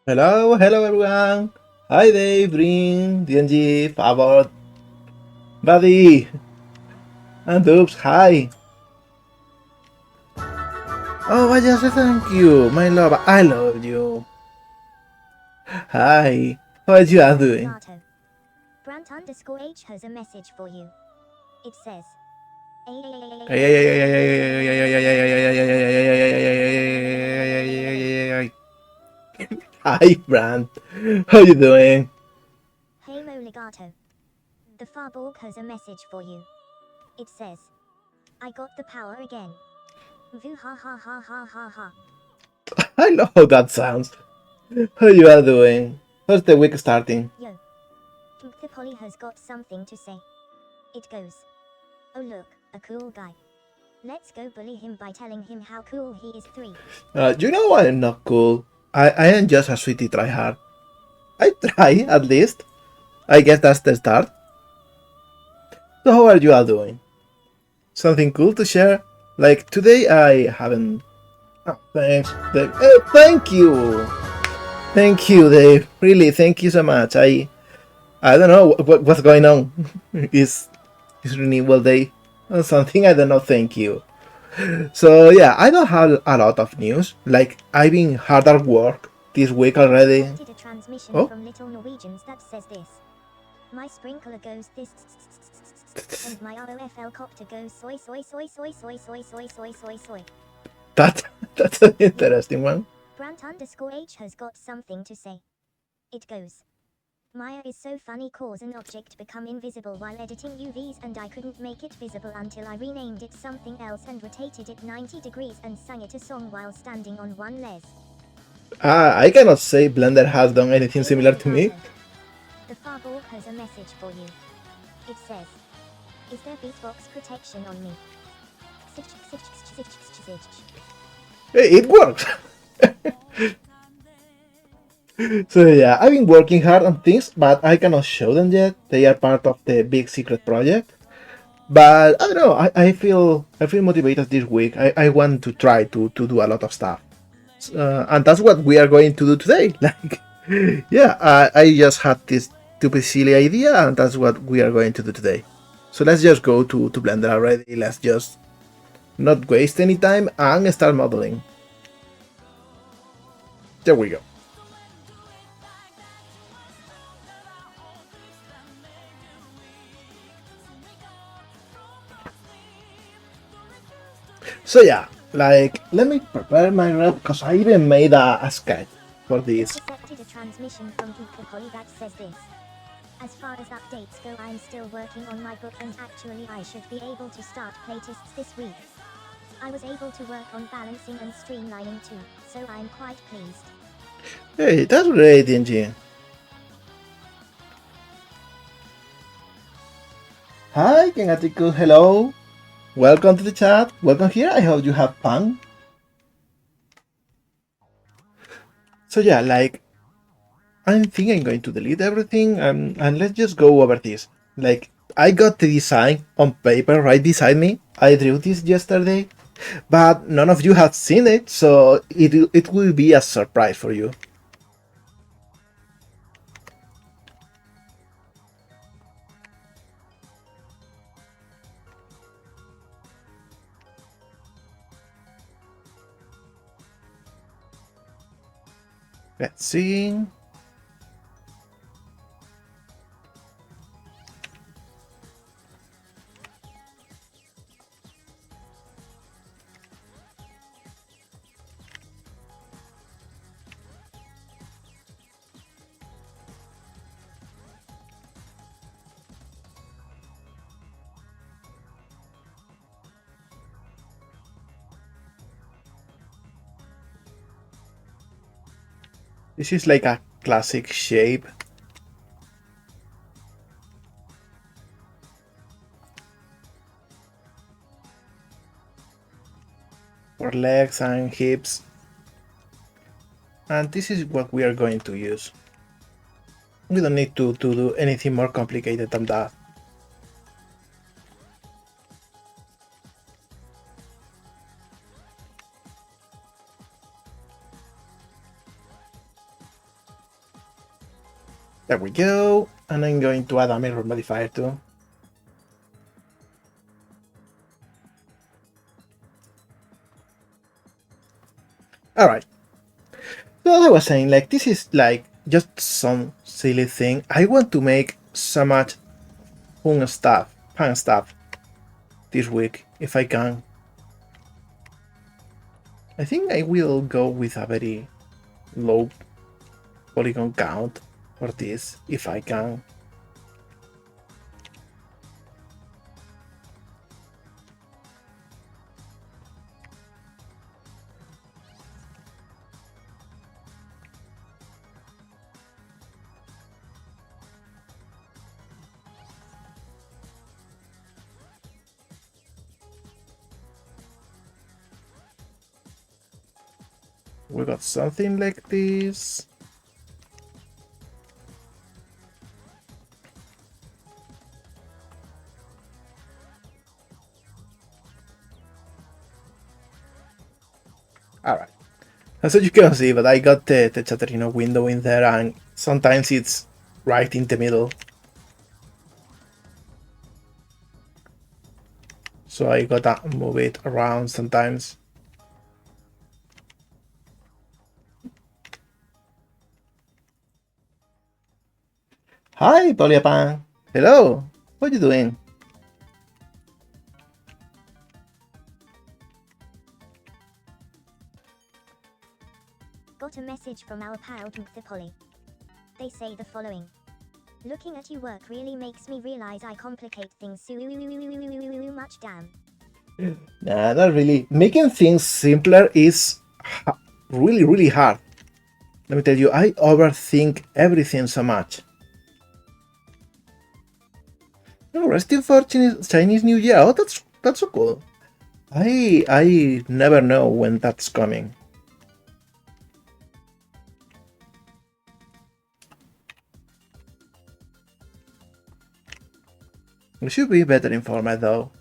Hello everyone. Hi Dave, Brin, DNG, Favor, Buddy, and Dubs, hi. Oh, I just said thank you, my love. I love you. Hi. How are you all doing? Brant underscore H has a message for you. It says, Hi, Brand. How you doing? Hey Mo Legato. The Farborg has a message for you. It says, I got the power again. Voo ha ha ha ha ha ha. I know how that sounds. How you are doing? How's the week starting? Yo. The Polly has got something to say. It goes, oh look, a cool guy. Let's go bully him by telling him how cool he is. 3. You know I'm not cool. I am just a sweetie tryhard. I try, at least. I guess that's the start. So how are you all doing? Something cool to share? Like today I haven't... Oh, thanks, Dave. Thank you! Thank you, Dave. Really, thank you so much. I don't know what's going on. It's renewal day or something. I don't know. Thank you. So yeah, I don't have a lot of news. Like I've been hard at work this week already. I did a transmission Oh, from Little Norwegians that says this. My sprinkler goes this, and my ROFL copter goes soy soy soy soy soy soy soy soy soy soy. that that's an interesting one. Brant underscore H has got something to say. It goes. Maya is so funny, cause an object become invisible while editing UVs, and I couldn't make it visible until I renamed it something else and rotated it 90 degrees and sang it a song while standing on one leg. I cannot say Blender has done anything similar to me. The Farborg has a message for you. It says, is there beatbox protection on me? Hey, it works. So yeah, I've been working hard on things, but I cannot show them yet. They are part of the big secret project. But I don't know. I feel motivated this week. I want to try to do a lot of stuff, and that's what we are going to do today. Like, yeah, I just had this stupid silly idea, and that's what we are going to do today. So let's just go to Blender already. Let's just not waste any time and start modeling. There we go. So yeah, like let me prepare my rep because I even made a sketch for this. Accepted a transmission from Geekaholi that says this. As far as updates go, I'm still working on my book, and actually I should be able to start playtests this week. I was able to work on balancing and streamlining too, so I'm quite pleased. Hey, that's great, NG. Hi, Kengatiku, hello. Welcome to the chat. Welcome here. I hope you have fun. So yeah, like I think I'm going to delete everything and let's just go over this. Like I got the design on paper right beside me. I drew this yesterday, but none of you have seen it, so it will be a surprise for you. Let's see. This is like a classic shape. For legs and hips. And this is what we are going to use. We don't need to do anything more complicated than that. There we go. And I'm going to add a mirror modifier too. Alright. So as I was saying, like, this is like just some silly thing. I want to make so much fun stuff this week if I can. I think I will go with a very low polygon count for this if I can. We got something like this. Alright. As you can see, but I got the Chatterino window in there, and sometimes it's right in the middle. So I gotta move it around sometimes. Hi, Polyapan. Hello. What are you doing? Got a message from our pal the Polly. They say the following. Looking at you work really makes me realize I complicate things so much, damn. Nah, not really. Making things simpler is really hard. Let me tell you, I overthink everything so much. Oh, resting for Chinese New Year. Oh, that's so cool. I never know when that's coming. We should be better informed though.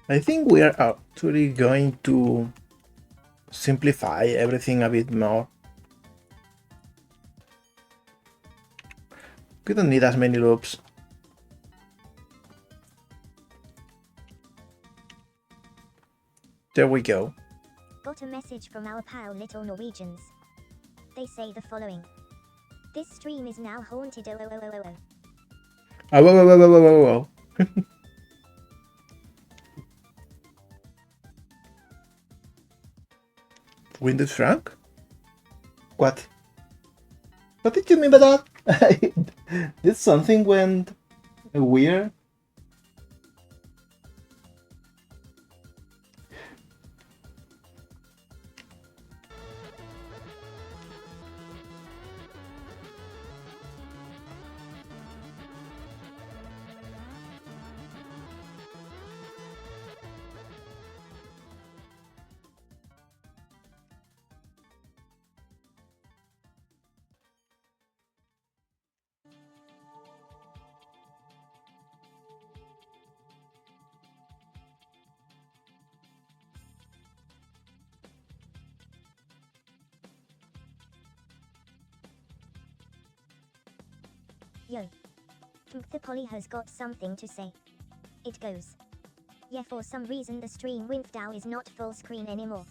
I think we are actually going to simplify everything a bit more. We don't need as many loops. There we go. Got a message from our pal Little Norwegians. They say the following. This stream is now haunted. Oh, whoa. Windows Frank? What? What did you mean by that? Did something went weird? Yo. The Polly has got something to say. It goes. Yeah, for some reason the stream window is not full screen anymore.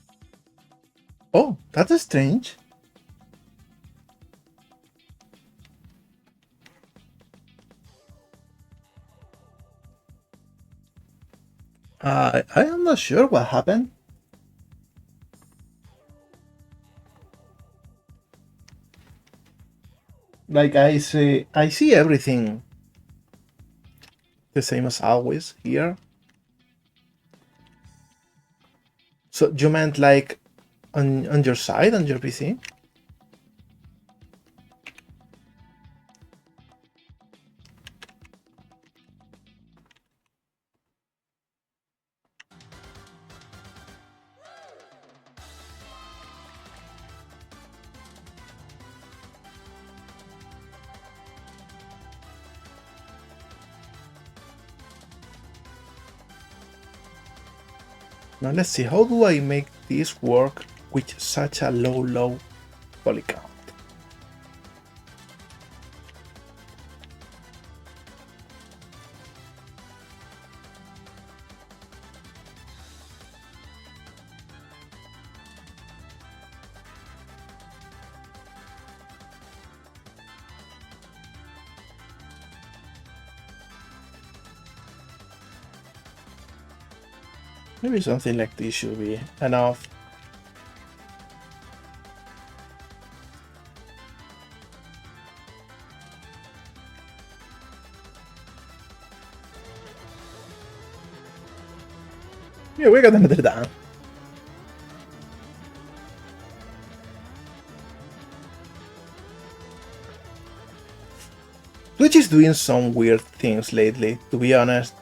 Oh, that's strange. I am not sure what happened. Like I see everything the same as always here. So you meant like on your side, on your PC? Now let's see, how do I make this work with such a low poly count? Maybe something like this should be enough. Yeah, we got another down. Twitch is doing some weird things lately, to be honest.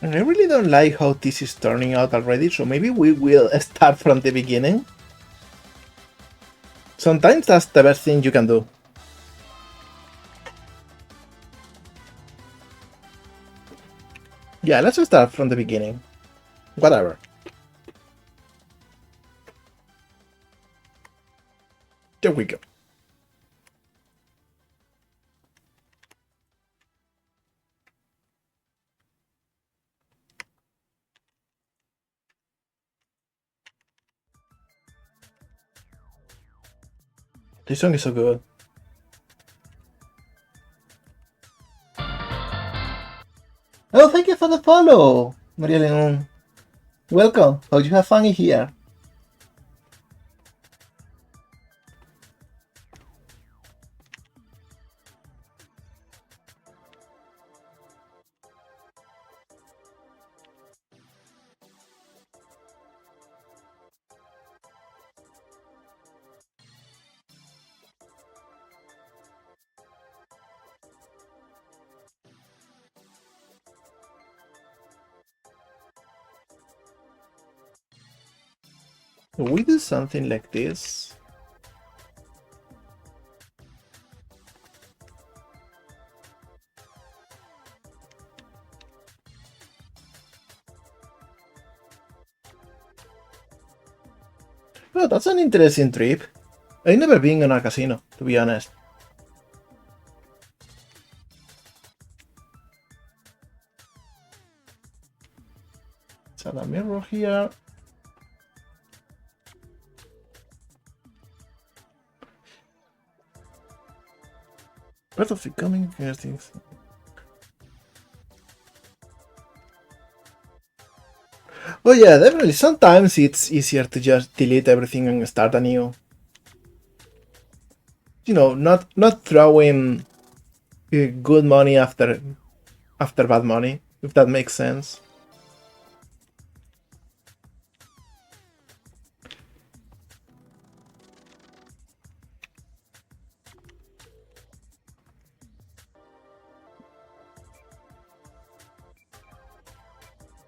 And I really don't like how this is turning out already, so maybe we will start from the beginning. Sometimes that's the best thing you can do. Yeah, let's start from the beginning. Whatever. There we go. This song is so good. Oh, thank you for the follow, Maria Leon. Welcome. Hope you have fun in here. We do something like this. Oh, that's an interesting trip. I've never been in a casino, to be honest. Is that a mirror here? Part of the coming things. Oh yeah, definitely. Sometimes it's easier to just delete everything and start anew. You know, not throwing good money after bad money, if that makes sense.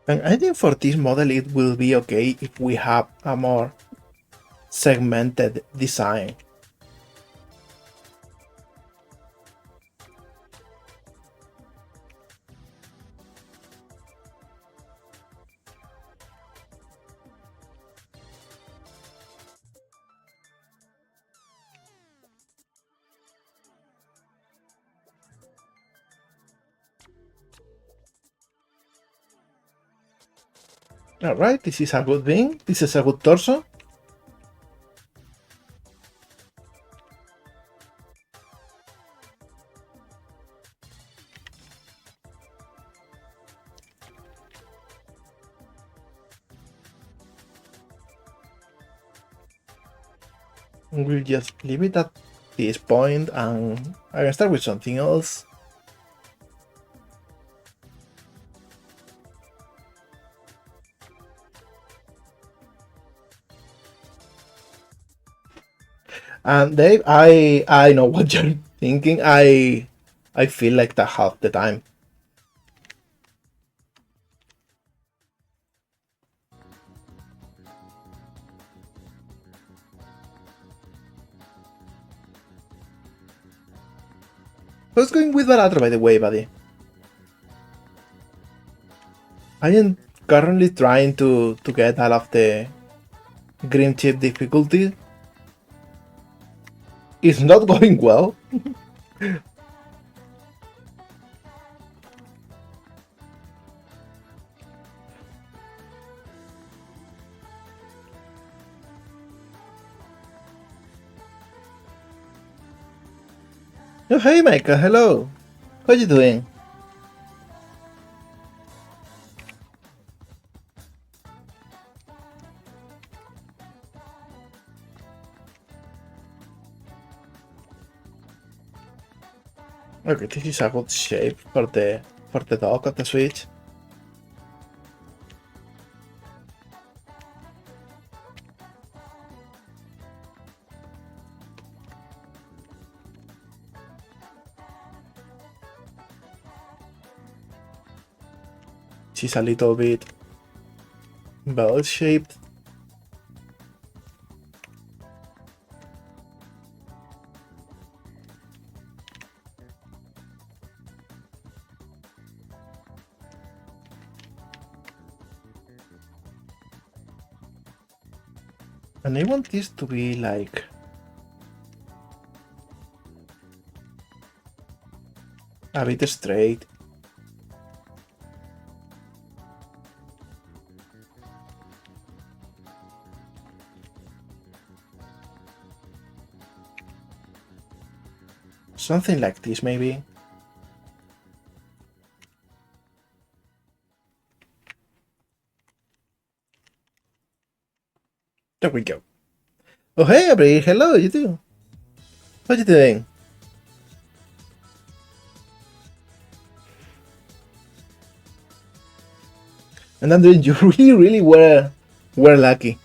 And I think for this model it will be okay if we have a more segmented design. Alright, this is a good thing. This is a good torso. We'll just leave it at this point and I can start with something else. And Dave, I know what you're thinking. I feel like that half the time. Who's going with Balatro, by the way, buddy? I am currently trying to get all of the green chip difficulty. It's not going well. Oh, hey, Micah, hello. How you doing? Okay, this is a good shape for the dock of the Switch. She's a little bit bell shaped. And I want this to be like a bit straight. Something like this, maybe. There we go. Oh, hey, Abri. Hello, you too. What you doing? And Andrew, you really were lucky.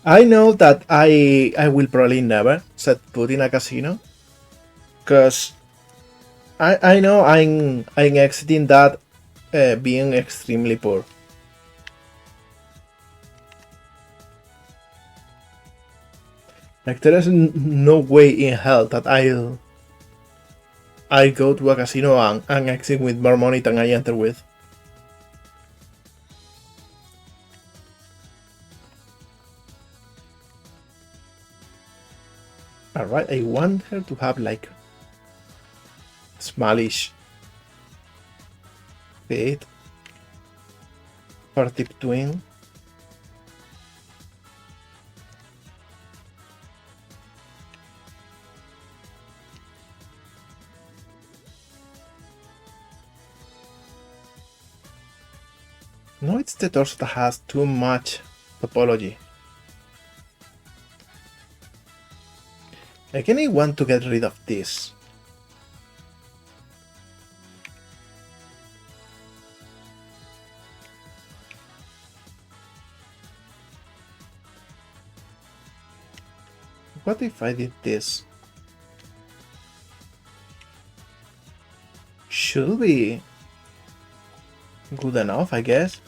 I know that I will probably never set foot in a casino, cause I know I'm exiting that being extremely poor. Like there is no way in hell that I go to a casino and exit with more money than I enter with. Alright, I want her to have like smallish feet for tip twin. No, it's the torso that has too much topology. Like, I want to get rid of this. What if I did this? Should be good enough, I guess.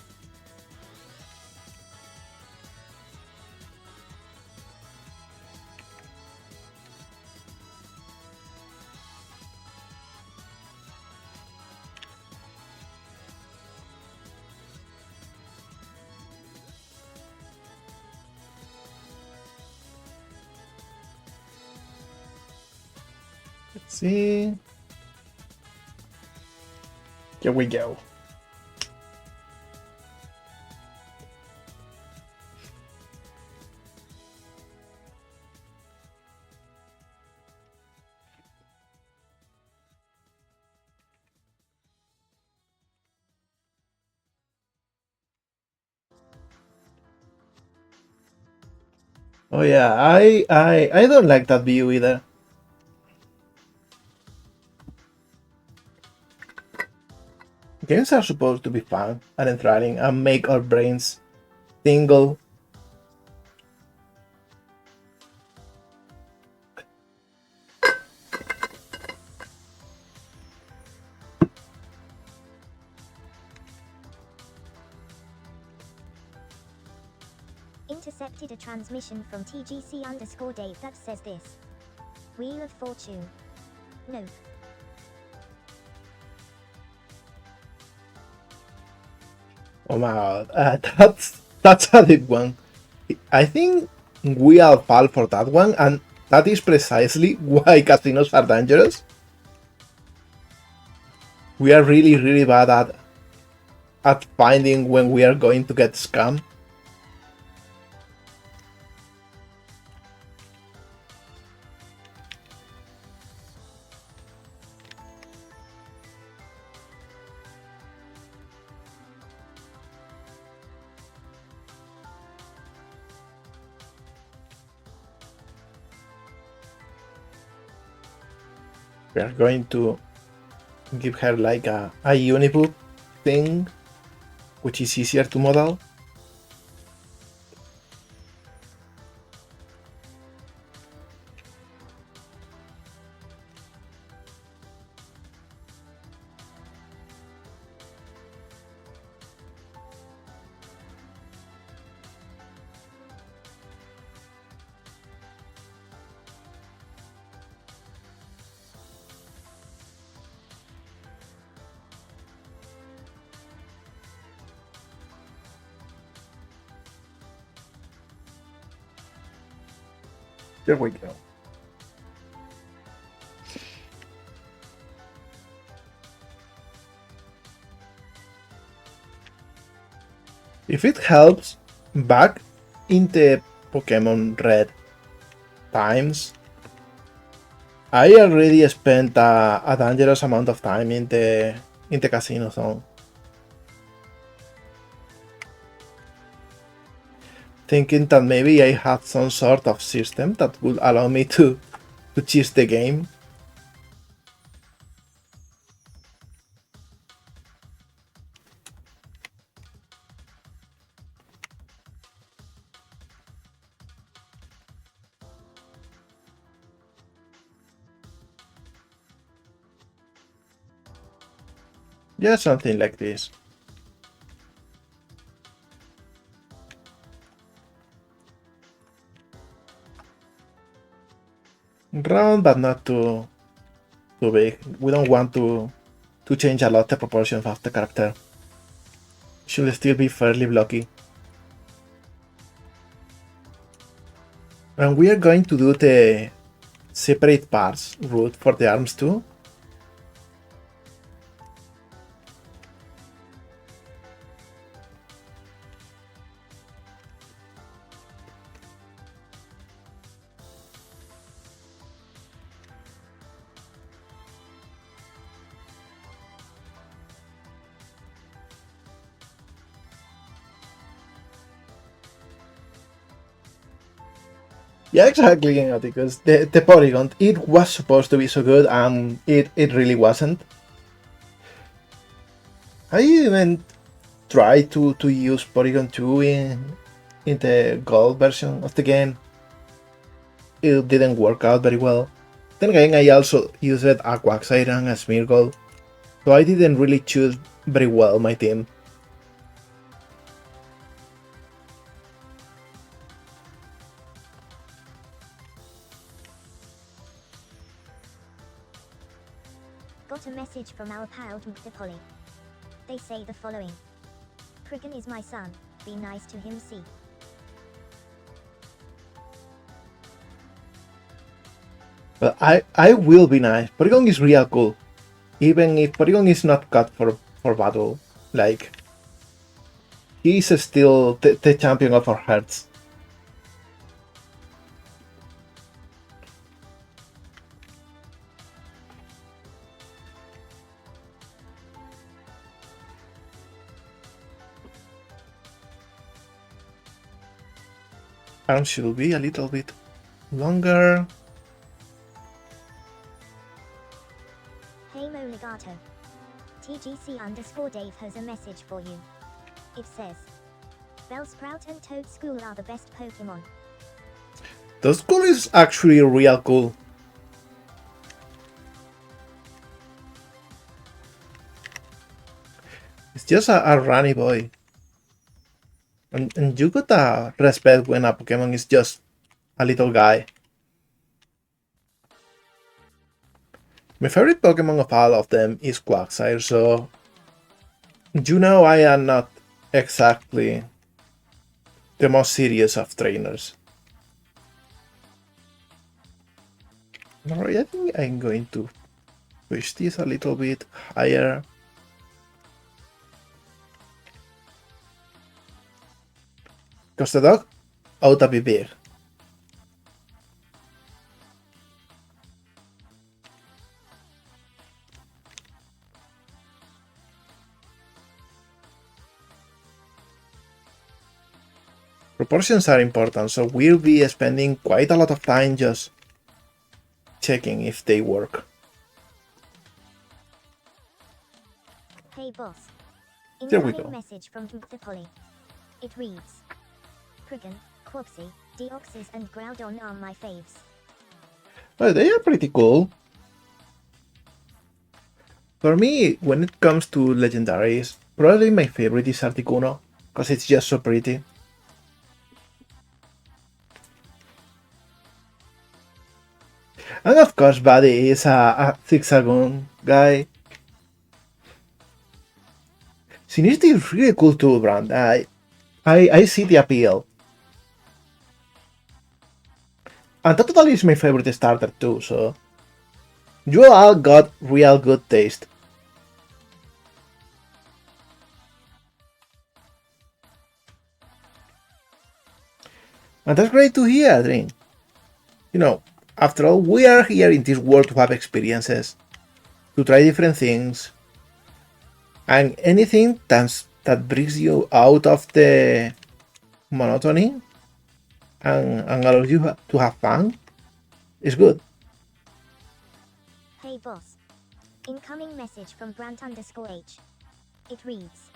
Let's see. Here we go. Oh yeah, I don't like that view either. Games are supposed to be fun and enthralling and make our brains tingle. intercepted a transmission from TGC_Dave that says this. Wheel of Fortune. Nope. Oh my god, that's a deep one. I think we all fall for that one, and that is precisely why casinos are dangerous. We are really bad at finding when we are going to get scammed. We are going to give her like a unibook thing, which is easier to model. There we go. If it helps, back in the Pokemon Red times, I already spent a dangerous amount of time in the casino zone. Thinking that maybe I had some sort of system that would allow me to cheat the game. Yeah, something like this. Round, but not too big. We don't want to change a lot the proportions of the character. Should still be fairly blocky. And we are going to do the separate parts route for the arms too. Yeah, exactly, because the Porygon, it was supposed to be so good, and it really wasn't. I even tried to use Porygon 2 in the gold version of the game. It didn't work out very well. Then again, I also used a Quagsire and a Smeargle, so I didn't really choose very well my team. Got a message from our pal Polly. They say the following. Krigan is my son, be nice to him, see. But I will be nice. Porygon is real cool. Even if Porygon is not cut for battle, like, he's still the champion of our hearts. Arms should be a little bit longer. Hey Moligato. TGC_Dave has a message for you. It says, Bellsprout and Toadschool are the best Pokemon. Toadschool is actually real cool. It's just a runny boy. And you gotta respect when a Pokemon is just a little guy. My favorite Pokemon of all of them is Quagsire, so you know I am not exactly the most serious of trainers. Alright, I think I'm going to push this a little bit higher. Because the dog ought to be big. Proportions are important, so we'll be spending quite a lot of time just checking if they work. Hey boss. There we Incoming go. message from the Polly. It reads: Prigan, Quopsy, Deoxys and Groudon are my faves. Well, they are pretty cool. For me, when it comes to legendaries, probably my favorite is Articuno, because it's just so pretty. And of course, Buddy is a Zigzagoon guy. Sinistry is really cool too, Brand. I see the appeal. And Totally is my favorite starter too, so you all got real good taste. And that's great to hear, Adrien. You know, after all, we are here in this world to have experiences, to try different things, and anything that brings you out of the monotony and allows you to have fun is good. Hey boss. Incoming message from Brant_H. It reads: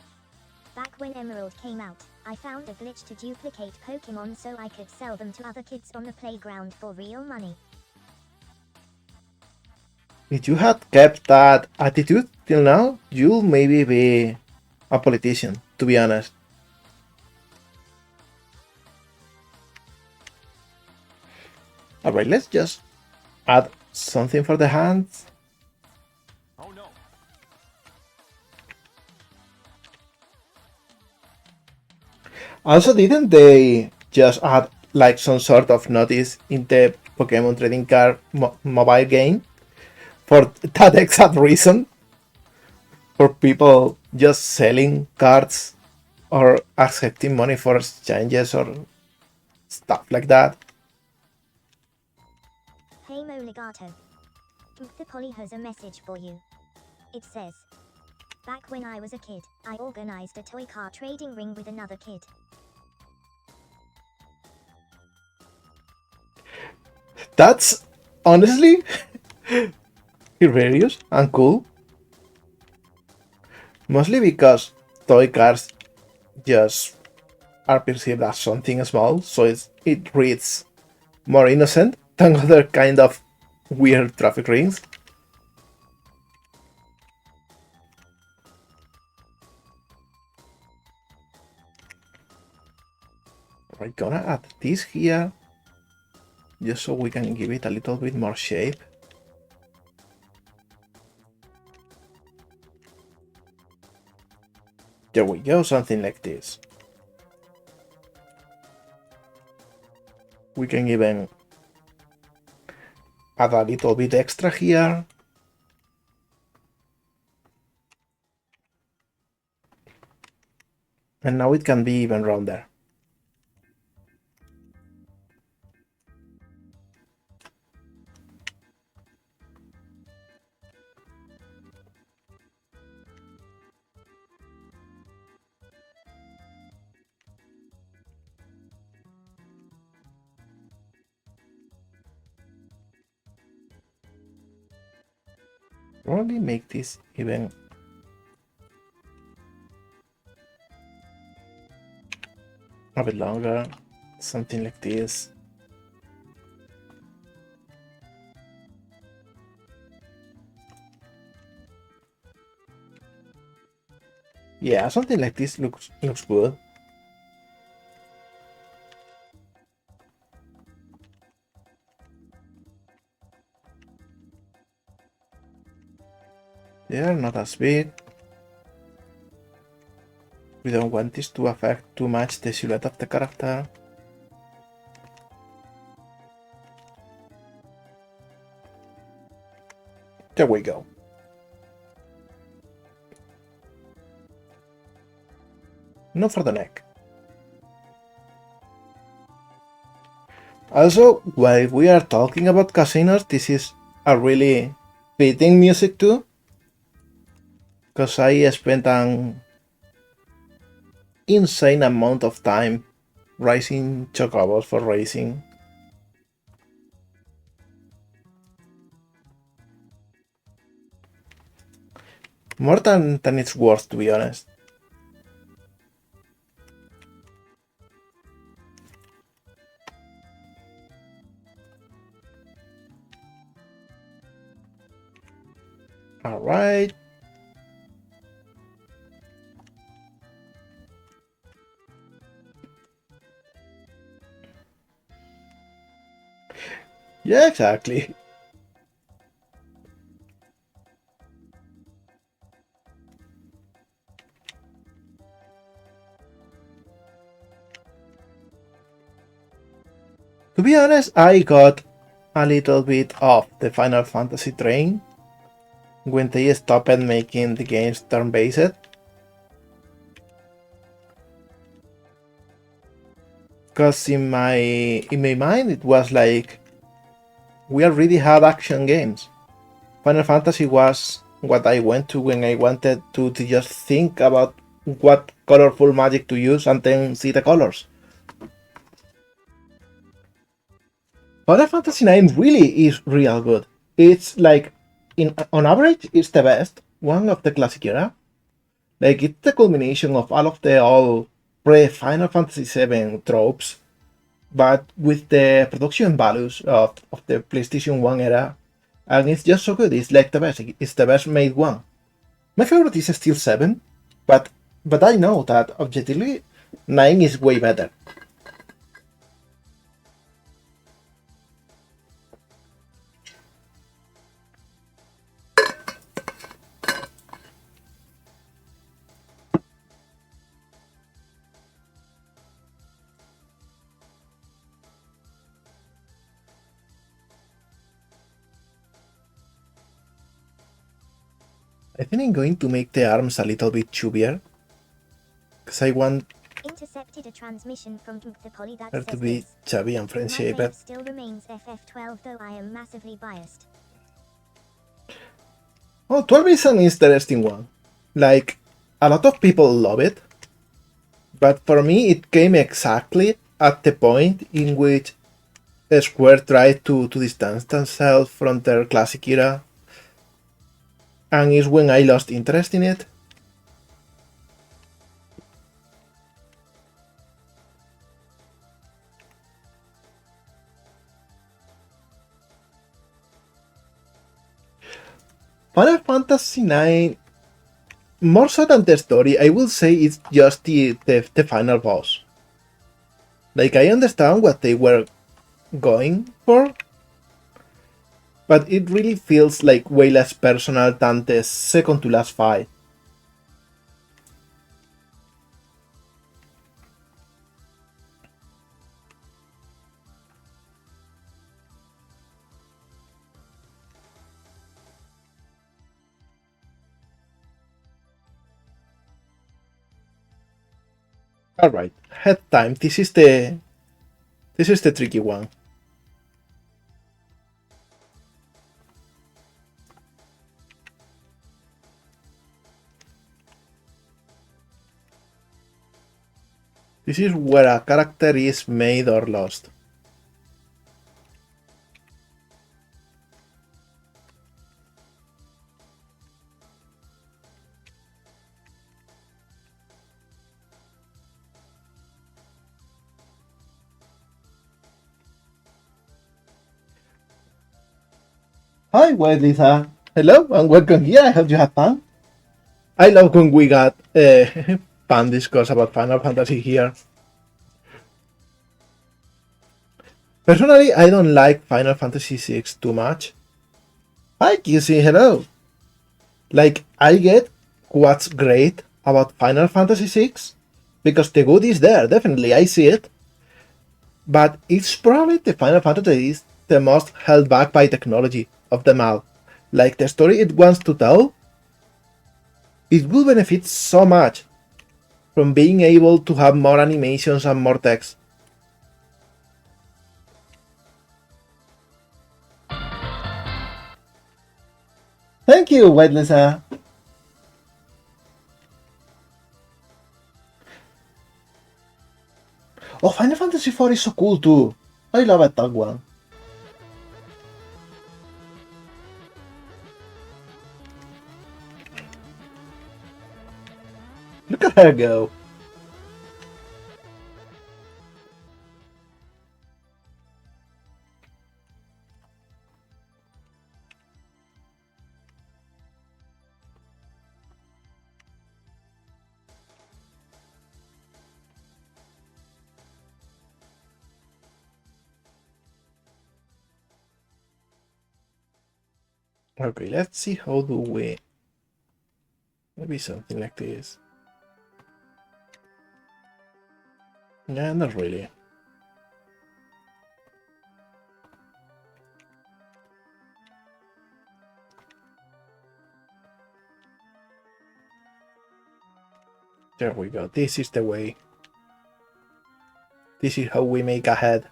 Back when Emerald came out, I found a glitch to duplicate Pokemon so I could sell them to other kids on the playground for real money. If you had kept that attitude till now, you'll maybe be a politician, to be honest. Alright, let's just add something for the hands. Oh no. Also, didn't they just add like some sort of notice in the Pokemon trading card mobile game for that exact reason? For people just selling cards or accepting money for exchanges or stuff like that. Hey Moligato. The Polly has a message for you. It says: Back when I was a kid, I organized a toy car trading ring with another kid. That's honestly hilarious and cool. Mostly because toy cars just are perceived as something small, so it reads more innocent than other kind of weird traffic rings. We're gonna add this here, just so we can give it a little bit more shape. There we go, something like this. We can even add a little bit extra here. And now it can be even rounder. Probably make this even a bit longer, something like this. Yeah, something like this looks good. They are not as big. We don't want this to affect too much the silhouette of the character. There we go. Not for the neck. Also, while we are talking about casinos, this is a really fitting music too. Because I spent an insane amount of time racing chocobos for racing. More than it's worth, to be honest. Alright. Yeah, exactly. To be honest, I got a little bit off the Final Fantasy train when they stopped making the games turn-based. Because in my mind it was like we already had action games. Final Fantasy was what I went to when I wanted to just think about what colorful magic to use and then see the colors. Final Fantasy IX really is real good. It's like, on average, it's the best one of the classic era. Like, it's the culmination of all of the old pre-Final Fantasy VII tropes, but with the production values of the PlayStation 1 era. And it's just so good. It's like the best. It's the best made one. My favorite is still 7, but I know that objectively 9 is way better. I think I'm going to make the arms a little bit chubbier, because I want Intercepted a transmission from the poly that her says to be this. chubby and My friend-shaped. rate still remains FF12, though I am massively biased. Oh, 12 is an interesting one. Like, a lot of people love it, but for me it came exactly at the point in which Square tried to distance themselves from their classic era, and is when I lost interest in it. Final Fantasy IX, more so than the story, I will say it's just the final boss. Like, I understand what they were going for, but it really feels like way less personal than the second to last fight. Alright, head time. This is the tricky one. This is where a character is made or lost. Hi, White Lisa. Hello and welcome here. I hope you have fun. I love when we got fun discourse about Final Fantasy here. Personally, I don't like Final Fantasy VI too much. Hi, Kissy. Hello. Like, I get what's great about Final Fantasy VI, because the good is there, definitely, I see it. But it's probably the Final Fantasy is the most held back by technology of them all. Like, the story it wants to tell, it will benefit so much from being able to have more animations and more text. Thank you, White Lisa. Oh, Final Fantasy IV is so cool too. I love that one. Look at her go. Okay, let's see how do we... Maybe something like this. Yeah, not really. There we go. This is the way. This is how we make a head.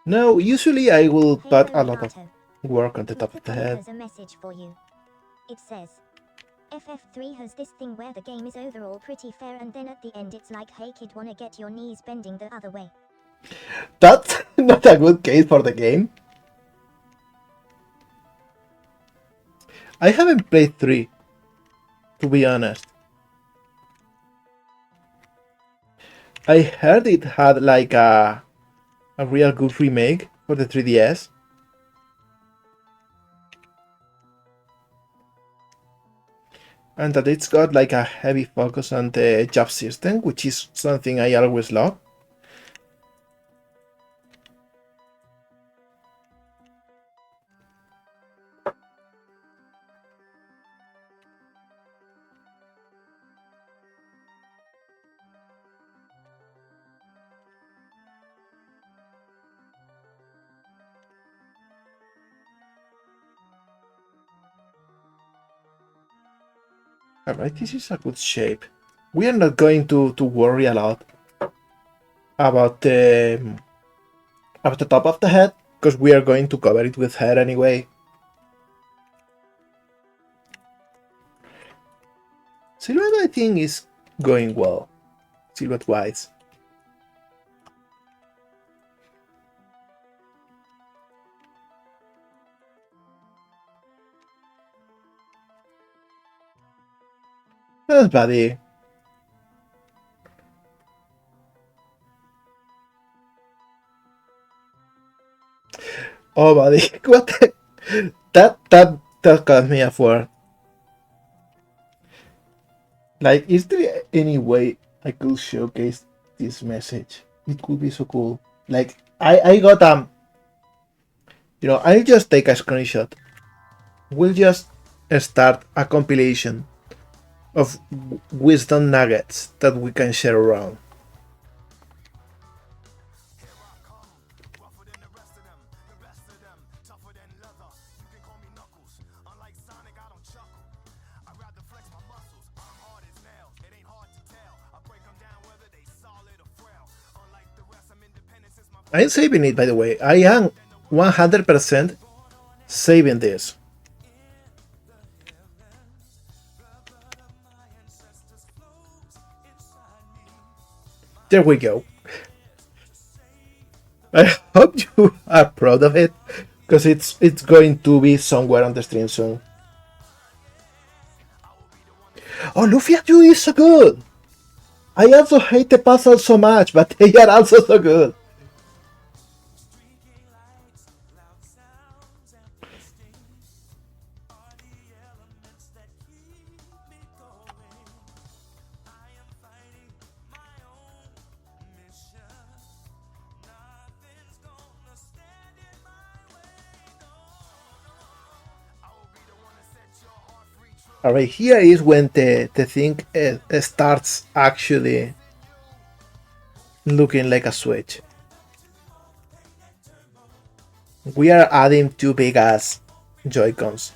No, usually I will put a lot of work on the top of the head. Has a message for you. It says, FF3 has this thing where the game is overall pretty fair and then at the end it's like, hey kid, wanna get your knees bending the other way. That's not a good case for the game. I haven't played 3, to be honest. I heard it had like a real good remake for the 3DS. And that it's got like a heavy focus on the job system, which is something I always love. Alright, this is a good shape. We are not going to worry a lot about the top of the head, because we are going to cover it with hair anyway. Silhouette, I think, is going well, silhouette-wise. That's buddy. Oh, buddy, what the... That got me off word. Like, is there any way I could showcase this message? It could be so cool. Like, I got you know, I'll just take a screenshot. We'll just start a compilation of wisdom nuggets that we can share around. I'm saving it, by the way. I am 100% saving this. There we go. I hope you are proud of it, because it's going to be somewhere on the stream soon. Oh, Lufia 2 is so good! I also hate the puzzles so much, but they are also so good. Alright, here is when the thing starts actually looking like a Switch. We are adding two big ass Joy-Cons.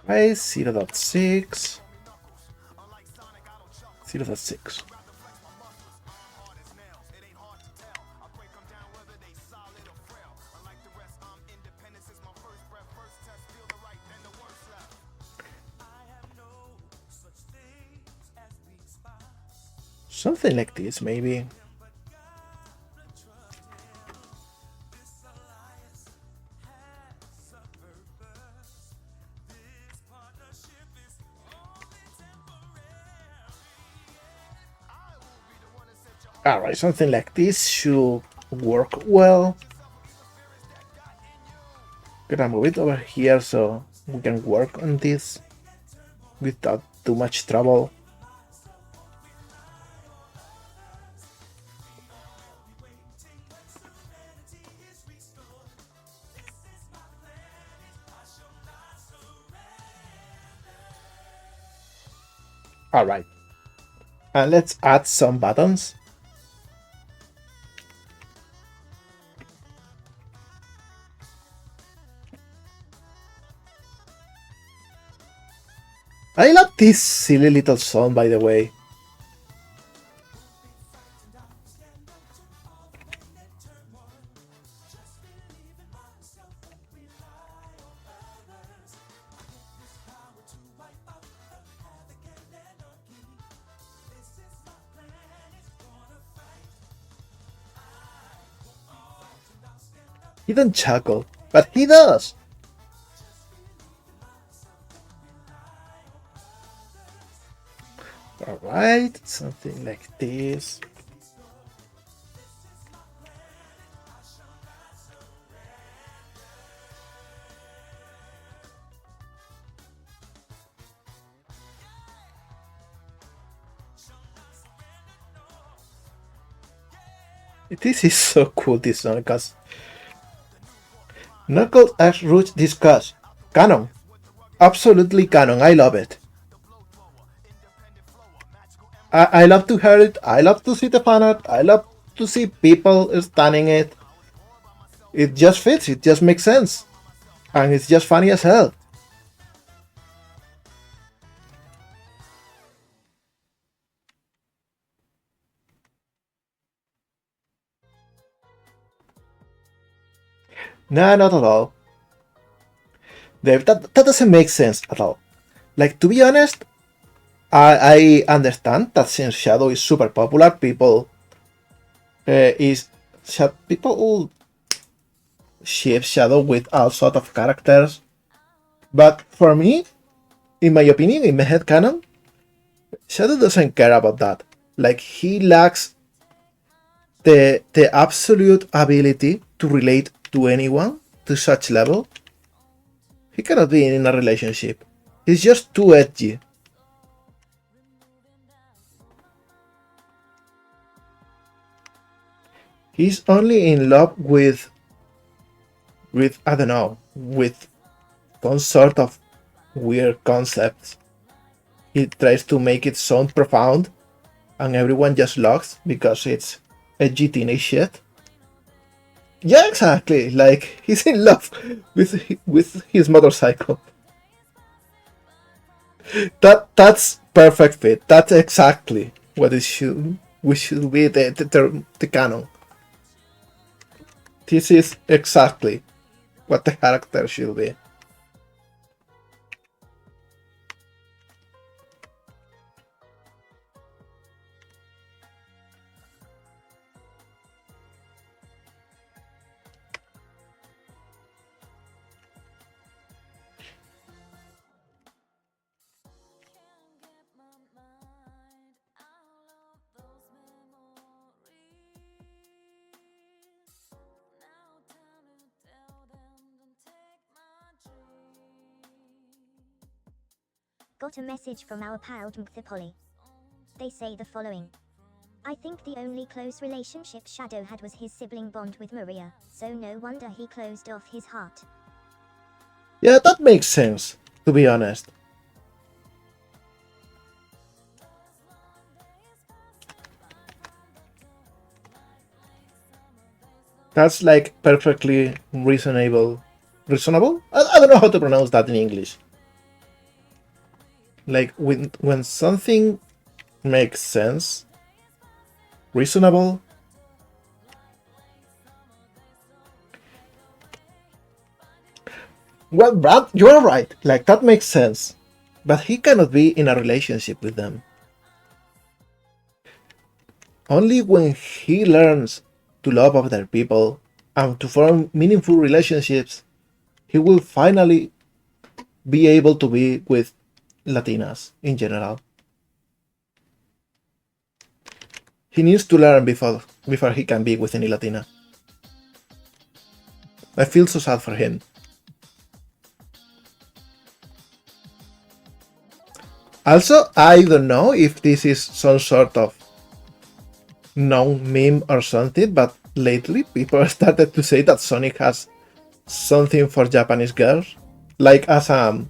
Right, 0.6. 0.6. Something like this, maybe. Alright, something like this should work well. Gonna move it over here so we can work on this without too much trouble. Alright. And let's add some buttons. I love this silly little song, by the way. He don't chuckle, but he does. Alright, something like this. This is so cool, this song, because Knuckles as Rouge discuss. Canon. Absolutely canon, I love it. I love to hear it, I love to see the fan art, I love to see people stunning it. It just fits, it just makes sense. And it's just funny as hell. Nah, not at all. Dave, that doesn't make sense at all. Like, to be honest, I understand that since Shadow is super popular, people ship Shadow with all sort of characters. But for me, in my opinion, in my headcanon, Shadow doesn't care about that. Like, he lacks the absolute ability to relate to anyone to such level. He cannot be in a relationship. He's just too edgy. He's only in love with I don't know, with some sort of weird concepts. He tries to make it sound profound, and everyone just laughs because it's edgy teenage shit. Yeah, exactly. Like, he's in love with his motorcycle. That's perfect fit. That's exactly what it should be the canon. This is exactly what the character should be. got a message from our pal Polly. They say the following. I think the only close relationship Shadow had was his sibling bond with Maria, so no wonder he closed off his heart. Yeah, that makes sense, to be honest. That's like perfectly reasonable. Reasonable? I don't know how to pronounce that in English. Like when something makes sense, reasonable. Well, Brad, you are right. Like that makes sense. But he cannot be in a relationship with them. Only when he learns to love other people and to form meaningful relationships, he will finally be able to be with Latinas in general. He needs to learn before he can be with any Latina. I feel so sad for him. Also, I don't know if this is some sort of known meme or something, but lately people started to say that Sonic has something for Japanese girls, like as a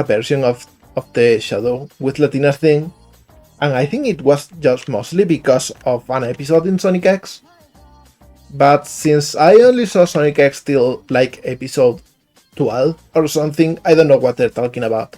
version of the Shadow with Latinas thing. And I think it was just mostly because of an episode in Sonic X. But since I only saw Sonic X till like episode 12 or something, I don't know what they're talking about.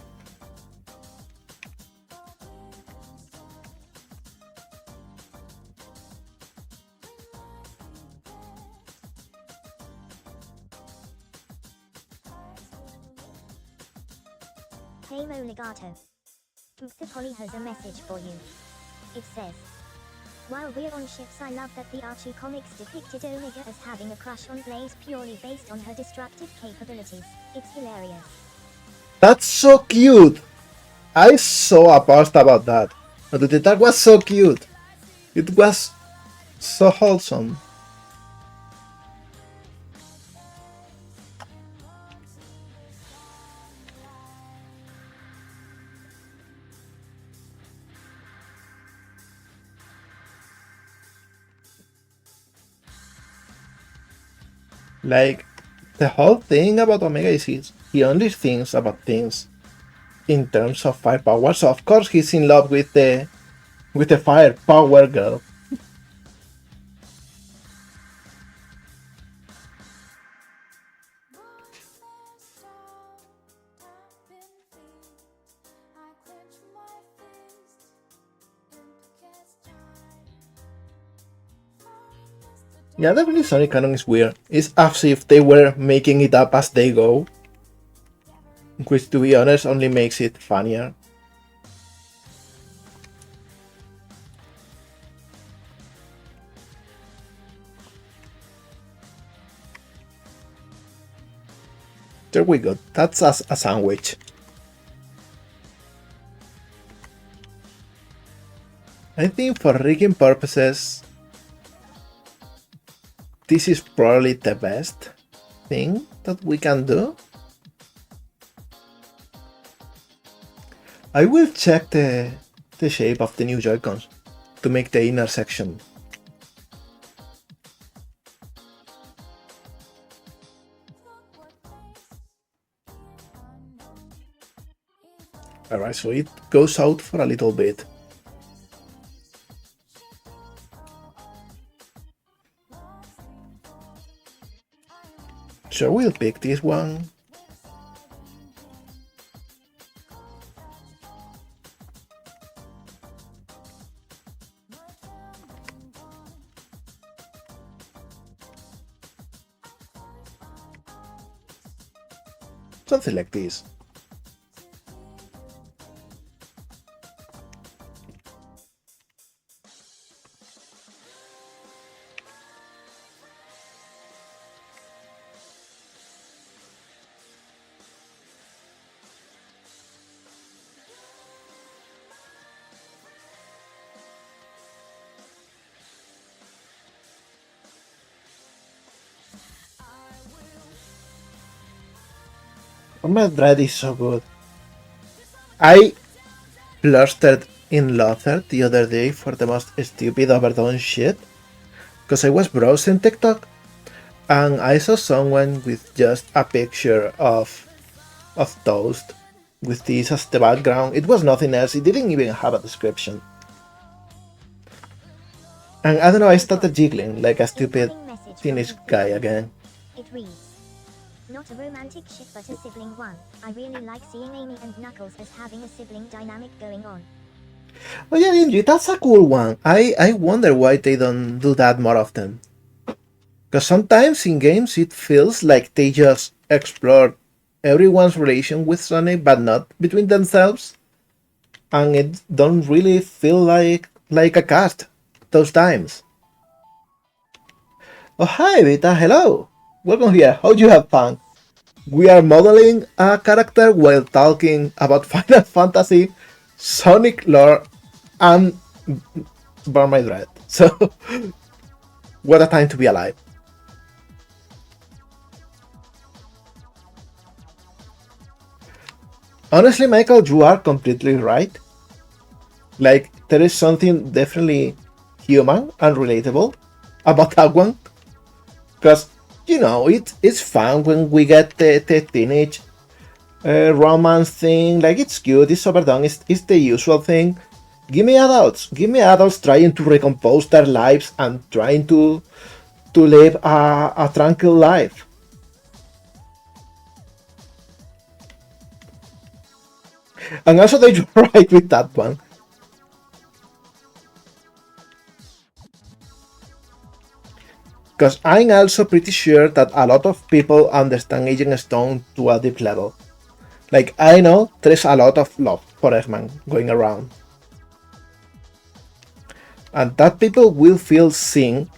Hey Mo Legato. Polly has a message for you. It says, while we're on ships, I love that the Archie comics depicted Omega as having a crush on Blaze purely based on her destructive capabilities. It's hilarious. That's so cute! I saw a post about that. That was so cute. It was so wholesome. Like, the whole thing about Omega is he only thinks about things in terms of firepower. So of course he's in love with the firepower girl. Yeah, definitely Sonic canon is weird. It's as if they were making it up as they go. Which, to be honest, only makes it funnier. There we go. That's a sandwich. I think for rigging purposes, this is probably the best thing that we can do. I will check the shape of the new Joy-Cons to make the inner section. Alright, so it goes out for a little bit. So we'll pick this one. Something like this. My Dread is so good. I blustered in Lothar the other day for the most stupid overdone shit. Because I was browsing TikTok and I saw someone with just a picture of toast with this as the background. It was nothing else. It didn't even have a description. And I don't know, I started jiggling like a stupid Incoming message from teenage Ethan. guy again. It reads, not a romantic ship but a sibling one. I really like seeing Amy and Knuckles as having a sibling dynamic going on. Oh yeah, Ninja, that's a cool one. I wonder why they don't do that more often. Because sometimes in games it feels like they just explore everyone's relation with Sonic but not between themselves. And it don't really feel like a cast those times. Oh hi Vita, hello! Welcome here, how'd you have fun? We are modeling a character while talking about Final Fantasy, Sonic lore, and Burn My Dread. So, what a time to be alive. Honestly, Michael, you are completely right. Like, there is something definitely human and relatable about that one. Because, it's fun when we get the teenage romance thing. Like, it's cute, it's overdone, it's the usual thing. Give me adults. Give me adults trying to recompose their lives and trying to live a tranquil life. And also they're right with that one. Because I'm also pretty sure that a lot of people understand Agent Stone to a deep level. Like, I know there's a lot of love for Eggman going around. And that people will feel seen.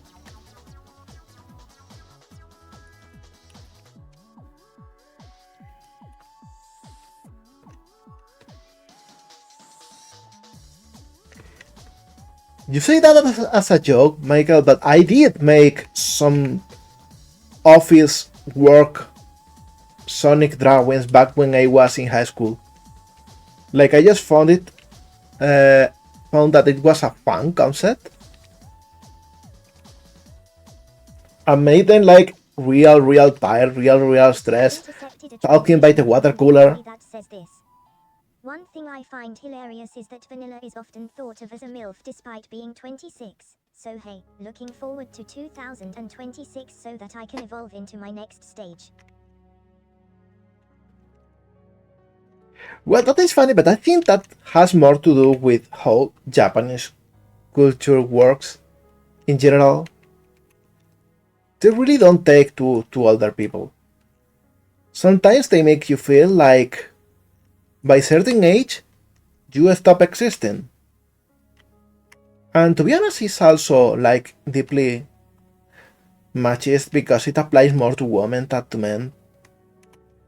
You say that as a joke, Michael, but I did make some office work Sonic drawings back when I was in high school. Like, I just found that it was a fun concept and made them like real tired, real stressed, talking by the water cooler. That says this. One thing I find hilarious is that Vanilla is often thought of as a MILF despite being 26. So hey, looking forward to 2026 so that I can evolve into my next stage. Well, that is funny, but I think that has more to do with how Japanese culture works in general. They really don't take to older people. Sometimes they make you feel like by certain age you stop existing. And to be honest, it's also like deeply machist because it applies more to women than to men.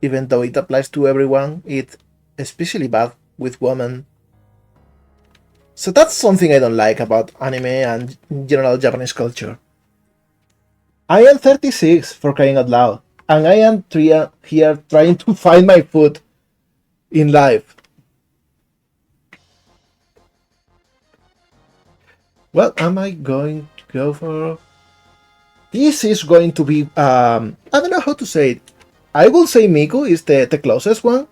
Even though it applies to everyone, it's especially bad with women. So that's something I don't like about anime and general Japanese culture. I am 36 for crying out loud, and I am here trying to find my foot in life. What am I going to go for? This is going to be, I don't know how to say it. I will say Miku is the closest one,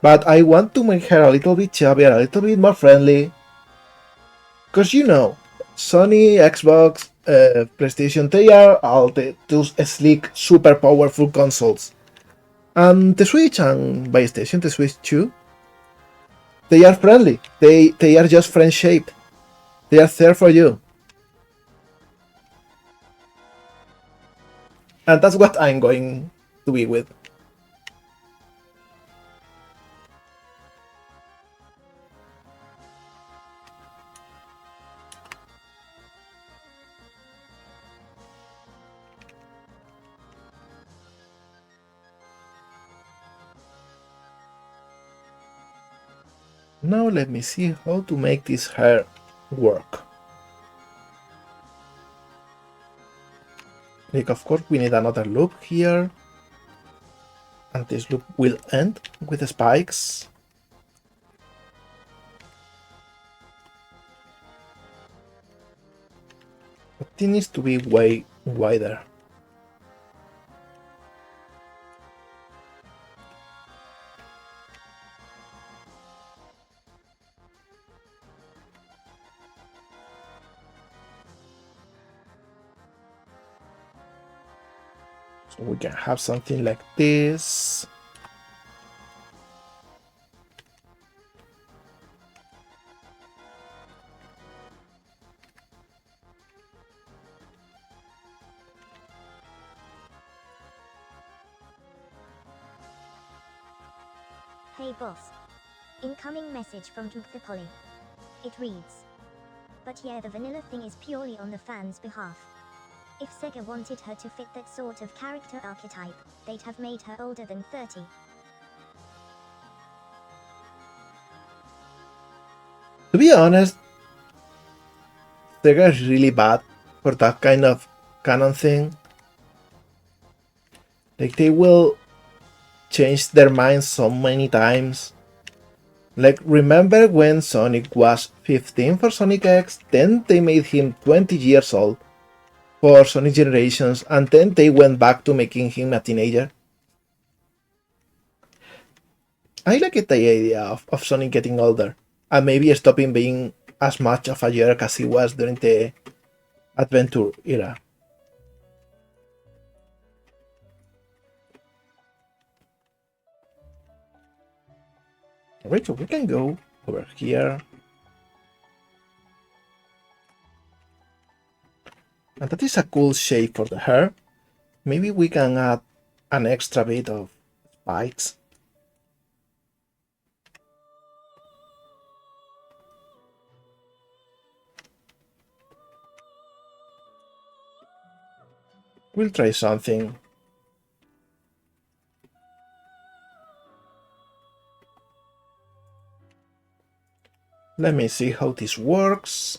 but I want to make her a little bit chubbier, a little bit more friendly. Because Sony, Xbox, PlayStation, they are all those sleek, super powerful consoles. And the Switch and PlayStation, the Switch 2, they are friendly. They are just friend shaped. They are there for you. And that's what I'm going to be with. Now let me see how to make this hair work. Like, of course, we need another loop here. And this loop will end with the spikes. But it needs to be way wider. So we can have something like this. Hey boss. Incoming message from the Polly. It reads. But yeah, the vanilla thing is purely on the fans' behalf. If Sega wanted her to fit that sort of character archetype, they'd have made her older than 30. To be honest, Sega is really bad for that kind of canon thing. Like, they will change their minds so many times. Like, remember when Sonic was 15 for Sonic X, then they made him 20 years old for Sonic Generations, and then they went back to making him a teenager. I like it, the idea of Sonic getting older, and maybe stopping being as much of a jerk as he was during the Adventure era. Alright, so we can go over here. And that is a cool shape for the hair. Maybe we can add an extra bit of spikes. We'll try something. Let me see how this works.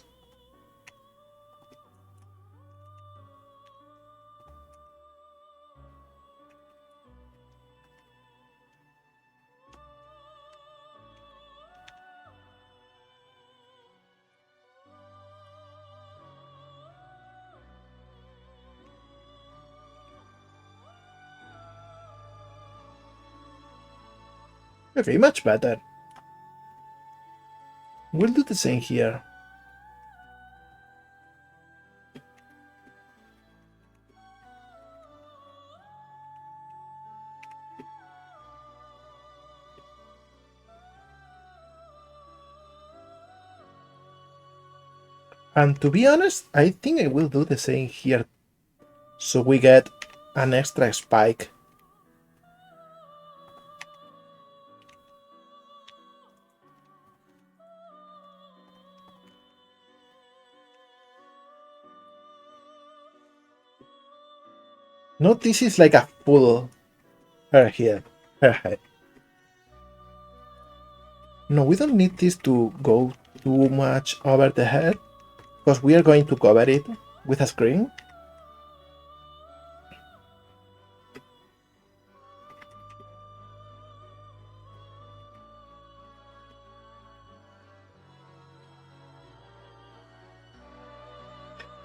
Okay, much better. We'll do the same here. And to be honest, I think I will do the same here. So we get an extra spike. No, this is like a full hair here. Hair head. No, we don't need this to go too much over the head, because we are going to cover it with a screen.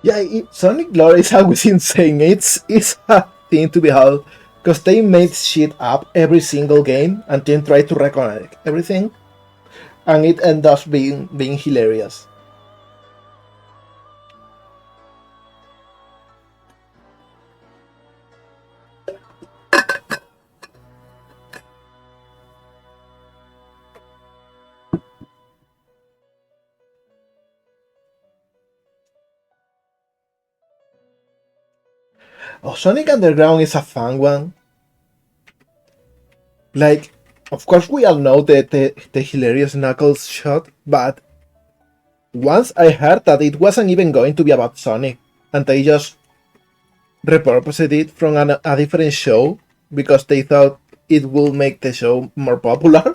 Yeah, Sonic lore is always insane. It's a thing to behold, because they made shit up every single game and then try to reconnect everything, and it ends up being hilarious. Oh, Sonic Underground is a fun one. Like, of course, we all know the hilarious Knuckles shot, but once I heard that it wasn't even going to be about Sonic, and they just repurposed it from a different show because they thought it will make the show more popular,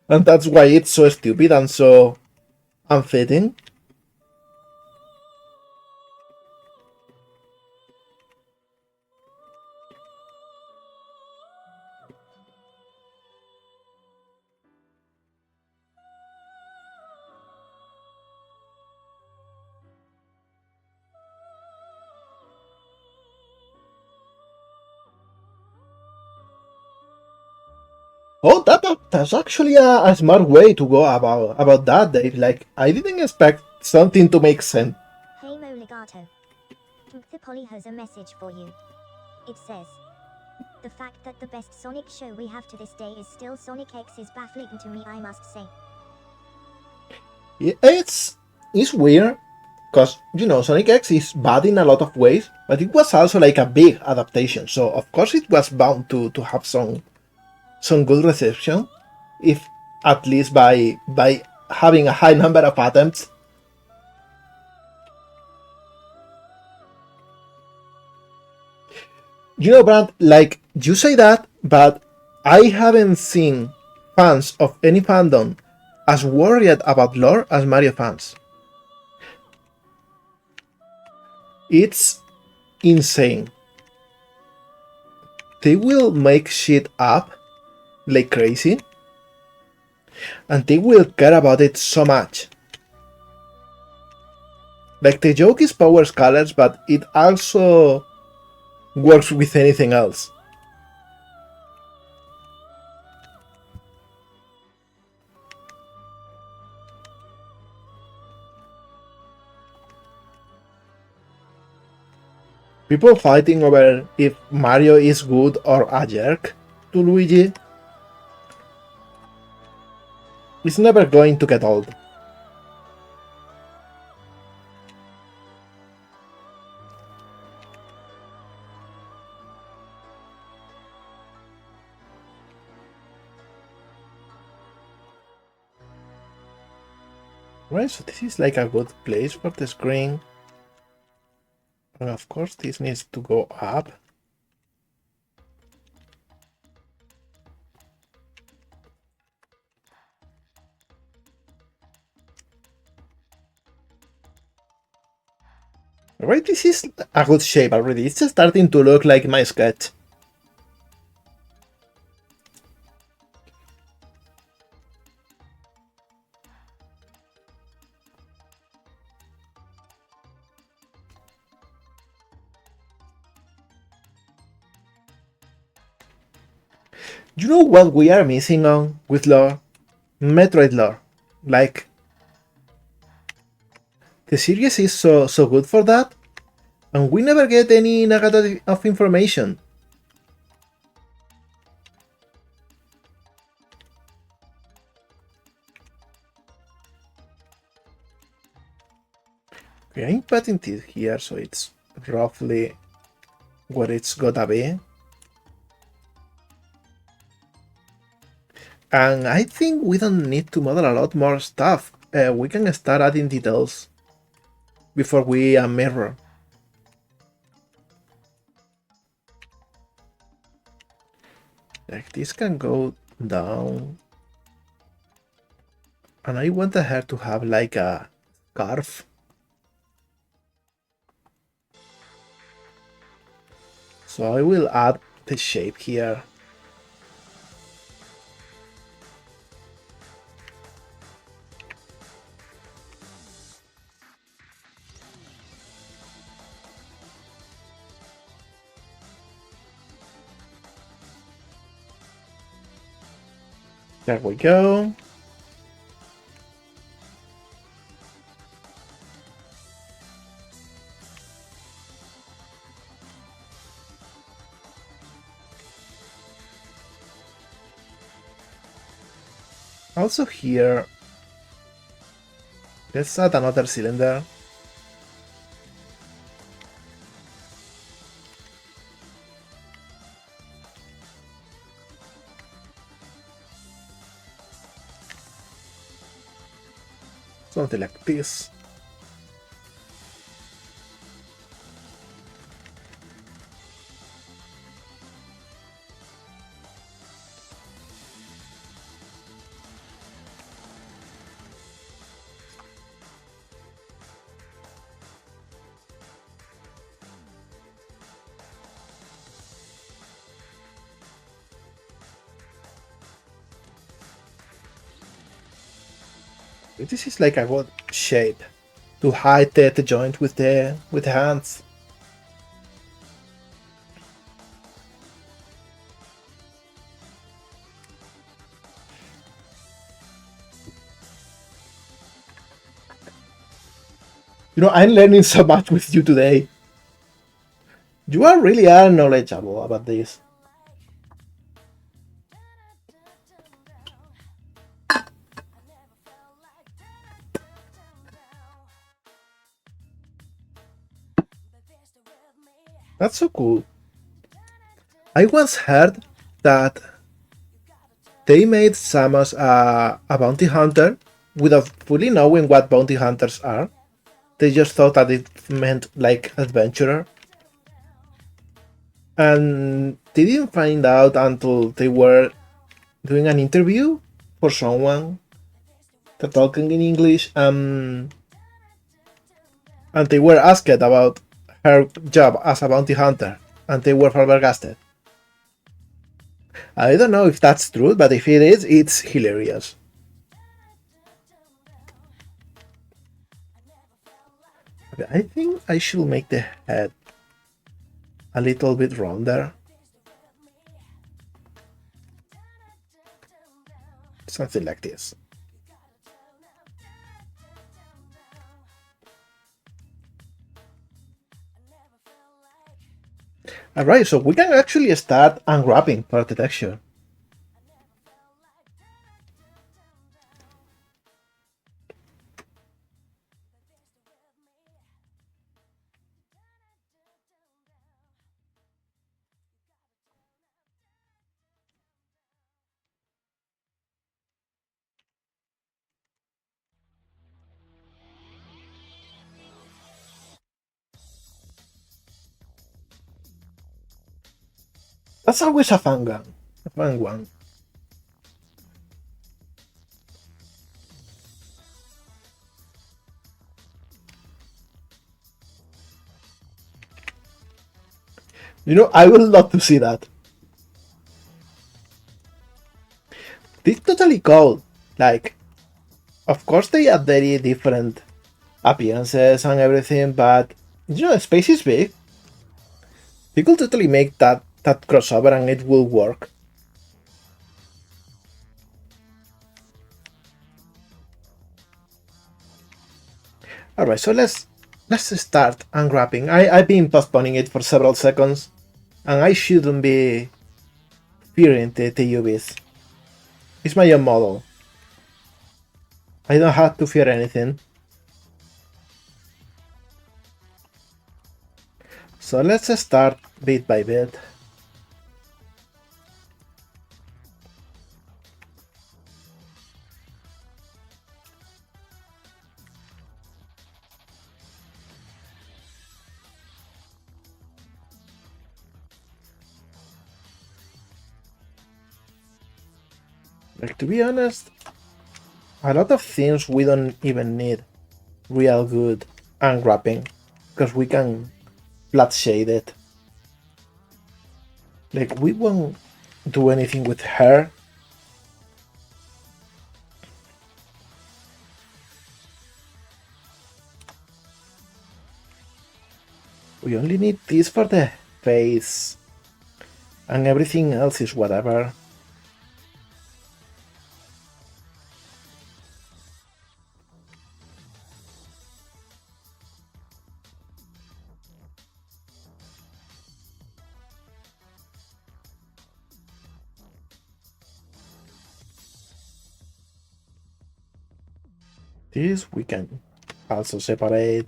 and that's why it's so stupid and so unfitting. Oh, that's actually a smart way to go about that, Dave. Like, I didn't expect something to make sense. Hey Mo Legato. The Polly has a message for you. It says, the fact that the best Sonic show we have to this day is still Sonic X is baffling to me, I must say. It's weird, because, Sonic X is bad in a lot of ways, but it was also like a big adaptation, so of course it was bound to have some good reception, if at least by having a high number of attempts. Brand, like, you say that, but I haven't seen fans of any fandom as worried about lore as Mario fans. It's insane. They will make shit up like crazy, and they will care about it so much. Like, the joke is power scalars, but it also works with anything else. People fighting over if Mario is good or a jerk to Luigi is never going to get old. Right, so this is like a good place for the screen. And of course this needs to go up. Right, this is a good shape already. It's starting to look like my sketch. You know what we are missing on with lore? Metroid lore. Like, the series is so good for that, and we never get any negative of information. Okay, I'm putting it here so it's roughly where it's gotta be. And I think we don't need to model a lot more stuff. We can start adding details before we mirror. Like, this can go down. And I wanted her to have like a scarf. So I will add the shape here. There we go. Also here, let's add another cylinder. Something like this. This is like a good shape to hide the joint with the hands. You know, I'm learning so much with you today. You are really are knowledgeable about this. That's so cool. I once heard that they made Samus a bounty hunter without fully knowing what bounty hunters are. They just thought that it meant like adventurer. And they didn't find out until they were doing an interview for someone that talking in English, and they were asked about her job as a bounty hunter, and they were flabbergasted. I don't know if that's true, but if it is, it's hilarious. Okay, I think I should make the head a little bit rounder. Something like this. Alright, so we can actually start unwrapping for the texture. That's always a fun gun. A fun one. You know, I would love to see that. It's totally cool. Like, of course they are very different appearances and everything, but you know, space is big. You could totally make that crossover and it will work. Alright, so let's start unwrapping. I've been postponing it for several seconds, and I shouldn't be fearing the UVs. It's my own model. I don't have to fear anything. So let's start bit by bit. Like, to be honest, a lot of things we don't even need real good unwrapping, because we can flat shade it. Like, we won't do anything with her. We only need this for the face, and everything else is whatever. This we can also separate.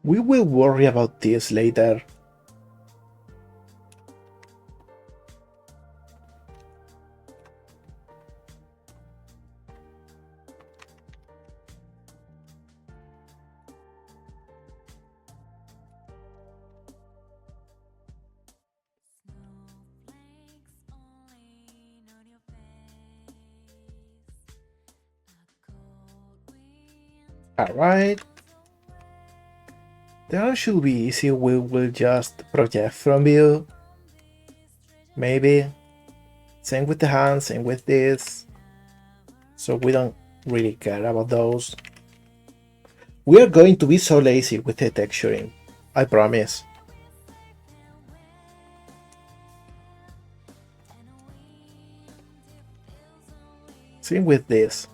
We will worry about this later. Alright. That should be easy. We will just project from view. Maybe. Same with the hands, same with this. So we don't really care about those. We are going to be so lazy with the texturing. I promise. Same with this.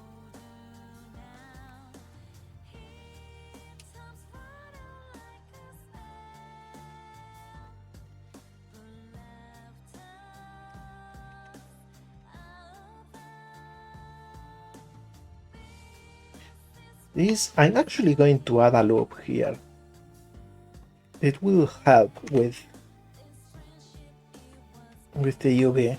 I'm actually going to add a loop here. It will help with the UV.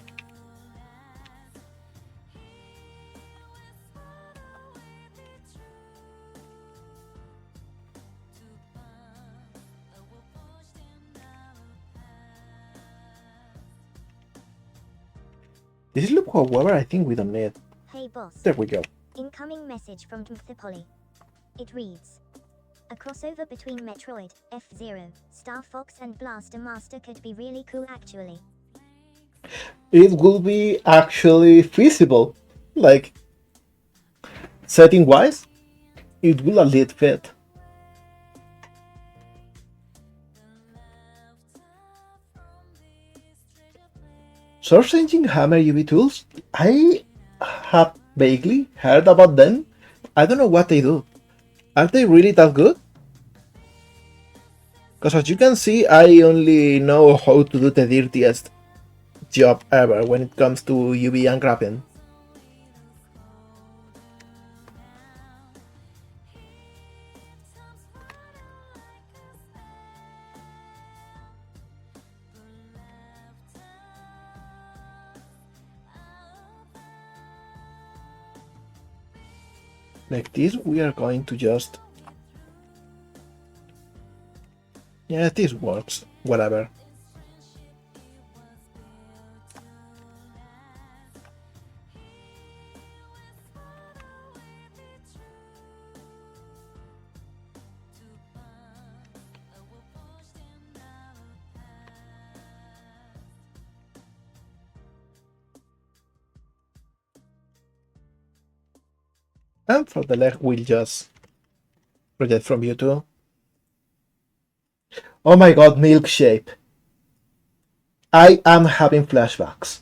This loop, however, I think we don't need. Hey boss. There we go. Incoming message from Polly. It reads: a crossover between Metroid, F-Zero, Star Fox and Blaster Master could be really cool actually. It will be actually feasible. Like, setting wise, it will a lit fit. Source Engine Hammer UV tools, I have vaguely heard about them. I don't know what they do. Are they really that good? Because as you can see, I only know how to do the dirtiest job ever when it comes to UV and graphene. Like this, we are going to just... Yeah, this works. Whatever. And for the leg, we'll just project from U2. Oh my god, milkshake. I am having flashbacks.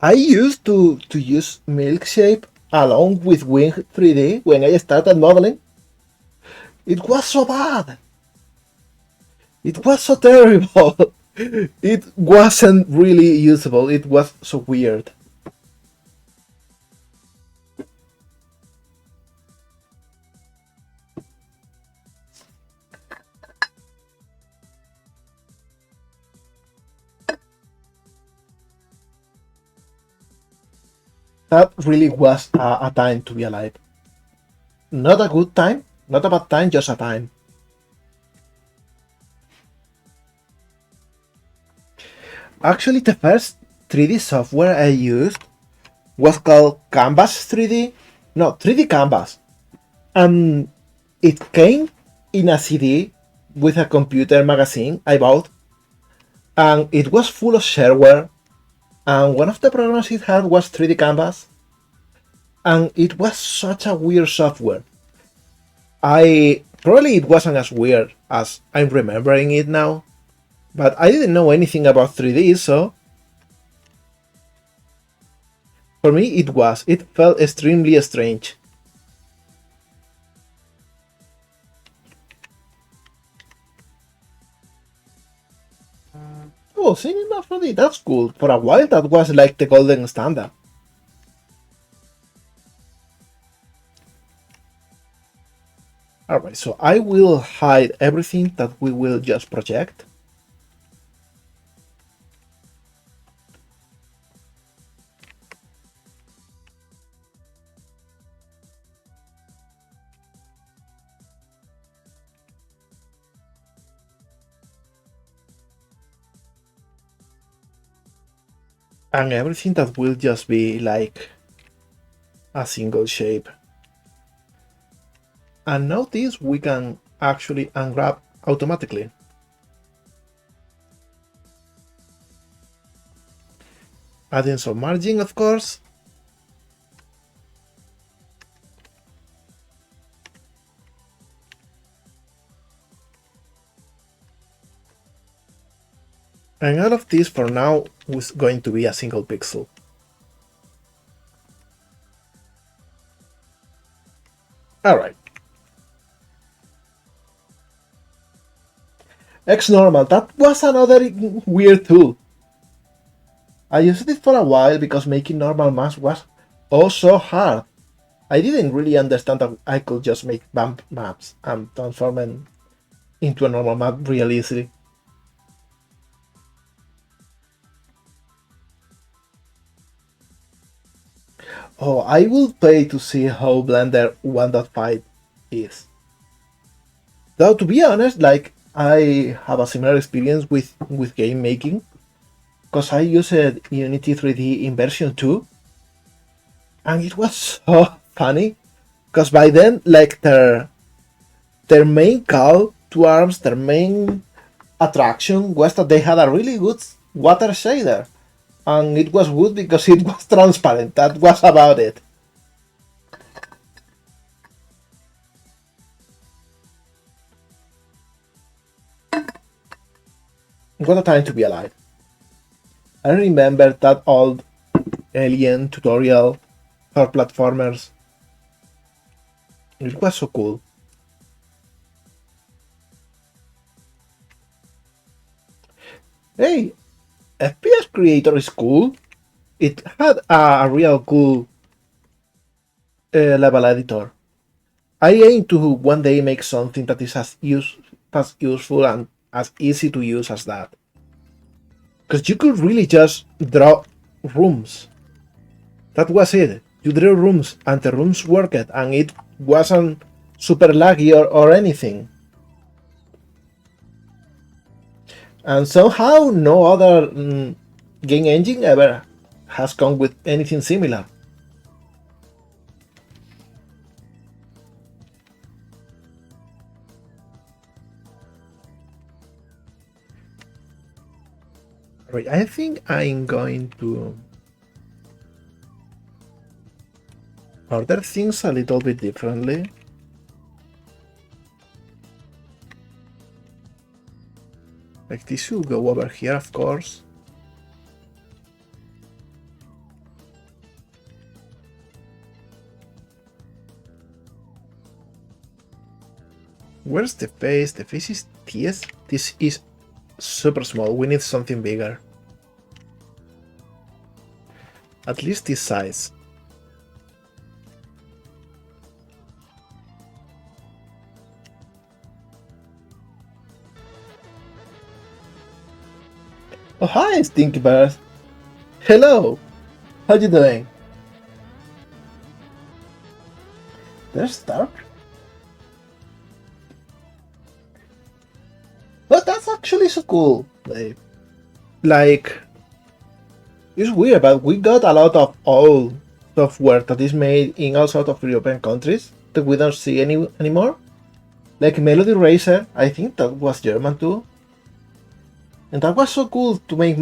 I used to use milkshake along with Wing 3D when I started modeling. It was so bad. It was so terrible. It wasn't really usable. It was so weird. That really was a time to be alive. Not a good time, not a bad time, just a time. Actually, the first 3D software I used was called Canvas 3D. No, 3D Canvas. And it came in a CD with a computer magazine I bought. And it was full of shareware. And one of the programs it had was 3D Canvas. And it was such a weird software. Probably it wasn't as weird as I'm remembering it now. But I didn't know anything about 3D, so for me it felt extremely strange. Oh, Cinema 4D, that's cool. For a while that was like the golden standard. Alright, so I will hide everything that we will just project. And everything that will just be like a single shape. And now this we can actually unwrap automatically. Adding some margin, of course. And all of this for now was going to be a single pixel. Alright. X normal, that was another weird tool. I used it for a while because making normal maps was so hard. I didn't really understand that I could just make bump maps and transform them into a normal map real easily. Oh, I will pay to see how Blender 1.5 is. Though to be honest, like I have a similar experience with game making, because I used Unity 3D in version 2, and it was so funny, because by then, like their main call to arms, their main attraction was that they had a really good water shader, and it was good because it was transparent. That was about it. What a time to be alive. I remember that old Alien tutorial for platformers. It was so cool. Hey, FPS Creator is cool. It had a real cool level editor. I aim to one day make something that is as useful and as easy to use as that. Because you could really just draw rooms. That was it. You drew rooms and the rooms worked and it wasn't super laggy or anything. And somehow no other game engine ever has come with anything similar. Right, I think I'm going to order things a little bit differently. Like this should go over here, of course. Where's the face? The face is this. This is super small. We need something bigger. At least this size. Oh, hi, Stinky Bird. Hello. How you doing? There's dark. But that's actually so cool. Like, it's weird, but we got a lot of old software that is made in all sorts of European countries that we don't see anymore. Like Melody Racer, I think that was German too. And that was so cool to make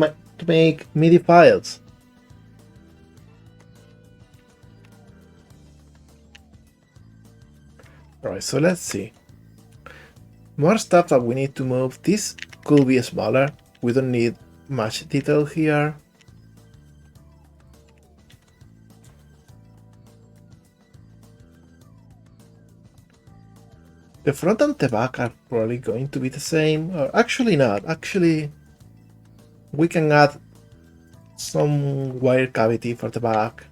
MIDI files. Alright, so let's see. More stuff that we need to move. This could be smaller. We don't need much detail here. The front and the back are probably going to be the same, or actually not. Actually, we can add some wire cavity for the back.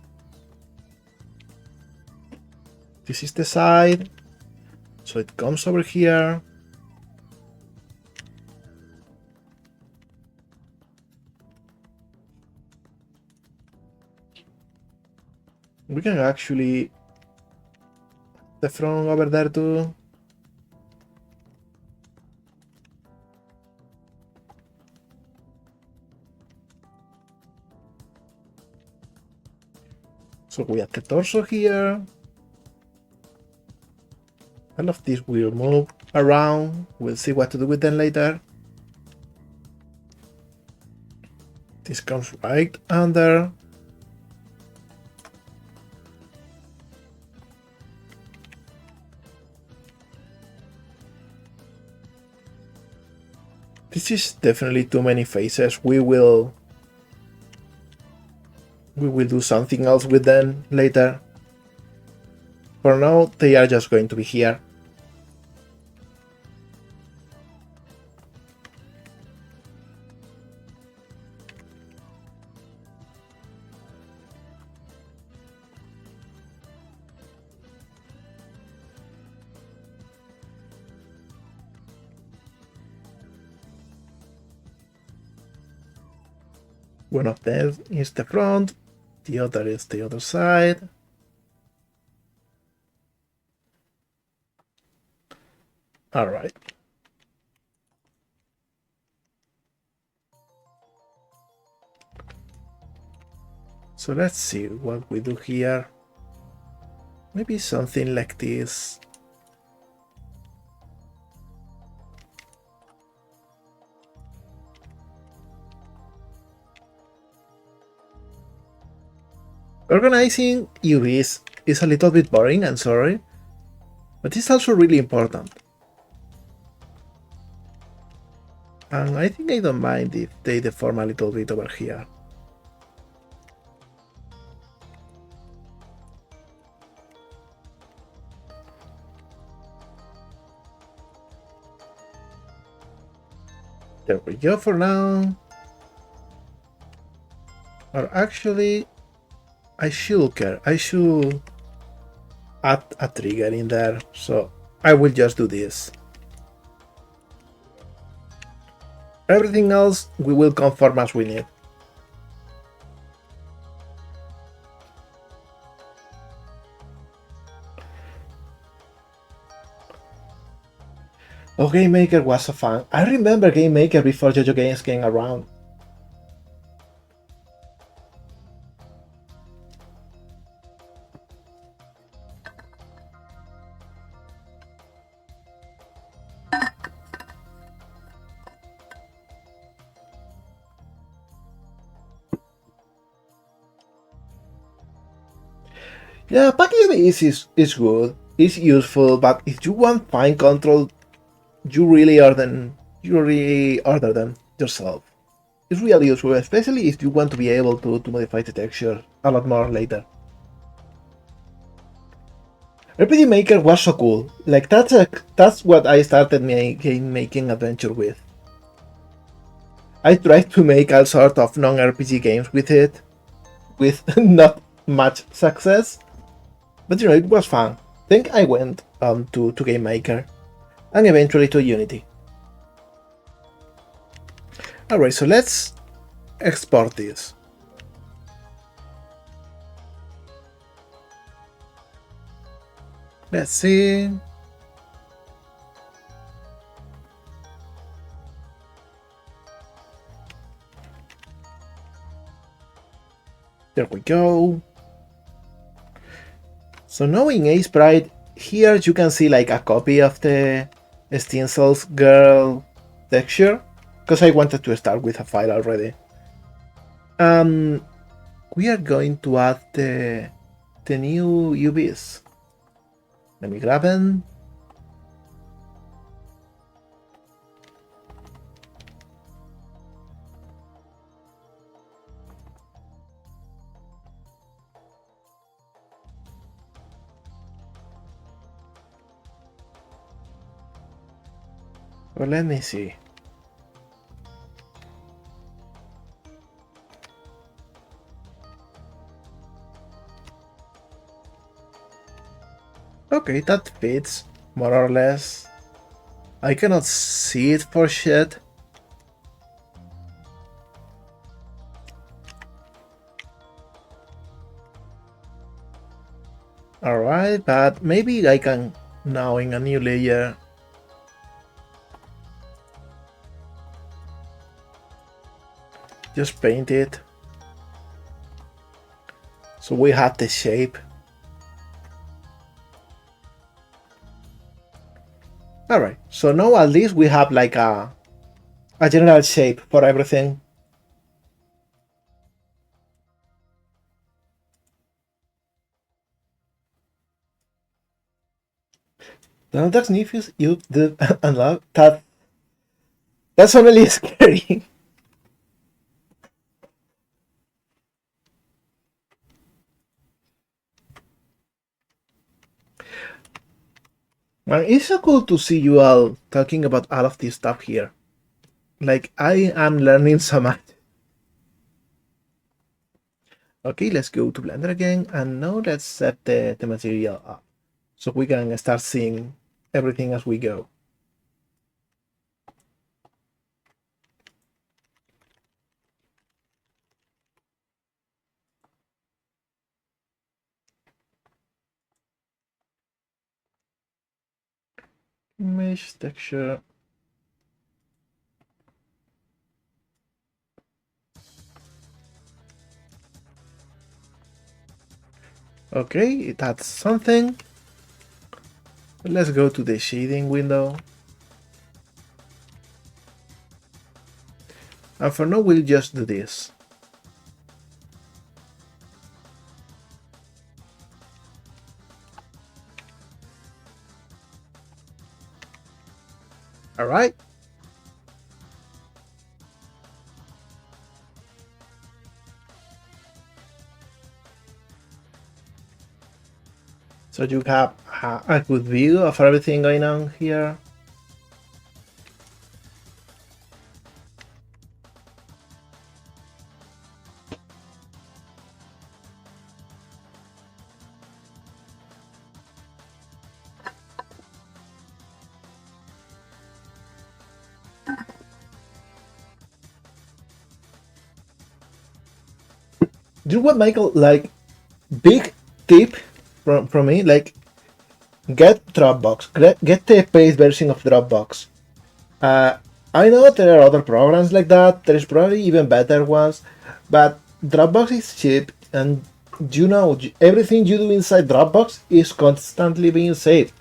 This is the side, so it comes over here. We can actually the front over there too. So we have the torso here. All of this will move around. We'll see what to do with them later. This comes right under. This is definitely too many faces. We will do something else with them later. For now, they are just going to be here. One of them is the front, the other is the other side. All right. So let's see what we do here. Maybe something like this. Organizing UVs is a little bit boring, I'm sorry, but it's also really important. And I think I don't mind if they deform a little bit over here. There we go for now. Or actually, I should add a trigger in there, so I will just do this. Everything else we will conform as we need. Oh, Game Maker was so fun. I remember Game Maker before JoJo Games came around. Yeah, packaging is good, it's useful, but if you want fine control, you really order them yourself. It's really useful, especially if you want to be able to modify the texture a lot more later. RPG Maker was so cool. Like that's what I started my game making adventure with. I tried to make all sort of non-RPG games with it, with not much success. But you know, it was fun. Then I went to Game Maker and eventually to Unity. Alright, so let's export this. Let's see. There we go. So now in Ace Sprite, here you can see like a copy of the Stencils girl texture, because I wanted to start with a file already. We are going to add the new UVs. Let me grab them. Well, let me see. Okay, that fits, more or less. I cannot see it for shit. Alright, but maybe I can now in a new layer just paint it. So we have the shape. Alright, so now at least we have like a general shape for everything. Now that's Nifus, you did unlock that. That's really scary. Man, it's so cool to see you all talking about all of this stuff here. Like, I am learning so much. Okay, let's go to Blender again, and now let's set the material up so we can start seeing everything as we go. Image texture. Okay, that's something. Let's go to the shading window. And for now, we'll just do this. All right. So you have a good view of everything going on here. Do you know what, Michael? Like, big tip from me, like, get Dropbox. Get the paid version of Dropbox. Uh, I know there are other programs like that. There's probably even better ones, but Dropbox is cheap, and you know everything you do inside Dropbox is constantly being saved.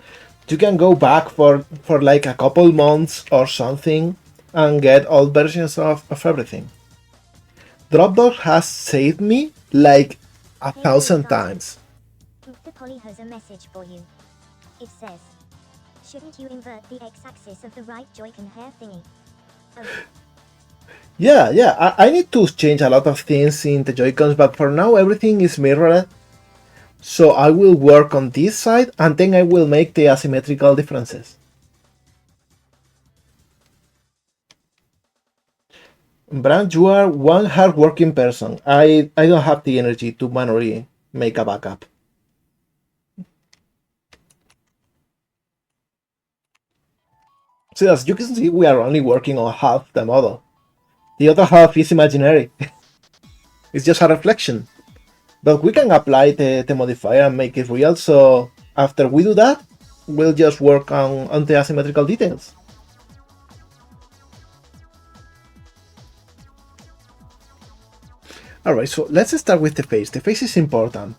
You can go back for like a couple months or something and get old versions of everything. Dropbox has saved me like a Hey, thousand Garden. times. The Polly has a message for you. It says, shouldn't you invert the x-axis of the right Joy-Con hair thingy? Oh, Yeah, I need to change a lot of things in the Joy-Cons, but for now everything is mirrored. So I will work on this side and then I will make the asymmetrical differences. Brand, you are one hardworking person. I don't have the energy to manually make a backup. So as you can see, we are only working on half the model. The other half is imaginary. It's just a reflection. But we can apply the modifier and make it real, so after we do that, we'll just work on the asymmetrical details. Alright, so let's start with the face. The face is important.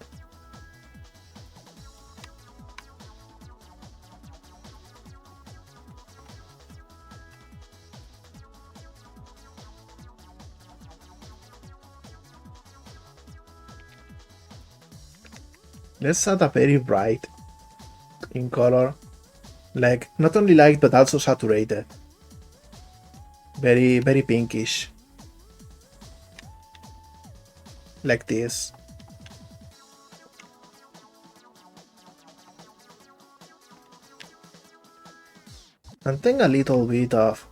Let's add a very bright in color. Like, not only light, but also saturated. Very pinkish. Like this. And then a little bit of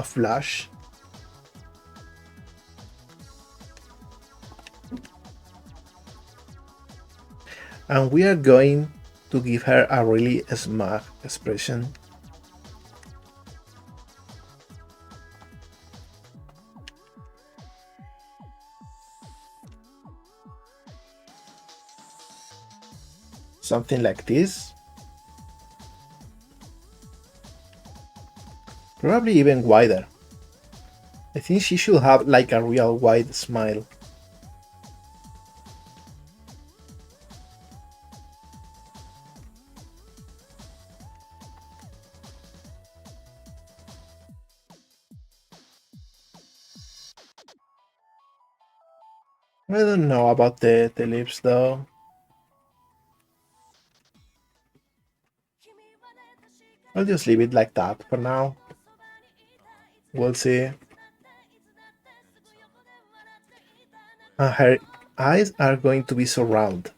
flash. And we are going to give her a really smug expression. Something like this. Probably even wider. I think she should have like a real wide smile. I don't know about the lips though. I'll just leave it like that for now. We'll see. And her eyes are going to be so round.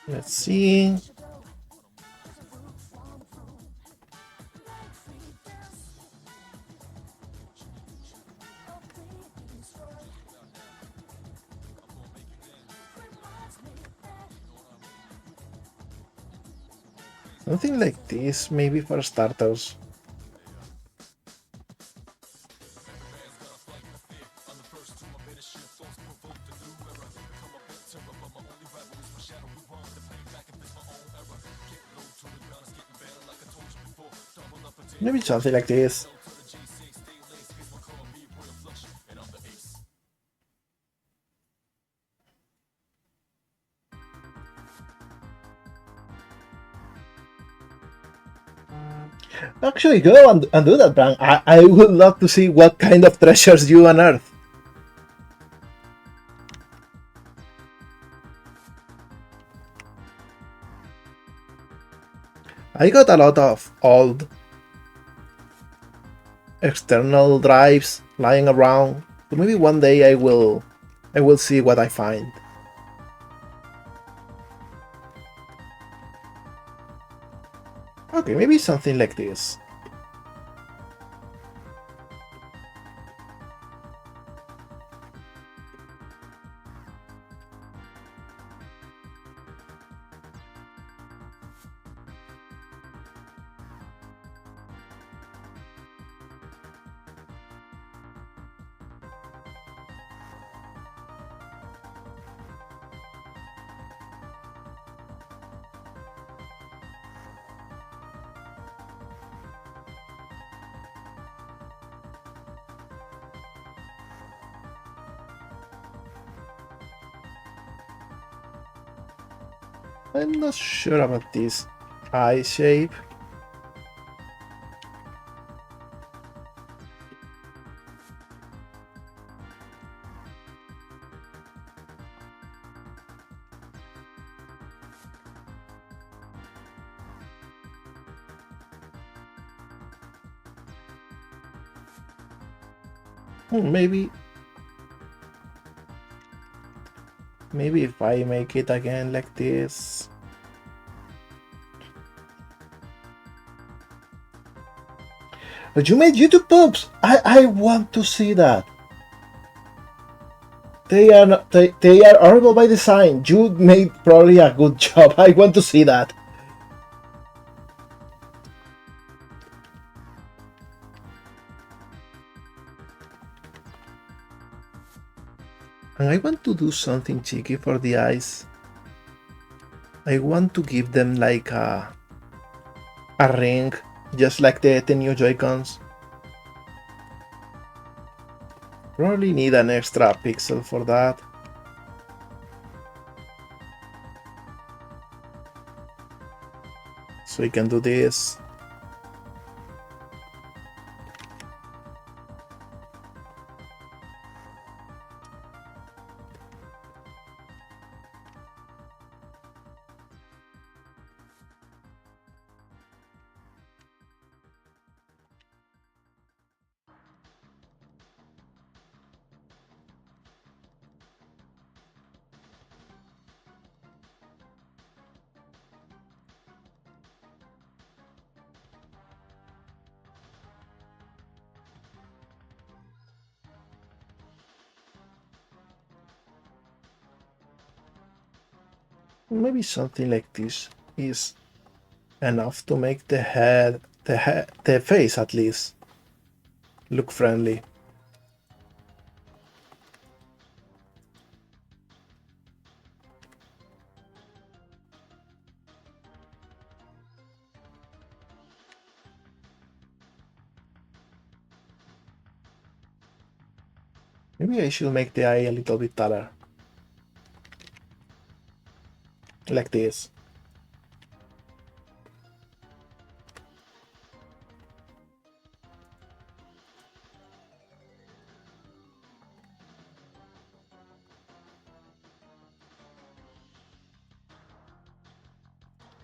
Let's see. Something like this, maybe for starters. Maybe something like this. Actually, go and do that, Bran. I would love to see what kind of treasures you unearth. I got a lot of old external drives lying around. So maybe one day I will see what I find. Okay, maybe something like this. I'm not sure about this eye shape. Maybe if I make it again like this. But you made YouTube pubs. I want to see that. They are not, they are horrible by design. You made probably a good job. I want to see that. And I want to do something cheeky for the eyes. I want to give them like a ring, just like the new Joy-Cons. Probably need an extra pixel for that. So we can do this. Maybe something like this is enough to make the face at least look friendly. Maybe I should make the eye a little bit taller. Like this.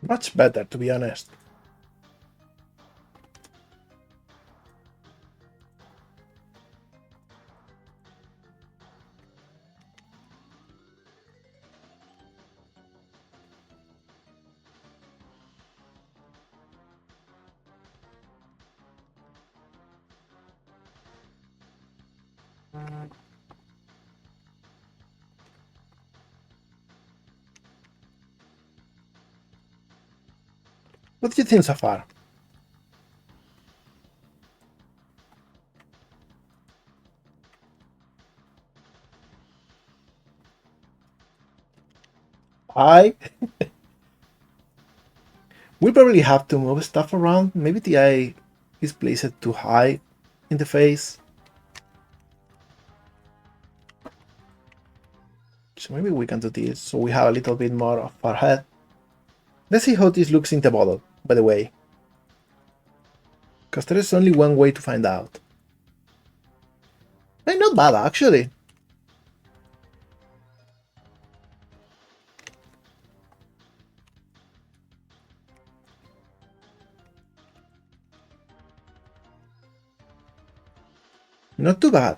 Much better, to be honest. What do you think so far? I will probably have to move stuff around. Maybe the eye is placed too high in the face. So maybe we can do this so we have a little bit more of our head. Let's see how this looks in the bottle, by the way. Because there is only one way to find out. Hey, not bad, actually. Not too bad.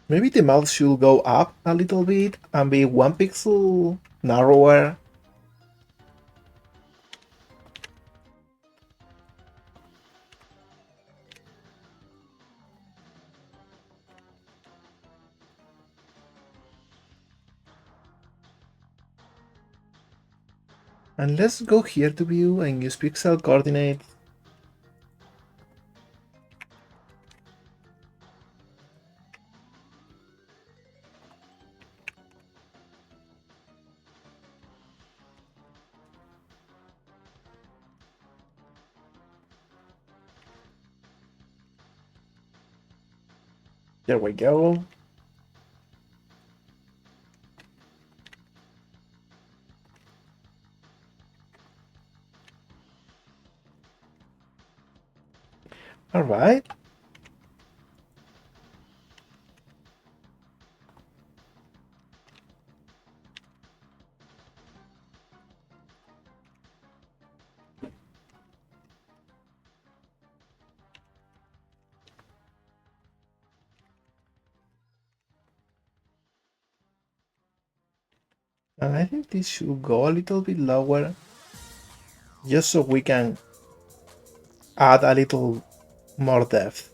Maybe the mouth should go up a little bit and be 1 pixel narrower. And let's go here to view and use pixel coordinates. There we go. All right. And I think this should go a little bit lower, just so we can add a little more depth.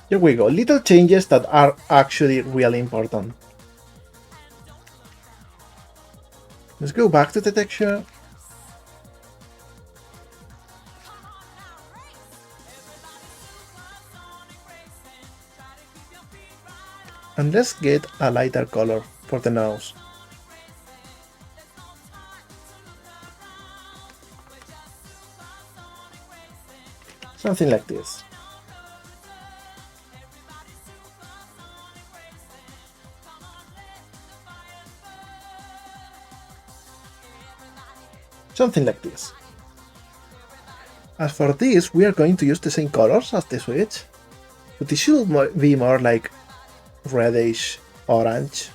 There we go, little changes that are actually really important. Let's go back to the texture. And let's get a lighter color for the nose. Something like this. Something like this. As for this, we are going to use the same colors as the switch, but it should be more like reddish orange.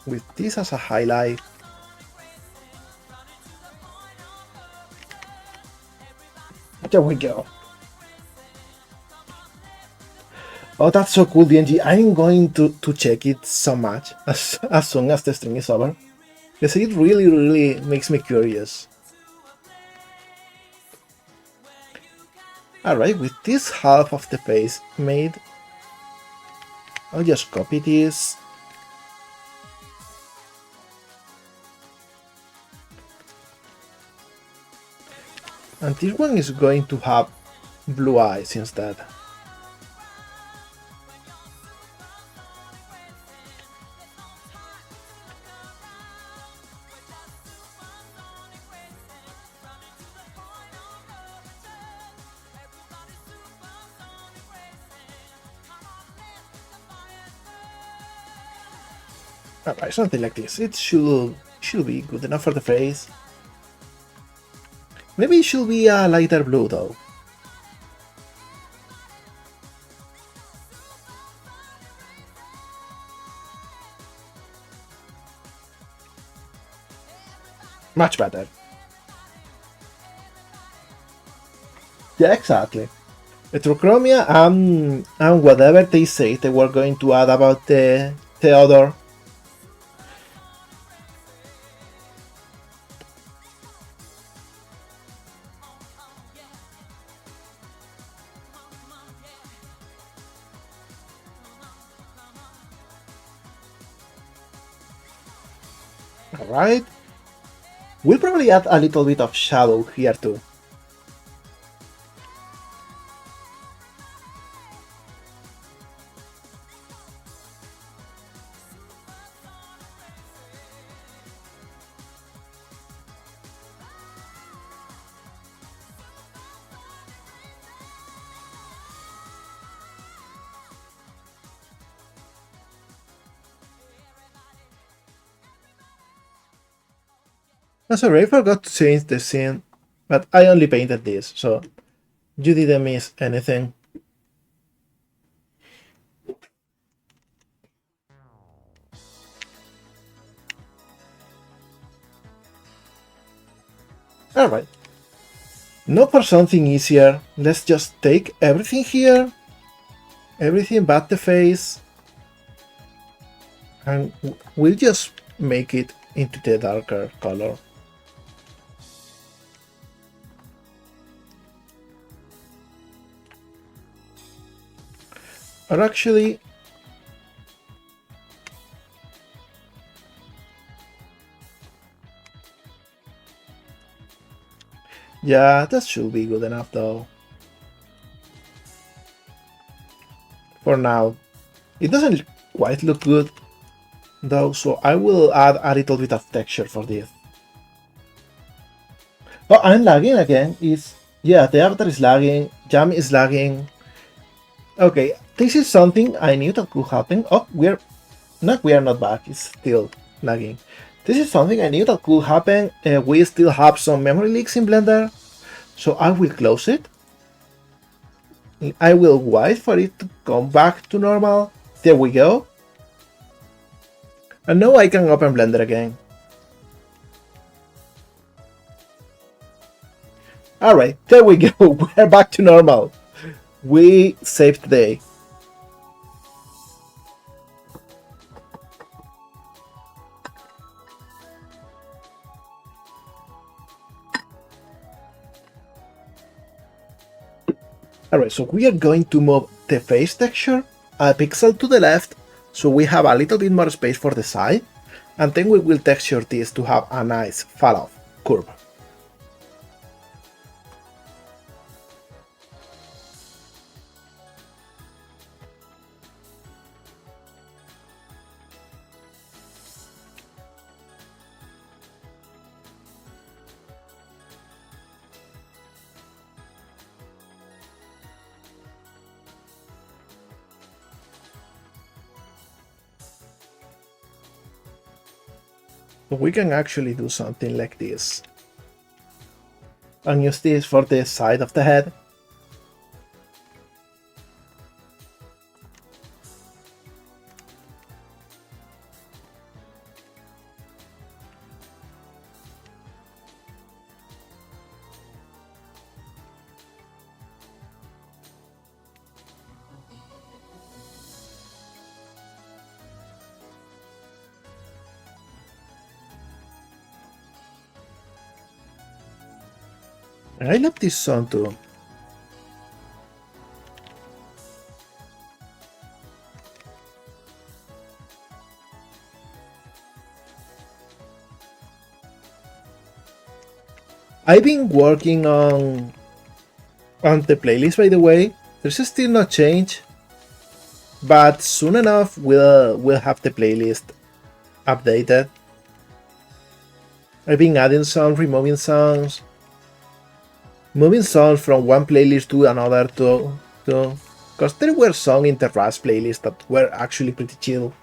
With this as a highlight. There we go. Oh, that's so cool, DNG. I'm going to check it so much as soon as the stream is over. Because it really makes me curious. Alright, with this half of the face made, I'll just copy this. And this one is going to have blue eyes instead. Alright, something like this. It should be good enough for the face. Maybe it should be a lighter blue though. Much better. Yeah, exactly. Heterochromia and whatever they say they were going to add about the other. Alright. We'll probably add a little bit of shadow here too. I'm sorry, I forgot to change the scene, but I only painted this, so you didn't miss anything. Alright. Now for something easier, let's just take everything here, everything but the face, and we'll just make it into the darker color. Or actually, yeah, that should be good enough though. For now. It doesn't quite look good though, so I will add a little bit of texture for this. Oh, I'm lagging again. Yeah, the avatar is lagging, Jam is lagging. Okay, this is something I knew that could happen. Oh, we are not back, it's still lagging. This is something I knew that could happen. We still have some memory leaks in Blender, so I will close it. I will wait for it to come back to normal. There we go. And now I can open Blender again. Alright, there we go. We're back to normal. We saved the day. Alright, so we are going to move the face texture a pixel to the left, so we have a little bit more space for the side, and then we will texture this to have a nice fall-off curve. So we can actually do something like this and use this for the side of the head. And I love this song too. I've been working on the playlist, by the way. There's still no change, but soon enough we'll have the playlist updated. I've been adding songs, removing songs, moving songs from one playlist to another to because there were songs in the Rust playlist that were actually pretty chill.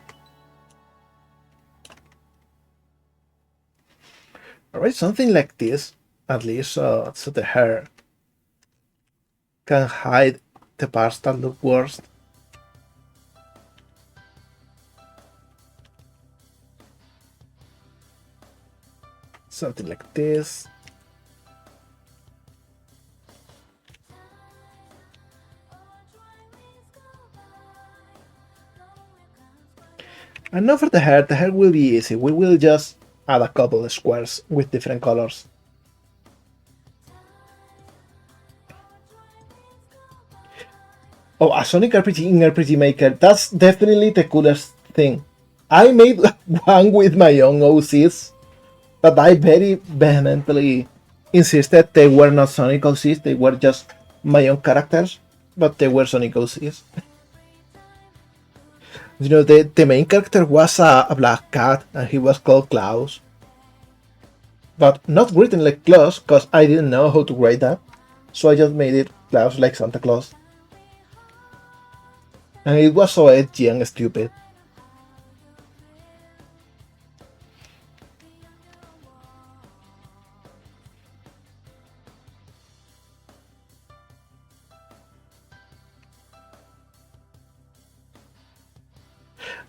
Alright, something like this, at least so the hair can hide the parts that look worse. Something like this. And now for the hair will be easy. We will just add a couple of squares with different colors. Oh, a Sonic RPG in RPG Maker. That's definitely the coolest thing. I made one with my own OCs, but I very vehemently insisted they were not Sonic OCs, they were just my own characters, but they were Sonic OCs. You know, the main character was a black cat, and he was called Klaus. But not written like Klaus, because I didn't know how to write that. So I just made it Klaus like Santa Claus. And it was so edgy and stupid.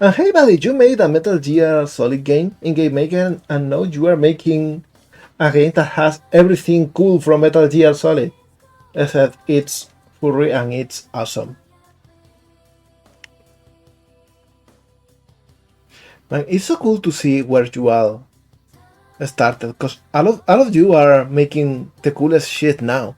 And hey buddy, you made a Metal Gear Solid game in Game Maker, and now you are making a game that has everything cool from Metal Gear Solid, except it's furry and it's awesome. Man, it's so cool to see where you all started, because all of you are making the coolest shit now.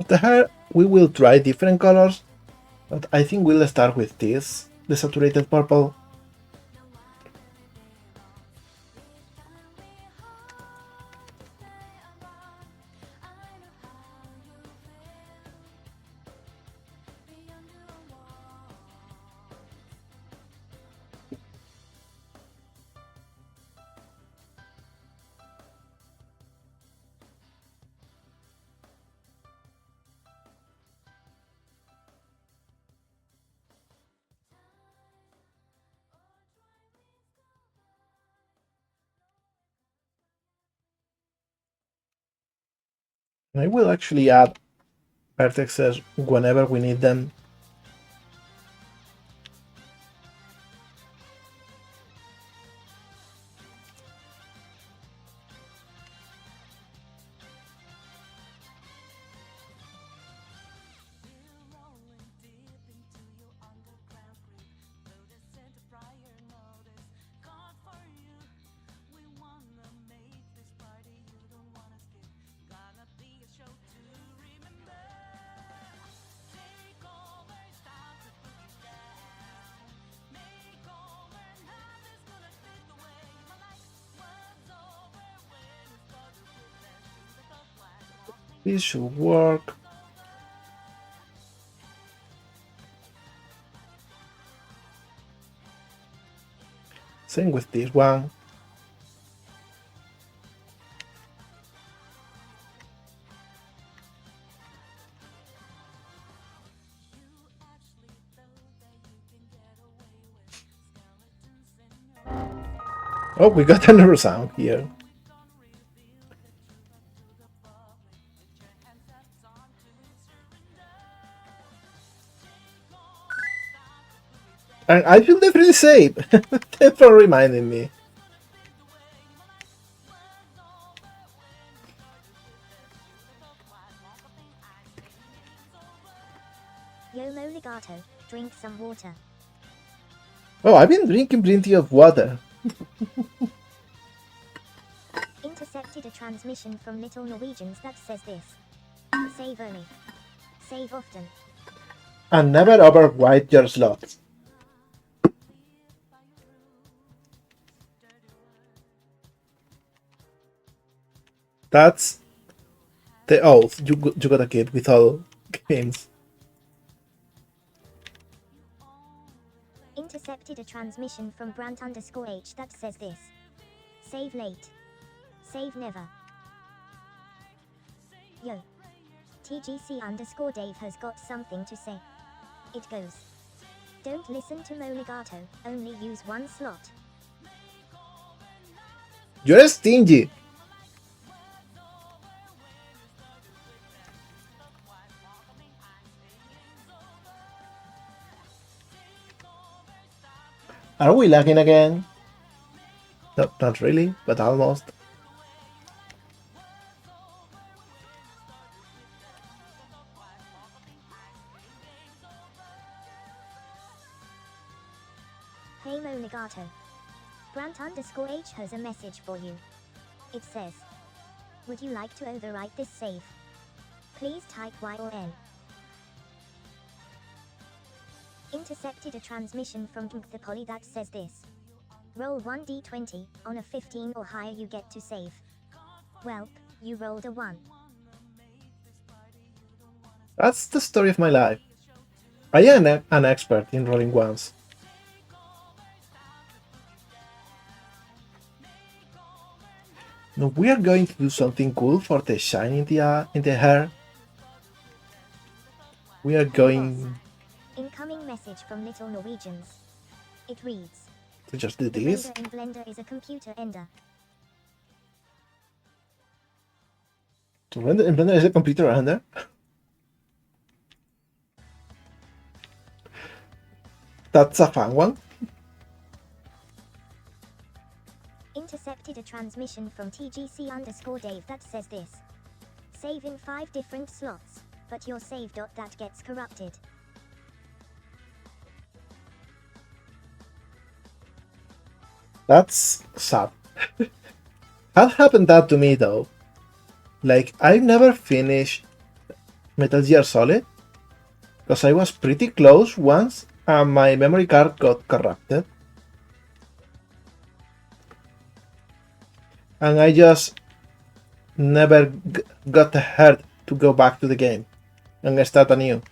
The hair, we will try different colors, but I think we'll start with this, the saturated purple. I will actually add vertexes whenever we need them. This should work. Same with this one. Oh, we got another sound here. And I feel definitely safe. Thanks for reminding me. Yo mo legato, drink some water. Oh, I've been drinking plenty of water. Intercepted a transmission from Little Norwegians that says this. Save early. Save often. And never overwrite your slots. That's the oath you gotta keep with all games. Intercepted a transmission from Brant_H that says this. Save late. Save never. Yo. TGC_Dave has got something to say. It goes. Don't listen to Moligato, only use one slot. You're stingy. Are we lagging again? No, not really, but almost. Hey Moligato. Brant_H has a message for you. It says. Would you like to overwrite this save? Please type Y or N. Intercepted a transmission from the Poly that says this. Roll 1d20, on a 15 or higher you get to save. Welp, you rolled a 1. That's the story of my life. I am an expert in rolling ones. Now we are going to do something cool for the shine in the hair. We are going Incoming message from Little Norwegians. It reads. to just do The this. render in Blender is a computer ender. To render in Blender is a computer render. That's a fun one. Intercepted a transmission from TGC_Dave that says this. Save in 5 different slots, but your save dot that gets corrupted. That's sad. Had happened that to me though. Like, I never finished Metal Gear Solid because I was pretty close once and my memory card got corrupted. And I just never got the heart to go back to the game and start anew.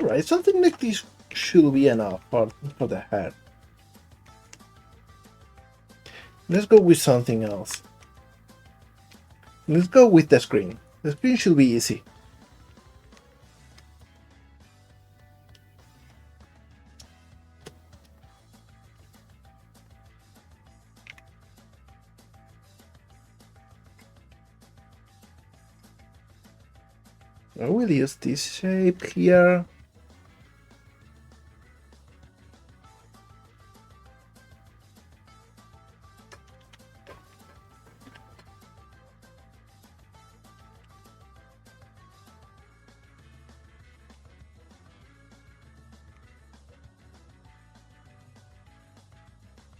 Alright, something like this should be enough for the head. Let's go with something else. Let's go with the screen. The screen should be easy. I will use this shape here.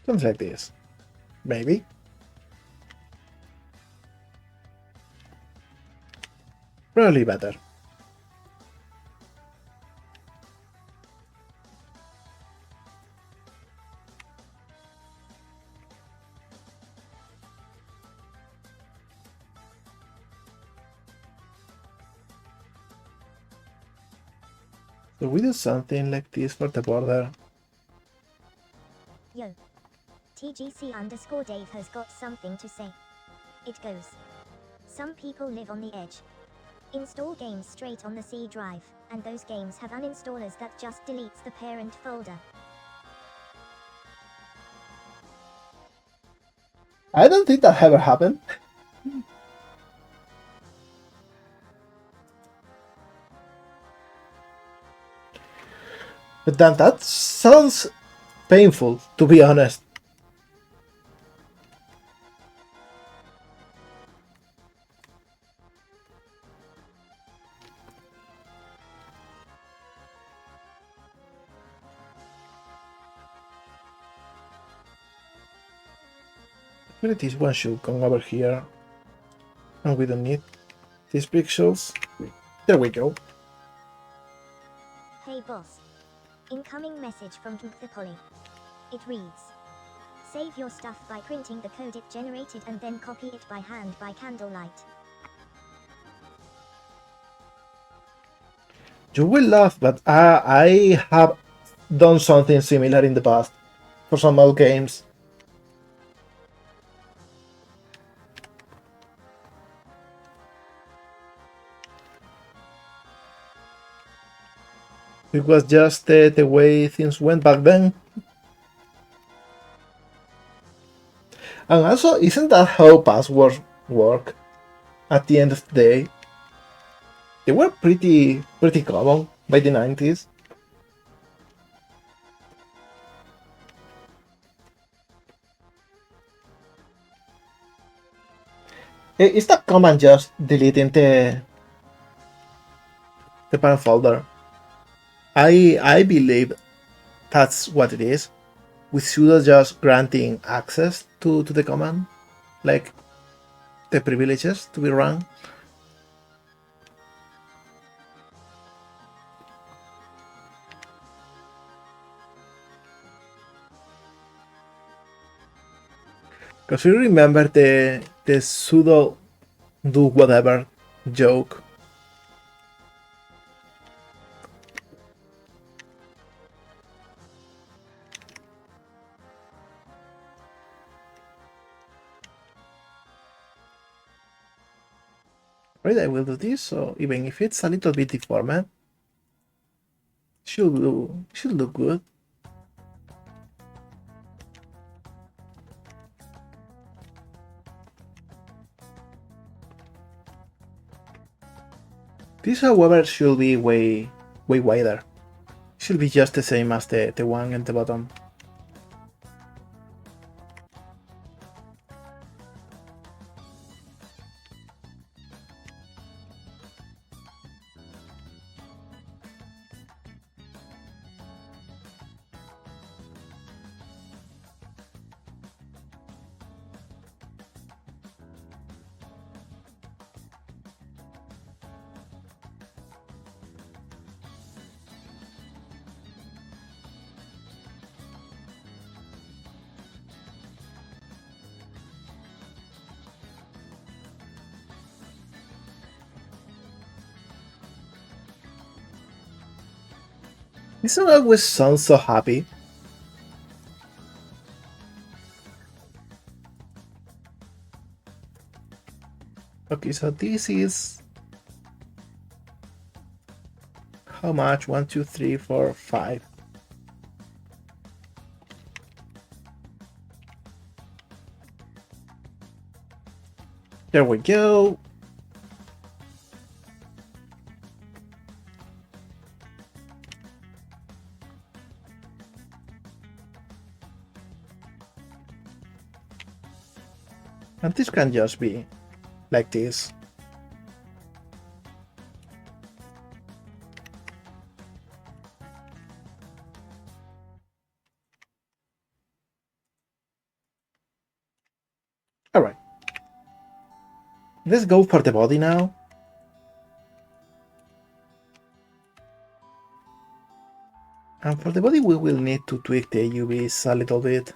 Something like this. Maybe. Probably better. So we do something like this for the border. Yo. TGC_Dave has got something to say. It goes. Some people live on the edge. Install games straight on the C drive, and those games have uninstallers that just deletes the parent folder. I don't think that ever happened. But then that sounds painful, to be honest. Maybe this one should come over here. And we don't need these pixels. There we go. Hey boss. Incoming message from the Poly. It reads. Save your stuff by printing the code it generated and then copy it by hand by candlelight. You will laugh, but I have done something similar in the past for some old games. It was just the way things went back then. And also, isn't that how passwords work? At the end of the day, they were pretty common by the 90s. Is that command just deleting the parent folder? I believe that's what it is, with sudo just granting access to the command, like the privileges to be run. Because you remember the sudo do whatever joke. Right, I will do this, so even if it's a little bit deformed, should look good. This, however, should be way wider. Should be just the same as the one at the bottom. This song always sounds so happy. Okay, so this is how much? 1, 2, 3, 4, 5. There we go. And this can just be like this. Alright. Let's go for the body now. And for the body we will need to tweak the UVs a little bit.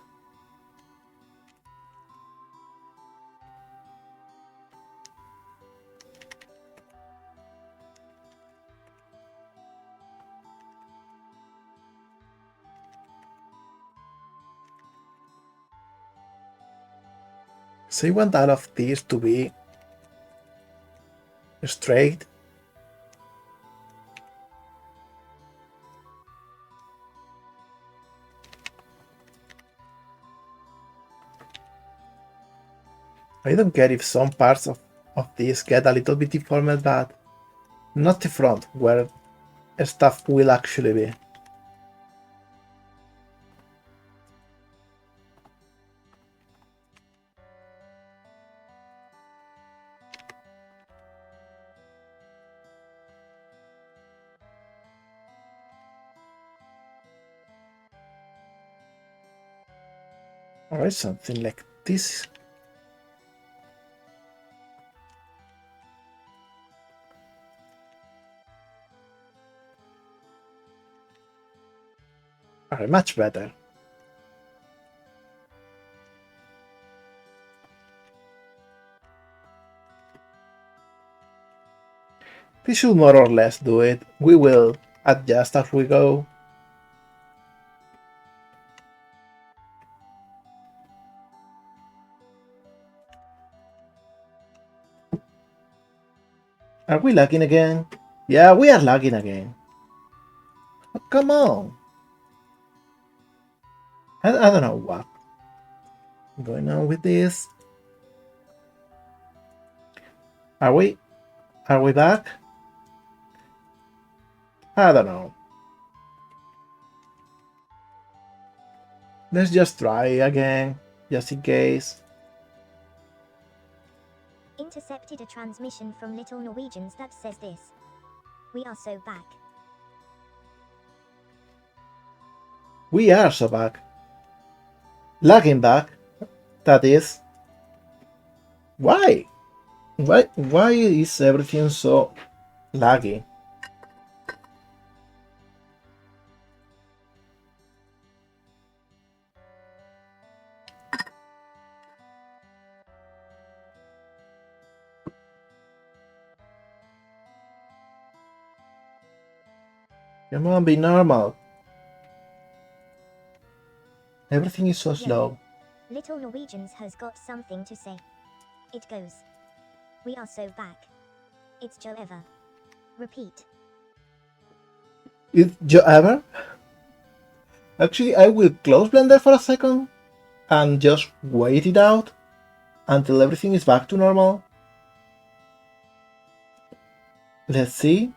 So I want all of these to be straight. I don't care if some parts of this get a little bit deformed, but not the front, where stuff will actually be. Alright, something like this Alright, much better. This should more or less do it. We will adjust as we go. Are we lagging again? Yeah, we are lagging again. Oh, come on. I don't know what going on with this. Are we back? I don't know. Let's just try again, just in case. Intercepted a transmission from Little Norwegians that says this. We are so back. We are so back. Lagging back, that is. Why? Why is everything so laggy? Come on, be normal. Everything is so slow. Little Norwegians has got something to say. It goes. We are so back. It's Joe Ever. Repeat. Is Joe Ever? Actually, I will close Blender for a second and just wait it out until everything is back to normal. Let's see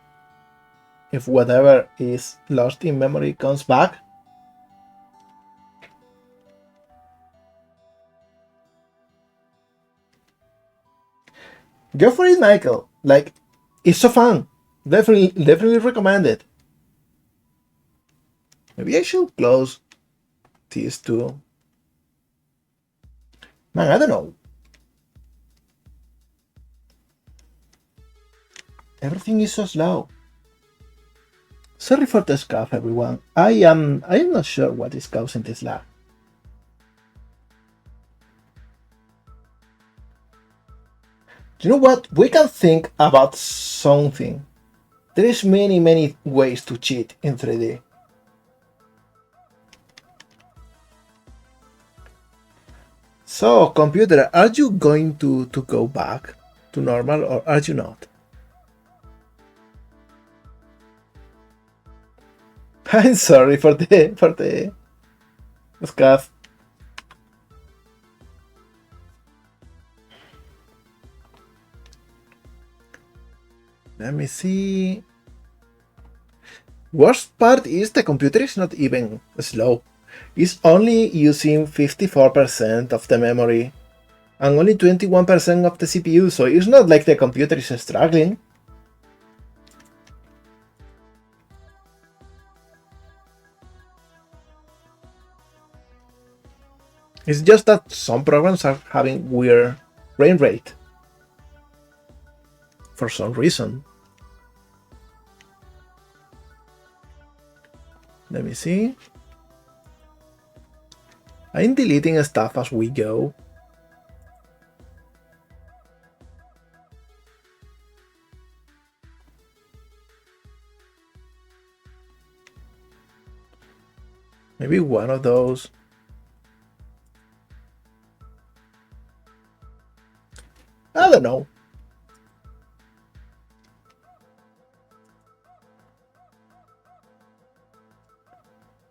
if whatever is lost in memory comes back. Go for it, Michael. Like, it's so fun. Definitely recommend it. Maybe I should close these two. Man, I don't know. Everything is so slow. Sorry for the scuff, everyone. I am not sure what is causing this lag. You know what? We can think about something. There is many ways to cheat in 3D. So, computer, are you going to go back to normal or are you not? I'm sorry for the scuff. Let me see. Worst part is the computer is not even slow. It's only using 54% of the memory and only 21% of the CPU, so it's not like the computer is struggling. It's just that some programs are having weird frame rate for some reason. Let me see. I'm deleting stuff as we go. Maybe one of those. I don't know.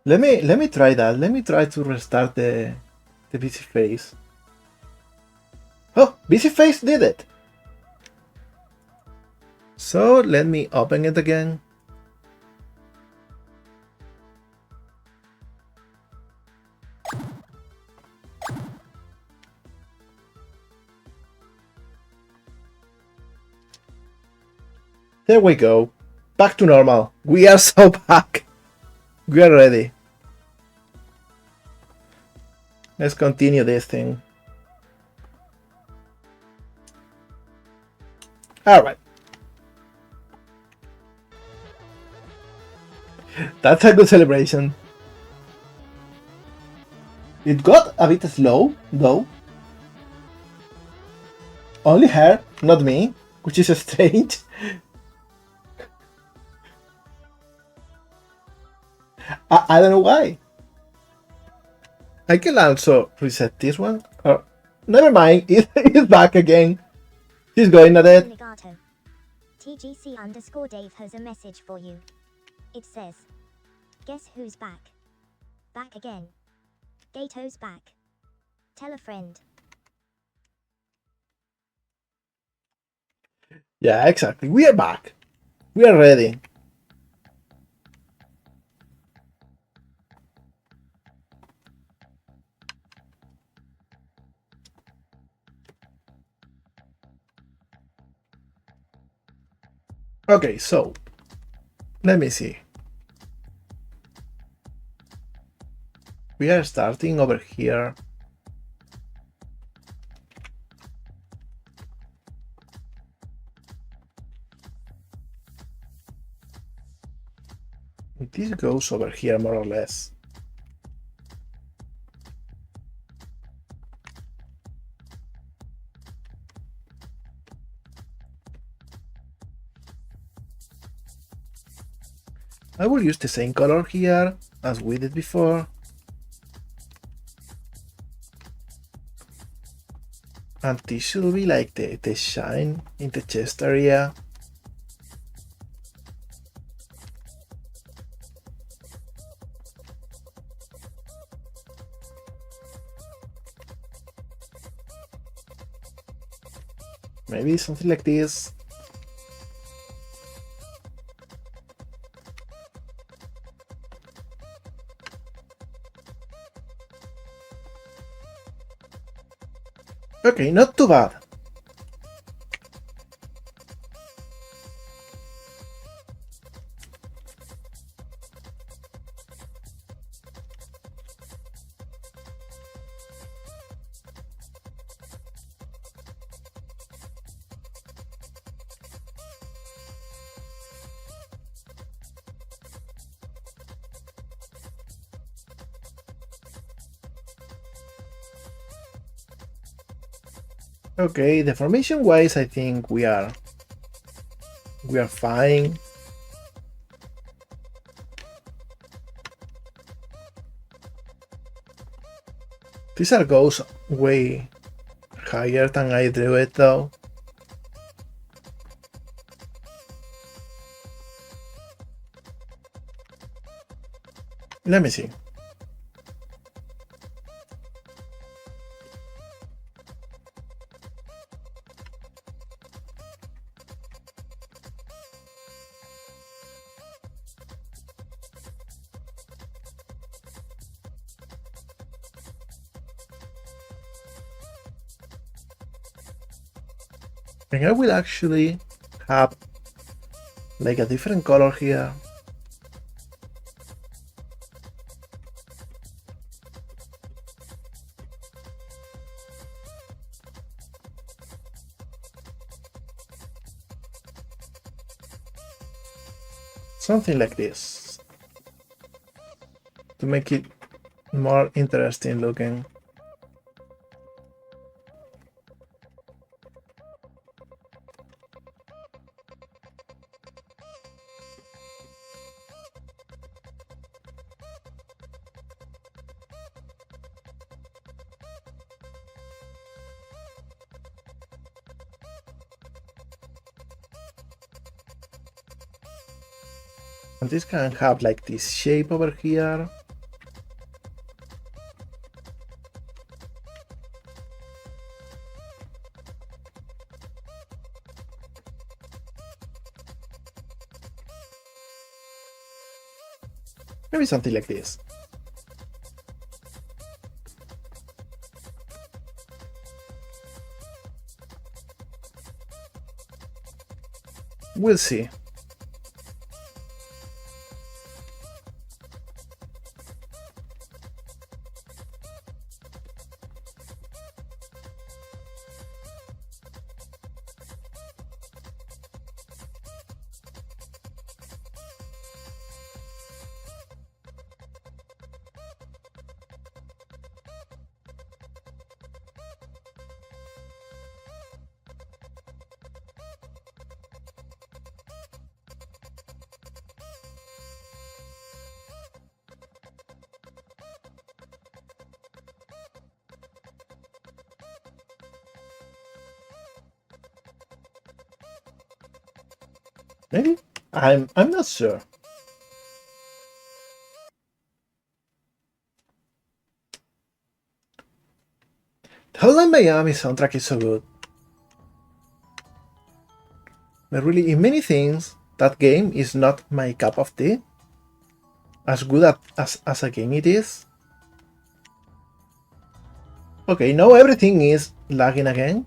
Let me try that. Let me try to restart the busy face. Oh, busy face did it. So let me open it again. There we go. Back to normal. We are so back. We are ready. Let's continue this thing. Alright. That's a good celebration. It got a bit slow, though. Only her, not me, which is strange. I don't know why. I can also reset this one. Or, never mind, it's back again. He's going at it. Legato. TGC_Dave has a message for you. It says, guess who's back? Back again. Gato's back. Tell a friend. Yeah, exactly. We are back. We are ready. Okay, so let me see. We are starting over here. This goes over here more or less. I will use the same color here as we did before. And this should be like the shine in the chest area. Maybe something like this. Okay, not too bad. Okay, the formation wise, I think we are fine. This art goes way higher than I drew it though. Let me see. And I will actually have like a different color here. Something like this to make it more interesting looking. And this can have like this shape over here. Maybe something like this. We'll see. Maybe? I'm not sure. Hotline Miami soundtrack is so good. But really, in many things, that game is not my cup of tea. As good as a game it is. Okay, now everything is lagging again.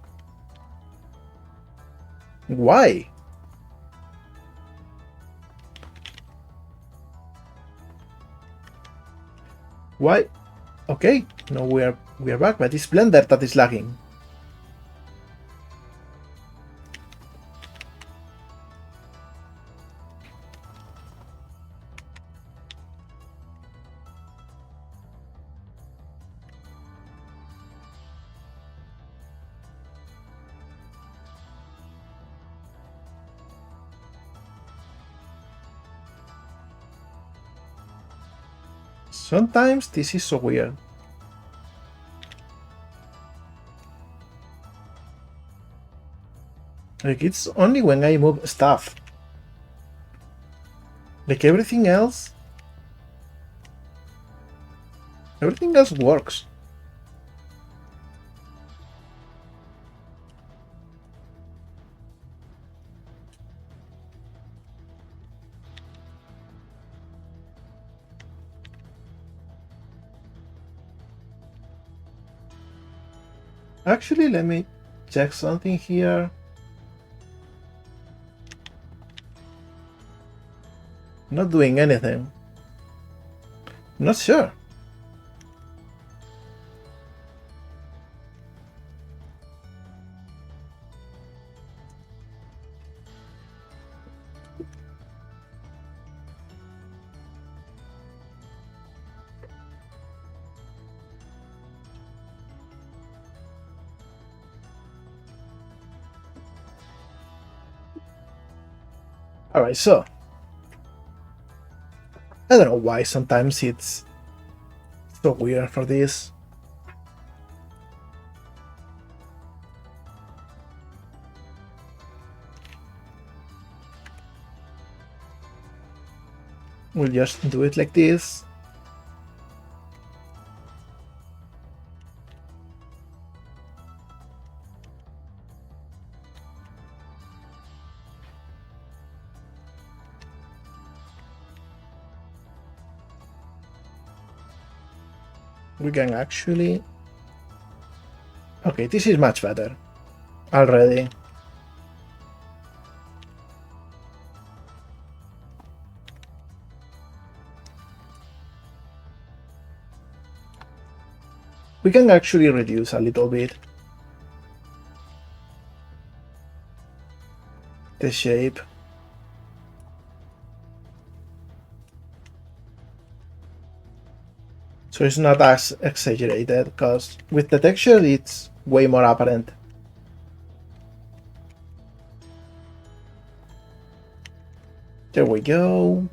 Why? Why? Okay, now we are back, but it's Blender that is lagging. Sometimes this is so weird. Like, it's only when I move stuff. Like, everything else works. Actually, let me check something here. Not doing anything. Not sure. Alright, so I don't know why sometimes it's so weird for this. We'll just do it like this. We can actually... Okay, this is much better already. We can actually reduce a little bit the shape. So it's not as exaggerated, because with the texture it's way more apparent. There we go.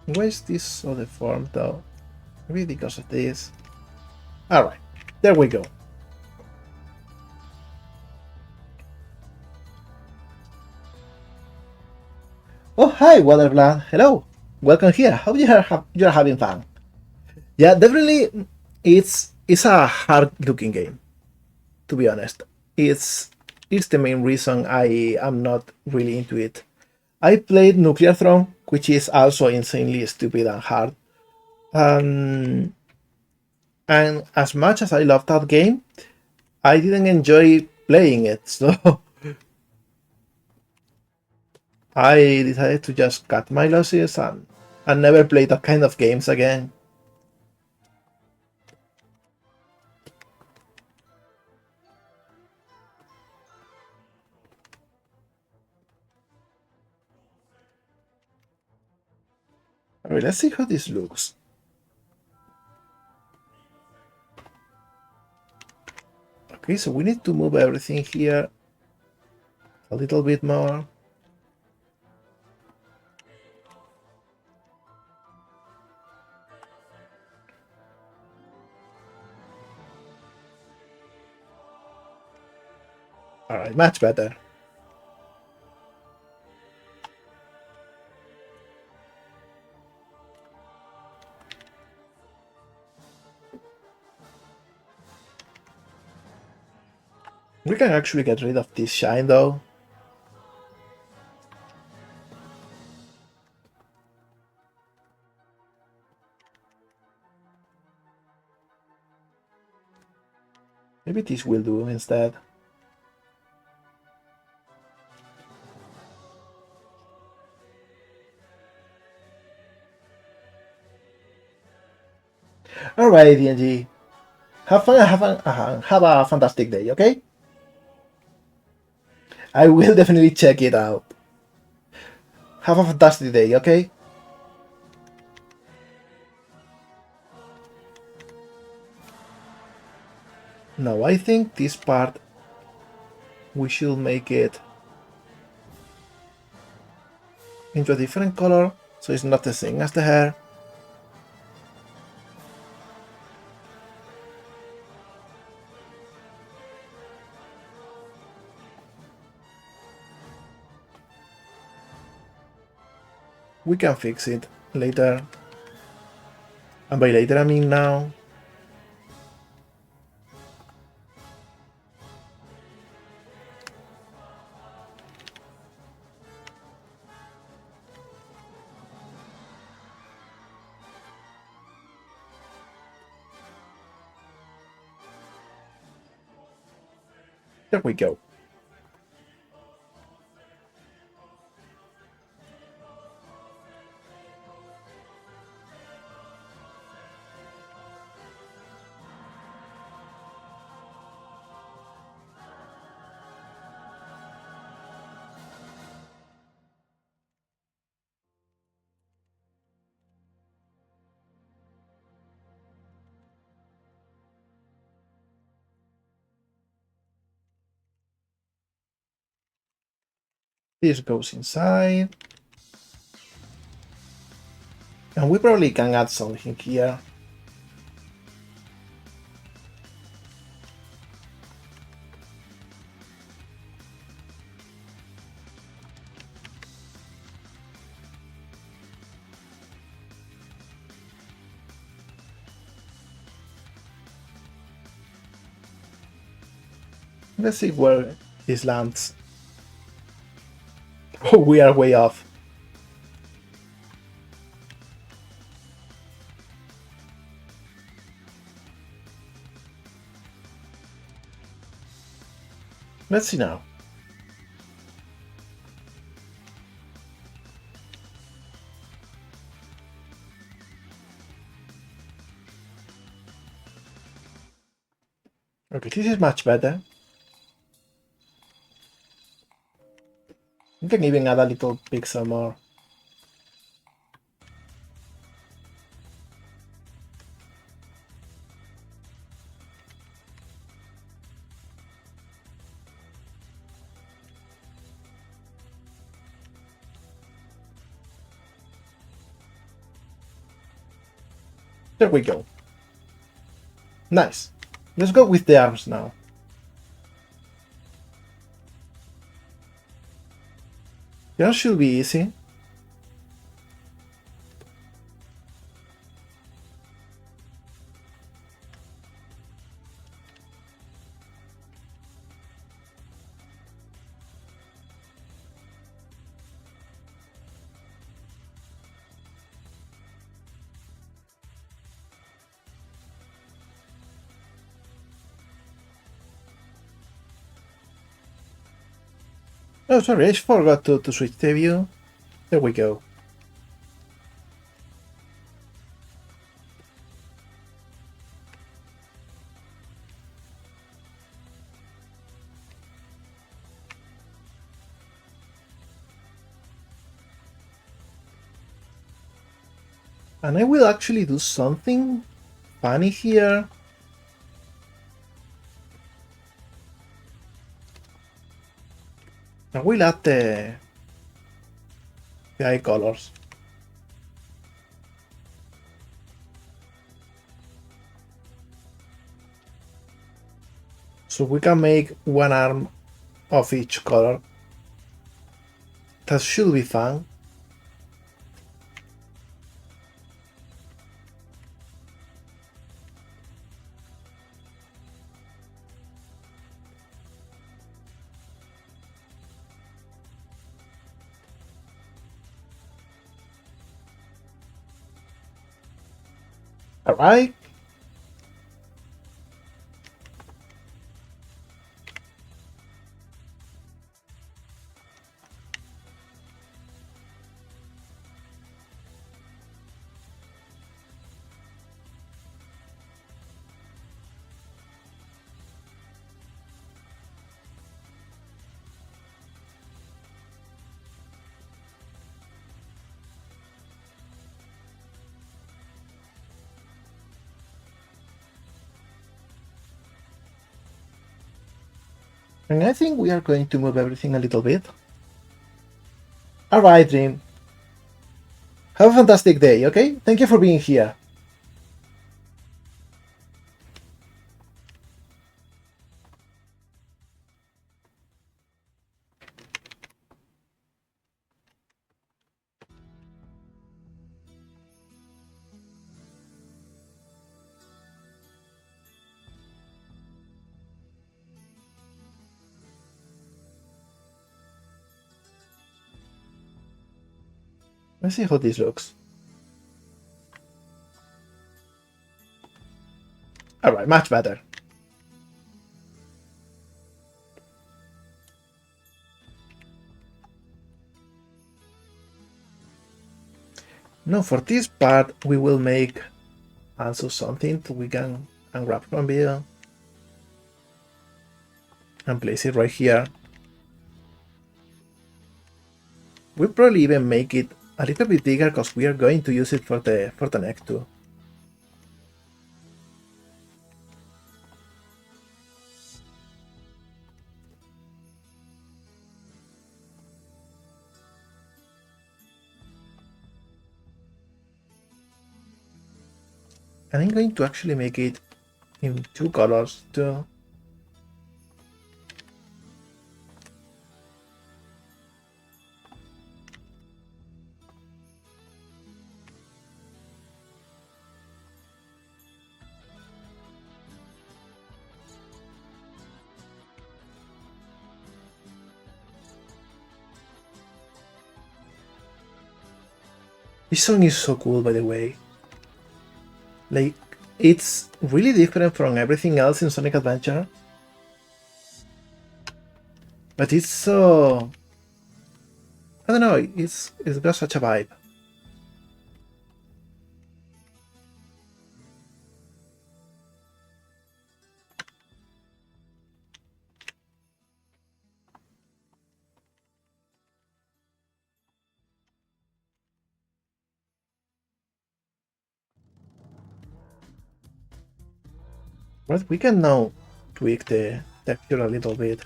Why is this so deformed though? Maybe because of this. Alright, there we go. Oh, hi, Waterblood. Hello. Welcome here. Hope you're having fun. Yeah, definitely it's a hard looking game, to be honest. It's the main reason I am not really into it. I played Nuclear Throne, which is also insanely stupid and hard. And as much as I love that game, I didn't enjoy playing it, so I decided to just cut my losses and never play that kind of games again. Alright, let's see how this looks. Okay, so we need to move everything here a little bit more. Alright, much better. We can actually get rid of this shine though. Maybe this will do instead. Alright, DNG. Have fun, have a fantastic day, okay? I will definitely check it out. Have a fantastic day, okay? Now, I think this part we should make it into a different color so it's not the same as the hair. We can fix it later. And by later I mean now. There we go. This goes inside. And we probably can add something here. Let's see where this lands. Oh, we are way off. Let's see now. Okay, this is much better. You can even add a little pixel more. There we go. Nice. Let's go with the arms now. That should be easy. Oh, sorry, I forgot to switch the view. There we go. And I will actually do something funny here. I will add the eye colors. So we can make one arm of each color. That should be fun. Alright. And I think we are going to move everything a little bit. Alright, Dream. Have a fantastic day, okay? Thank you for being here. Let's see how this looks. Alright, much better. Now for this part we will make also something that we can unwrap from video and place it right here. We'll probably even make it a little bit bigger because we are going to use it for the neck too. And I'm going to actually make it in 2 colors too. This song is so cool, by the way. Like, it's really different from everything else in Sonic Adventure. But it's so... I don't know, it's got such a vibe. But we can now tweak the texture a little bit.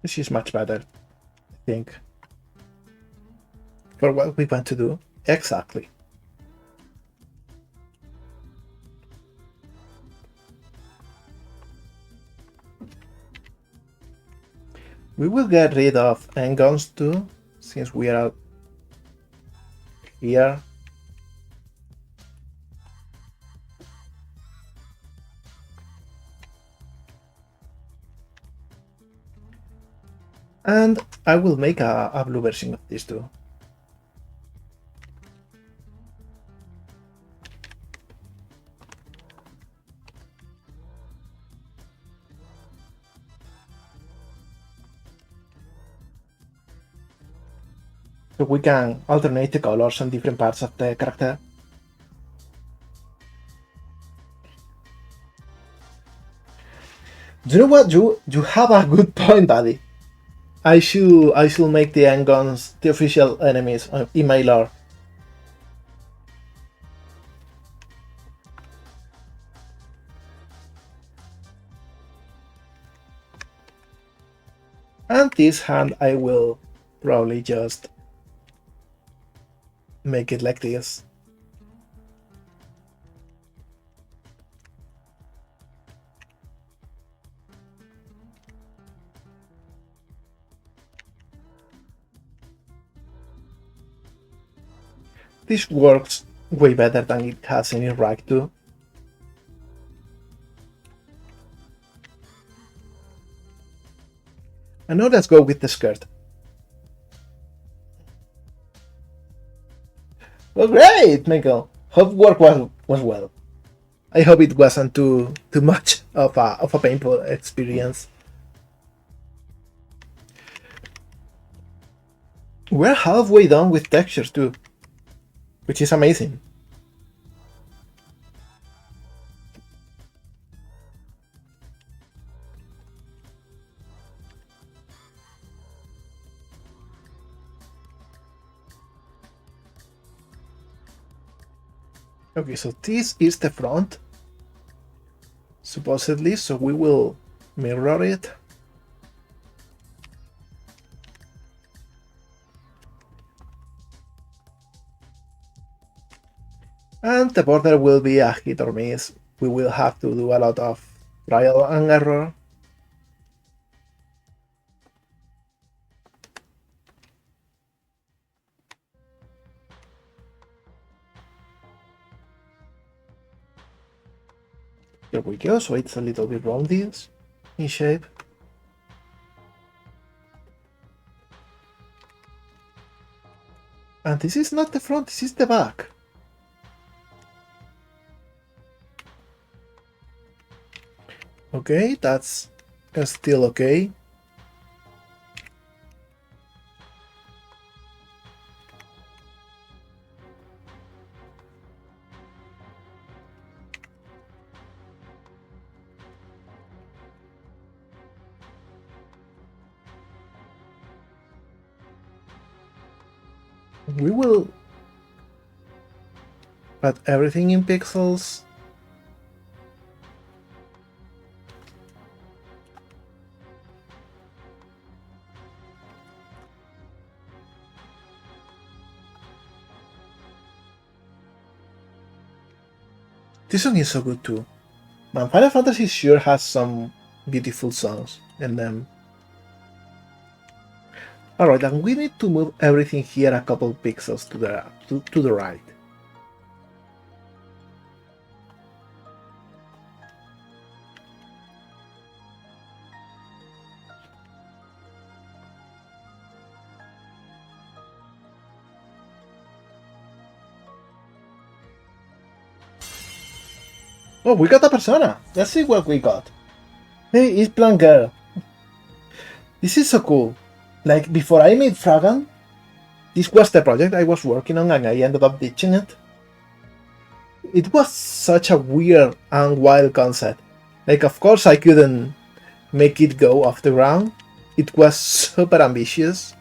This is much better, I think, for what we want to do. Exactly. We will get rid of handguns too, since we are here. And I will make a blue version of this too. So we can alternate the colors on different parts of the character. Do you know what? You have a good point, buddy. I should make the handguns the official enemies in my lore. And this hand I will probably just make it like this. This works way better than it has any right to. And now let's go with the skirt. Well, great, Michael. Hope work was well. I hope it wasn't too much of a painful experience. We're halfway done with textures too, which is amazing. Okay, so this is the front, supposedly, so we will mirror it. And the border will be a hit or miss. We will have to do a lot of trial and error. Here we go, so it's a little bit rounded in shape. And this is not the front, this is the back. Okay, that's still okay. We will put everything in pixels. This song is so good too. Man, Final Fantasy sure has some beautiful songs in them. Alright, and we need to move everything here a couple pixels to the right. Oh, we got a persona! Let's see what we got. Hey, it's Plant Girl. This is so cool. Like, before I made Fragan, this was the project I was working on and I ended up ditching it. It was such a weird and wild concept. Like, of course I couldn't make it go off the ground. It was super ambitious.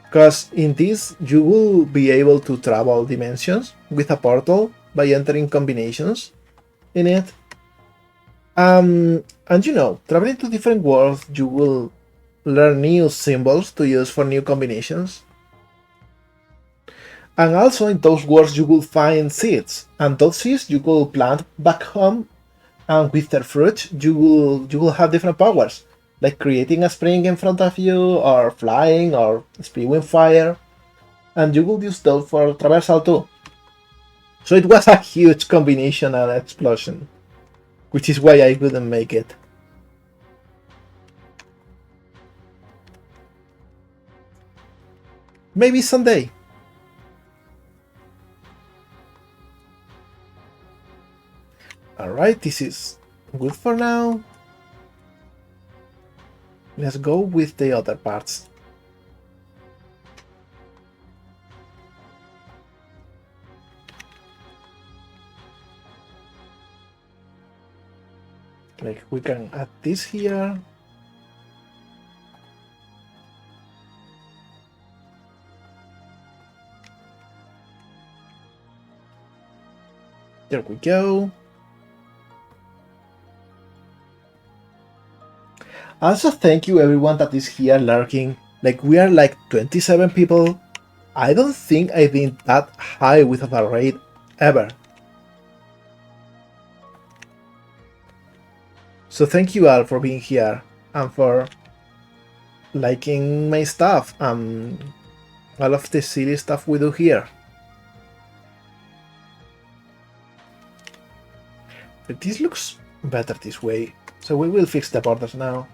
Because in this, you will be able to travel dimensions with a portal by entering combinations in it. And you know, traveling to different worlds, you will learn new symbols to use for new combinations. And also in those worlds you will find seeds, and those seeds you will plant back home, and with their fruit you will have different powers, like creating a spring in front of you, or flying, or spewing fire, and you will use those for traversal too. So it was a huge combination and explosion, which is why I couldn't make it. Maybe someday. Alright, this is good for now. Let's go with the other parts. Like, we can add this here. There we go. Also, thank you everyone that is here lurking. Like, we are like 27 people. I don't think I've been that high with a raid ever. So thank you all for being here and for liking my stuff and all of the silly stuff we do here. But this looks better this way, so we will fix the borders now.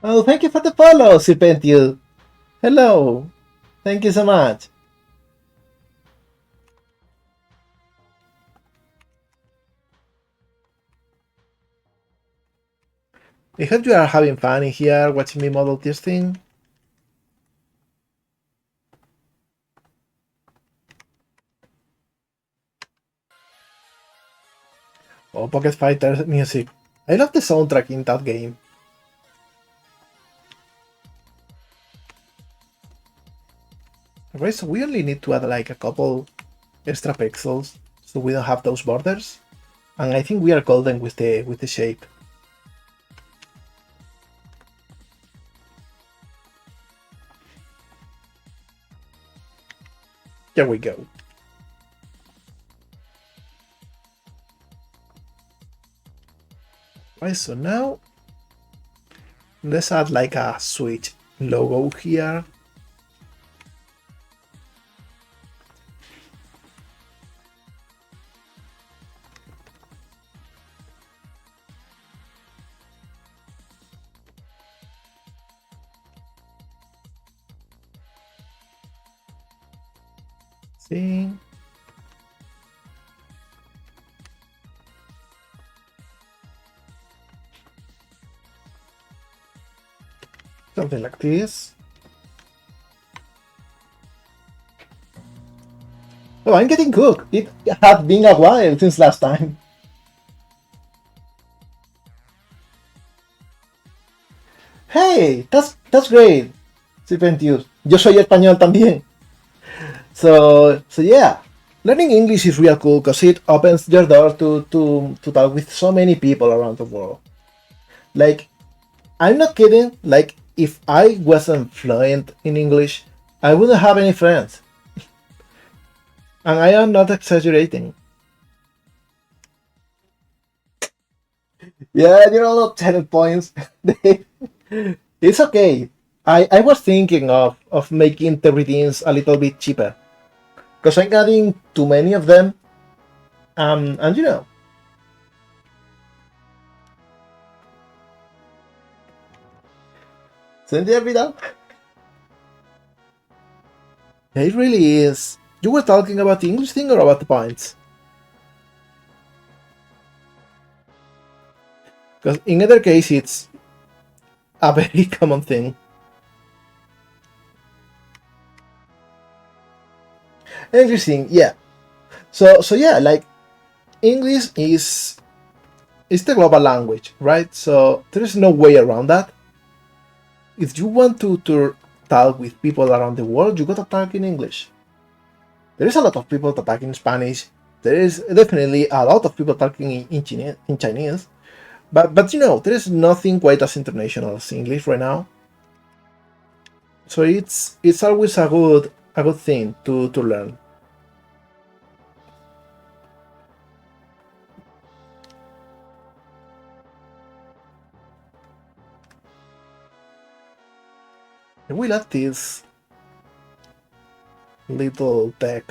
Oh, thank you for the follow, Serpentiu. Hello. Thank you so much. I hope you are having fun in here watching me model this thing. Oh, Pocket Fighter music. I love the soundtrack in that game. Okay, so we only need to add like a couple extra pixels so we don't have those borders. And I think we are golden with the shape. There we go. Right, so now let's add like a Switch logo here. See? Something like this. Oh, I'm getting cooked. It had been a while since last time. Hey, that's great. Serpentiu. Yo soy español también. So yeah, learning English is real cool because it opens your door to talk with so many people around the world. Like, I'm not kidding. Like, if I wasn't fluent in English, I wouldn't have any friends. And I am not exaggerating. Yeah, you know, 10 points. It's okay. I was thinking of making the redeems a little bit cheaper. Because I'm adding too many of them. And you know. Cynthia Vidal? It really is. You were talking about the English thing or about the points? Because in either case, it's a very common thing. Interesting, yeah. So yeah, like English is the global language, right? So there is no way around that. If you want to talk with people around the world, you gotta talk in English. There is a lot of people that talk in Spanish. There is definitely a lot of people talking in Chinese. But you know, there is nothing quite as international as English right now. So it's always a good thing to learn. I will add this little tech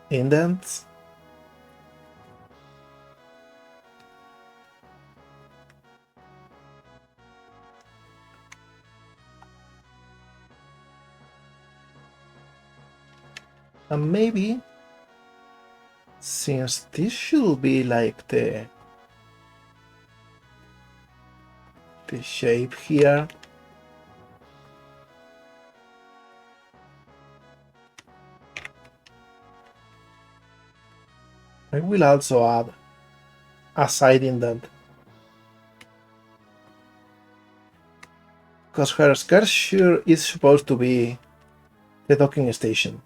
indents. And maybe, since this should be like the shape here, I will also add a side indent, because her skirt is supposed to be the docking station.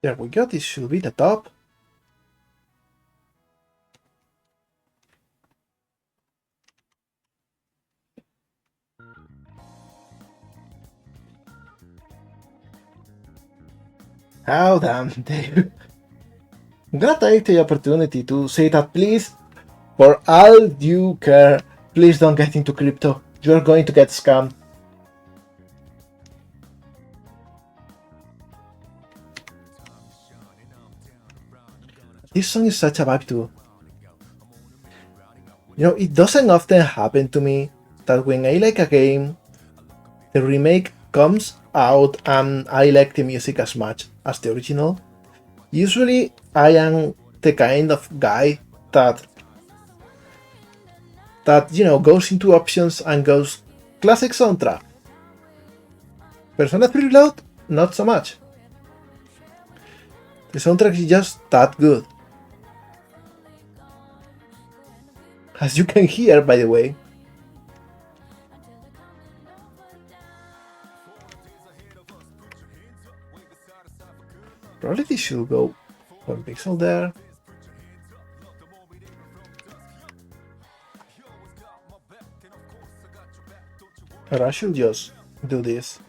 There we go, this should be the top. How damn dare. I'm gonna take the opportunity to say that please, for all you care, please don't get into crypto. You're going to get scammed. This song is such a vibe too. You know, it doesn't often happen to me that when I like a game, the remake comes out and I like the music as much as the original. Usually, I am the kind of guy that you know, goes into options and goes classic soundtrack. Persona 3 Reload, not so much. The soundtrack is just that good. As you can hear, by the way. Probably this should go 1 pixel there. Or I should just do this.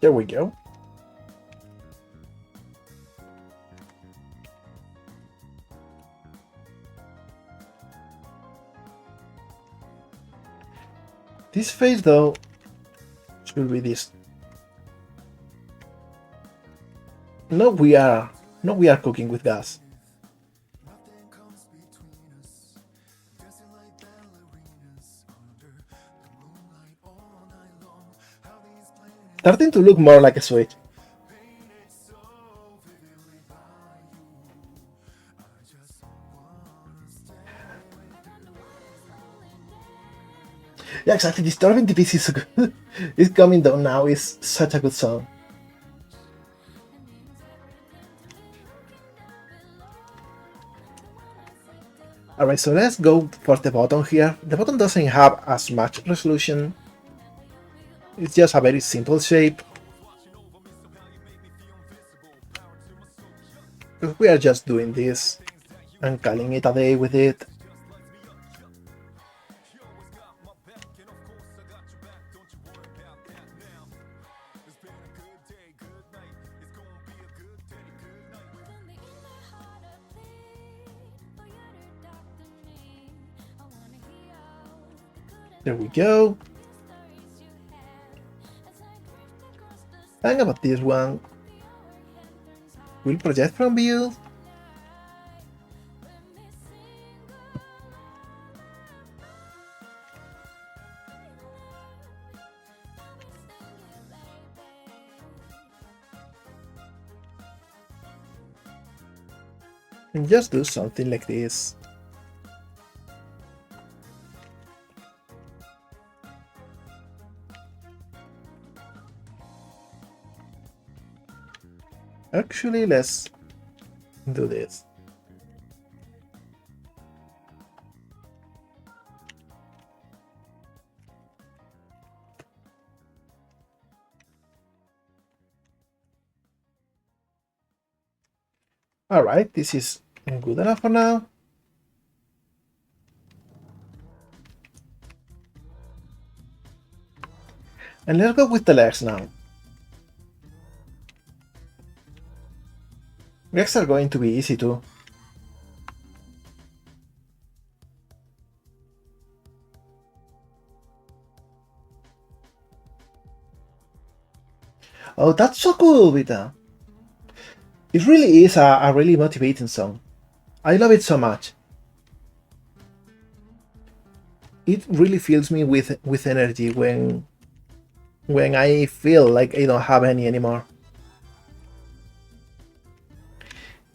There we go. This face though should be this. No, we are cooking with gas. Starting to look more like a Switch. Yeah, exactly. Disturbing the Peace is so good. It's coming down now. It's such a good song. Alright, so let's go for the bottom here. The bottom doesn't have as much resolution. It's just a very simple shape. We are just doing this and calling it a day with it. There we go. And about this one, will project from view. And just do something like this. Actually, let's do this. Alright, this is good enough for now. And let's go with the legs now. Legs are going to be easy too. Oh, that's so cool, Vita. It really is a really motivating song. I love it so much. it really fills me with energy when I feel like I don't have any anymore.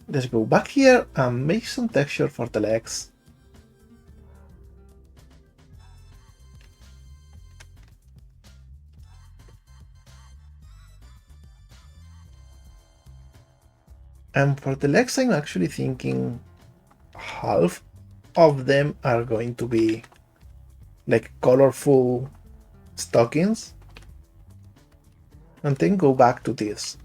Let's go back here and make some texture for the legs. And for the legs, I'm actually thinking half of them are going to be like colorful stockings, and then go back to this.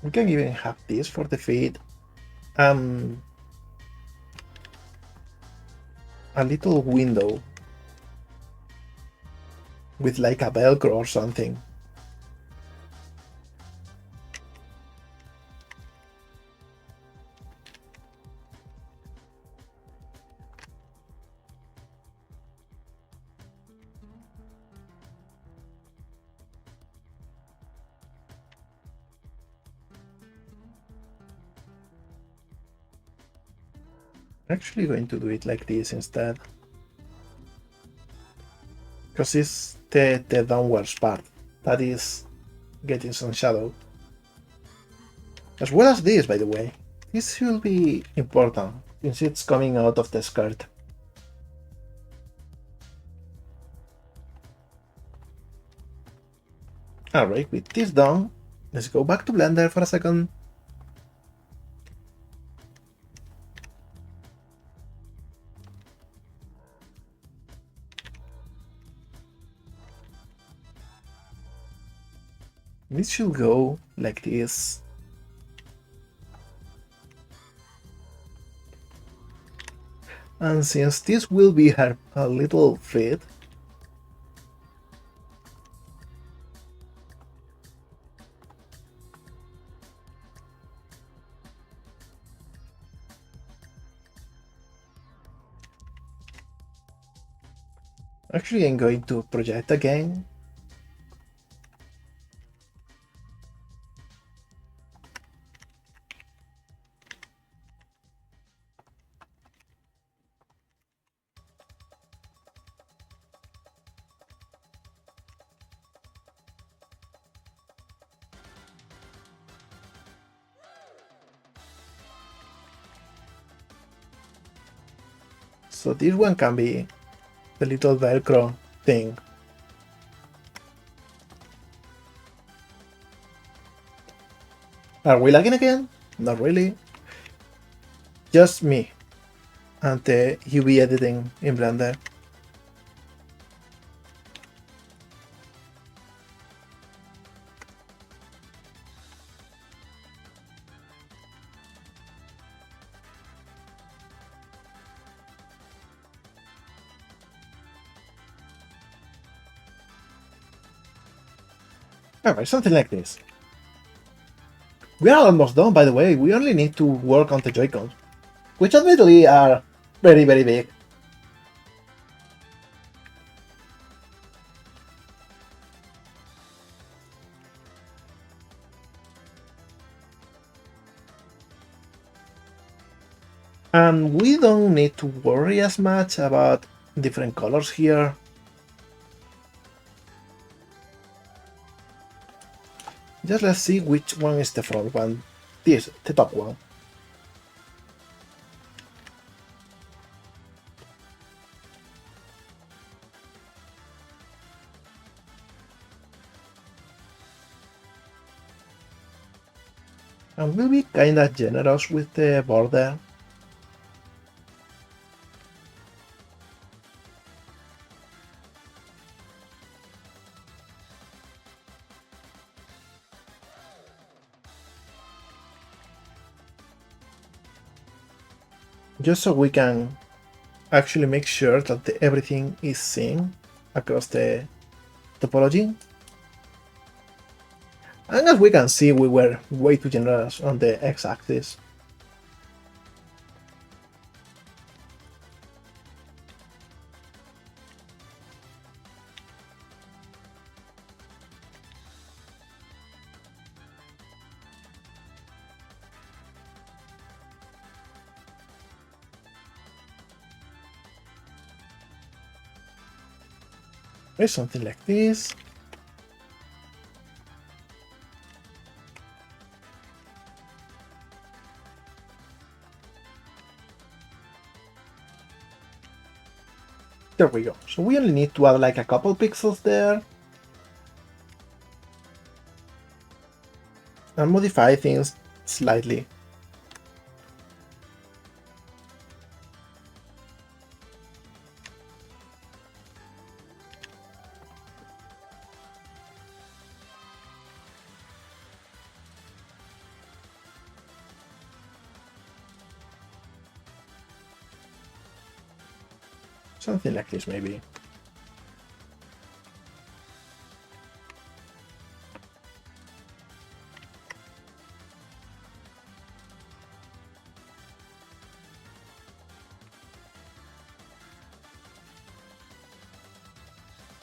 We can even have this for the feet. A little window with like a velcro or something. I'm actually going to do it like this instead, because it's the downwards part that is getting some shadow. As well as this, by the way. This will be important since it's coming out of the skirt. Alright, with this done, let's go back to Blender for a second. This should go like this. And since this will be her a little fit, actually I'm going to project again. So this one can be the little velcro thing. Are we lagging again? Not really. Just me and the UV editing in Blender. Alright, something like this. We are almost done, by the way. We only need to work on the Joy-Cons, which admittedly are very, very big. And we don't need to worry as much about different colors here. Just let's see which one is the front one. This, the top one. And we'll be kinda generous with the border. Just so we can actually make sure that everything is seen across the topology. And as we can see, we were way too generous on the x-axis. Maybe something like this. There we go. So we only need to add like a couple pixels there. And modify things slightly. Something like this, maybe.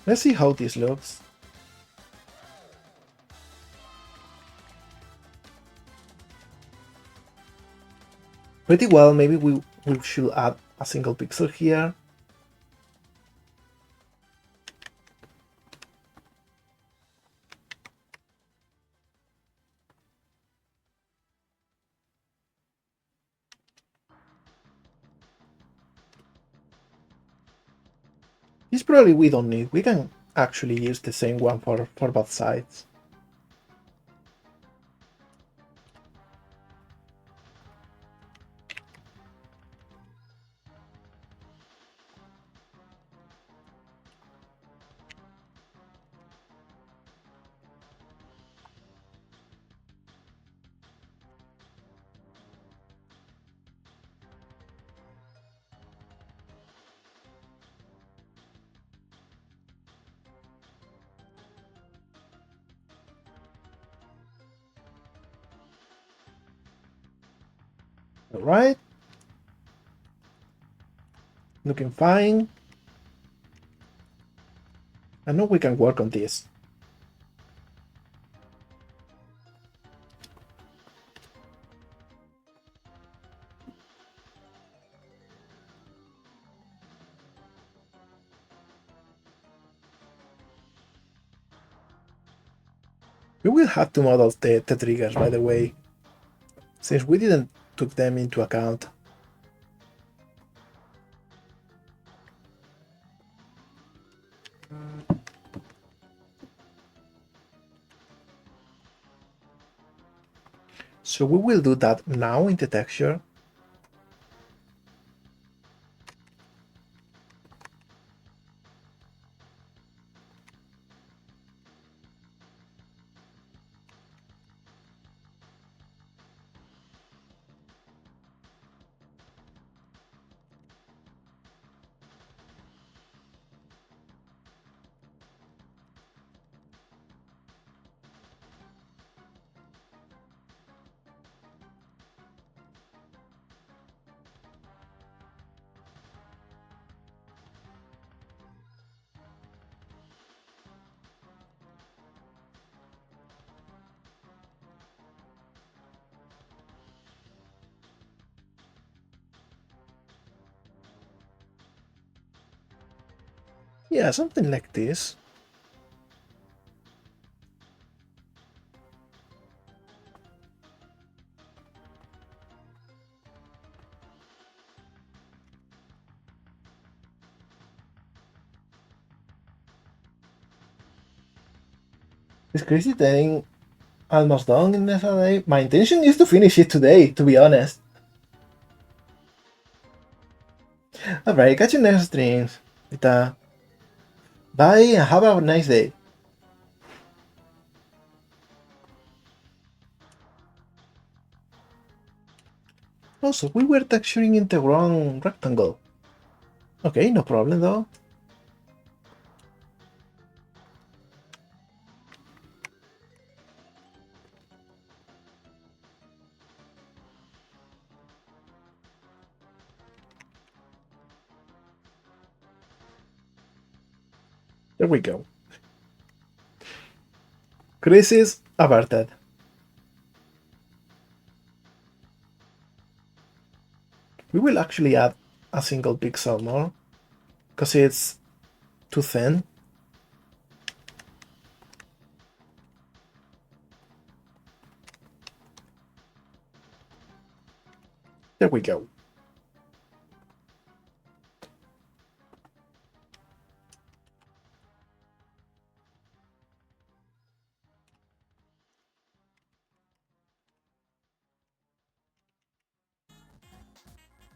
Let's see how this looks. Pretty well, maybe we should add a single pixel here. This probably we don't need. We can actually use the same one for both sides. Alright. Looking fine. I know we can work on this. We will have to model the triggers, by the way, since we didn't took them into account. So we will do that now in the texture. Yeah, something like this. It's crazy thing almost done in this day. My intention is to finish it today, to be honest. Alright, catch you next stream. Bye and have a nice day. Also, we were texturing in the wrong rectangle. Okay, no problem though. There we go. Crisis averted. We will actually add a single pixel more, because it's too thin. There we go.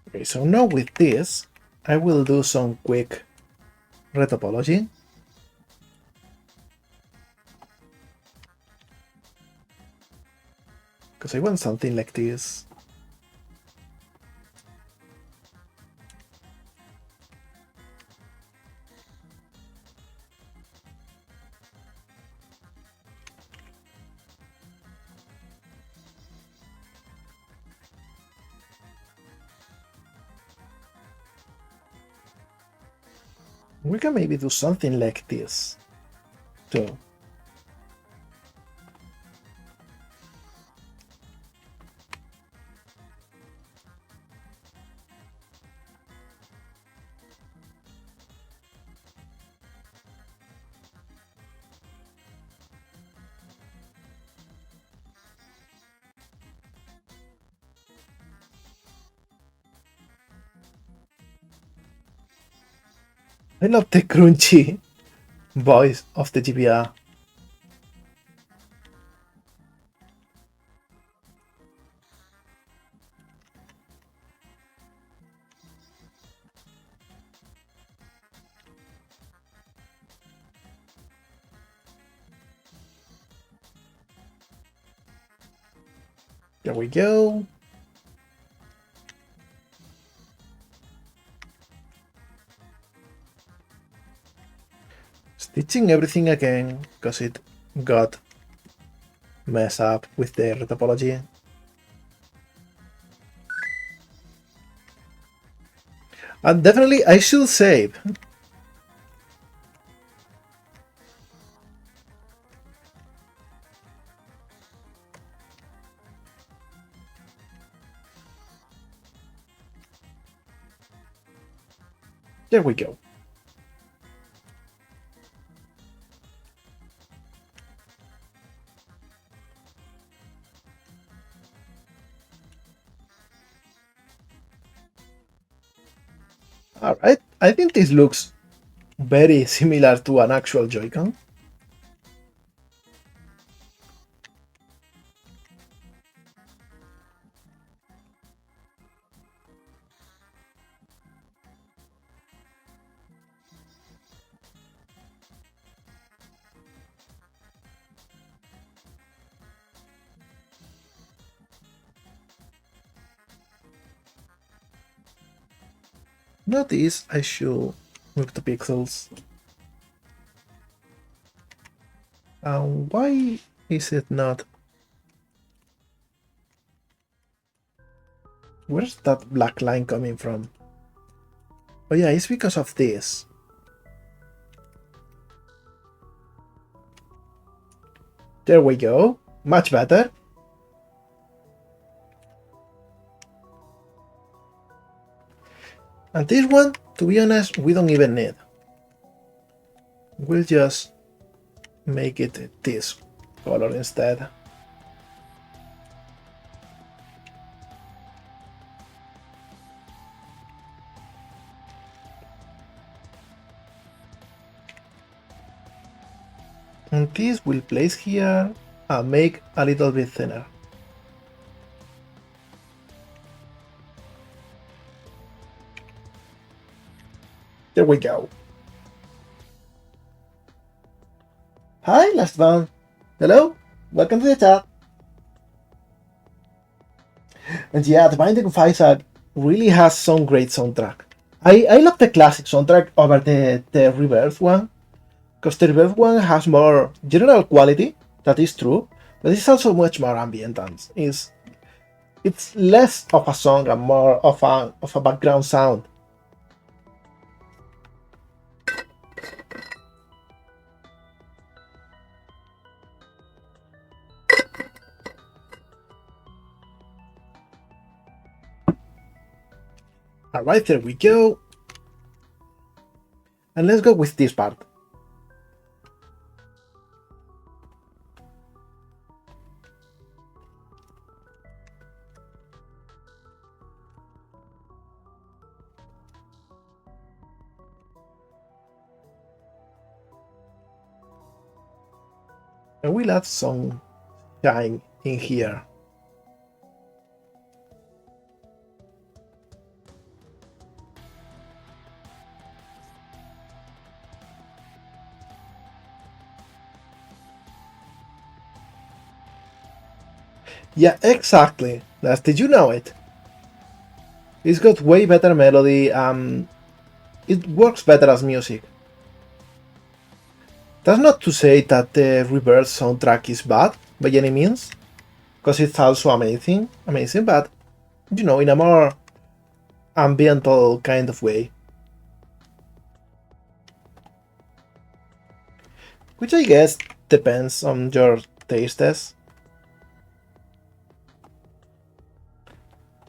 Okay, so now with this, I will do some quick retopology. Because I want something like this. We can maybe do something like this too. I love the crunchy voice of the GBR. There we go. Stitching everything again because it got messed up with the retopology. And definitely I should save. There we go. Alright, I think this looks very similar to an actual Joy-Con. Notice I should move the pixels. Why is it not? Where's that black line coming from? Oh yeah, it's because of this. There we go. Much better. And this one, to be honest, we don't even need. We'll just make it this color instead. And this will place here and make a little bit thinner. There we go. Hi, last one. Hello, welcome to the chat. And yeah, the Binding of Isaac really has some great soundtrack. I love the classic soundtrack over the Rebirth one, because the Rebirth one has more general quality, that is true, but it's also much more ambient and it's less of a song and more of a background sound. Alright, there we go. And let's go with this part. I will add some shine in here. Yeah, exactly. Did you know it? It's got way better melody. It works better as music. That's not to say that the reverse soundtrack is bad by any means, because it's also amazing, but in a more ambiental kind of way, which I guess depends on your tastes.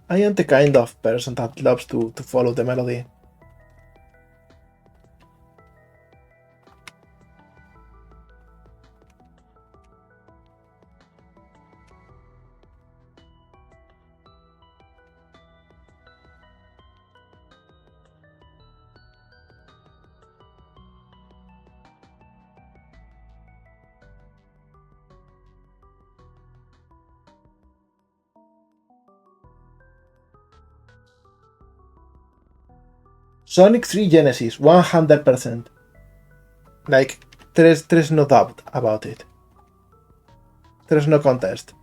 I am the kind of person that loves to follow the melody. Sonic 3 Genesis, 100%. Like, there's no doubt about it. There's no contest.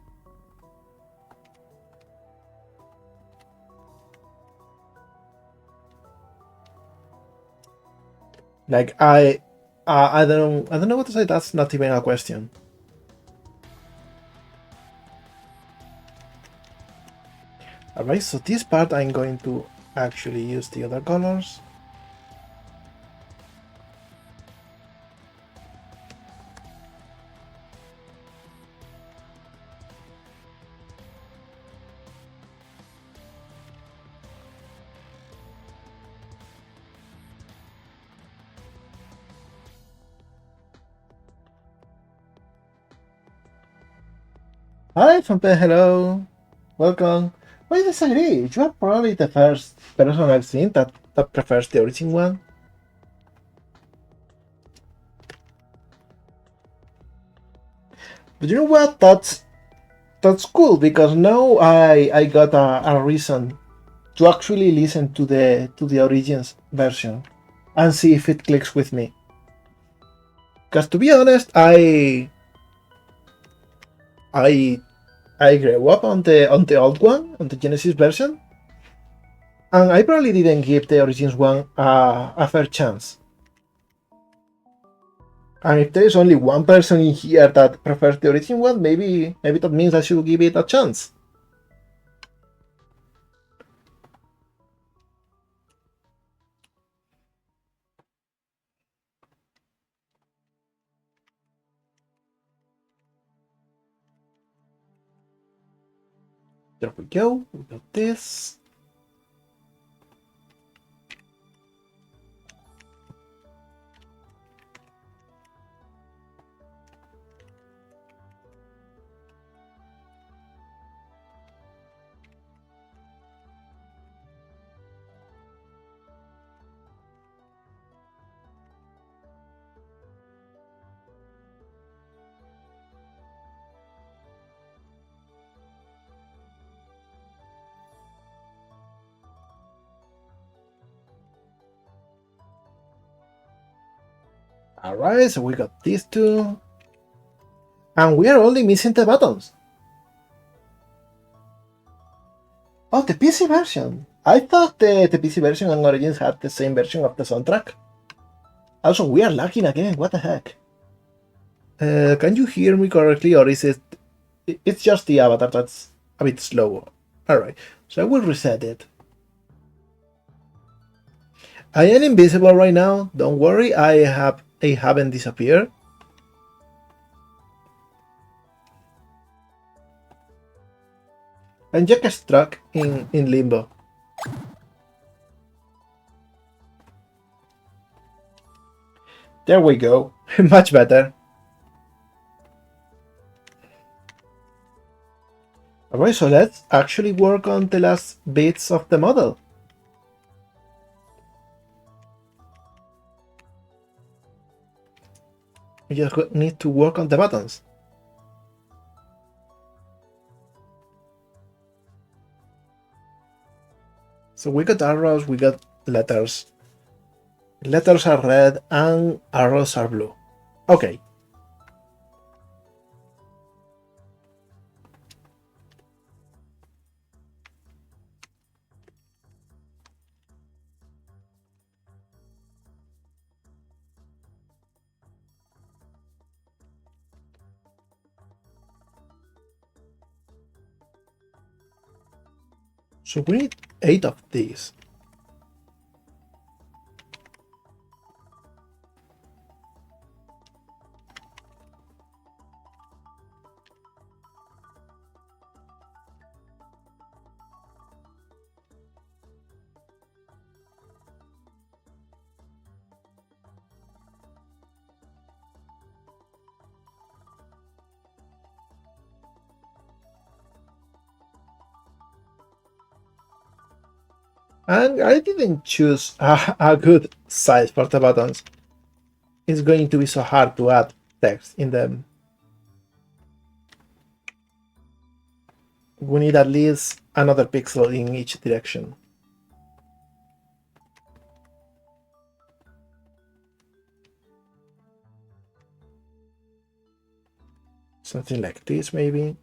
Like, I don't know what to say. That's not even a question. Alright, so this part I'm going to actually use the other colors. Hi, Fampe, hello. Welcome. I disagree. You are probably the first person I've seen that prefers the origin one. But you know what? That's cool because now I got a reason to actually listen to the Origins version and see if it clicks with me. Because to be honest, I I grew up on the old one, on the Genesis version, and I probably didn't give the Origins one a fair chance. And if there is only one person in here that prefers the Origin one, maybe that means I should give it a chance. There we go. We got this. Alright, so we got these two. And we are only missing the buttons. Oh, the PC version. I thought the PC version and Origins had the same version of the soundtrack. Also, we are lagging again. What the heck? Can you hear me correctly, or is it? It's just the avatar that's a bit slow. Alright, so I will reset it. I am invisible right now. Don't worry, I haven't disappeared. I'm just stuck in limbo. There we go. Much better. Alright, so let's actually work on the last bits of the model. We just need to work on the buttons. So we got arrows, we got letters. Letters are red and arrows are blue. Okay. So we need 8 of these. And I didn't choose a good size for the buttons. It's going to be so hard to add text in them. We need at least another pixel in each direction. Something like this, maybe.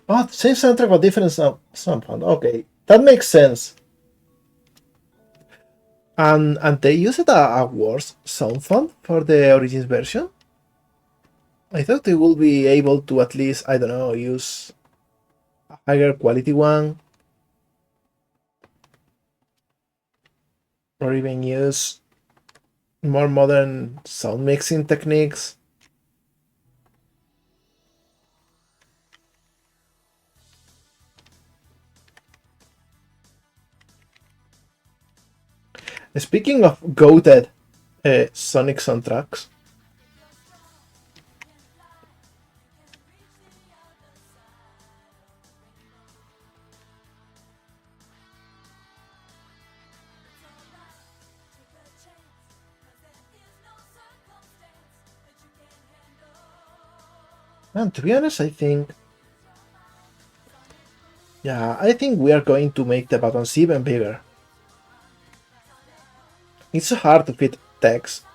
Oh, same soundtrack but different sound font. Okay, that makes sense. And they used a worse sound font for the Origins version. I thought they would be able to at least, I don't know, use a higher quality one. Or even use more modern sound mixing techniques. Speaking of goated Sonic soundtracks, and to be honest, I think we are going to make the buttons even bigger. It's so hard to fit text.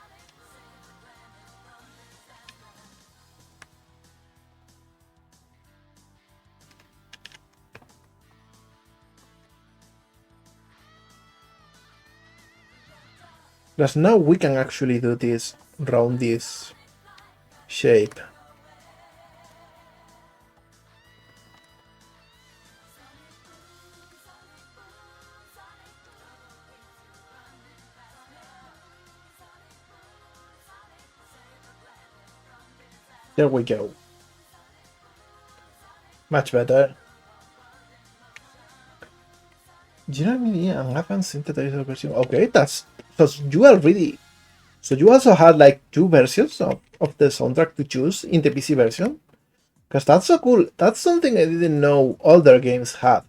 Because now we can actually do this, round this shape. There we go. Much better. Generally, an advanced synthesizer version. Okay, that's so you already. So you also had like 2 versions of the soundtrack to choose in the PC version? Because that's so cool. That's something I didn't know older games had.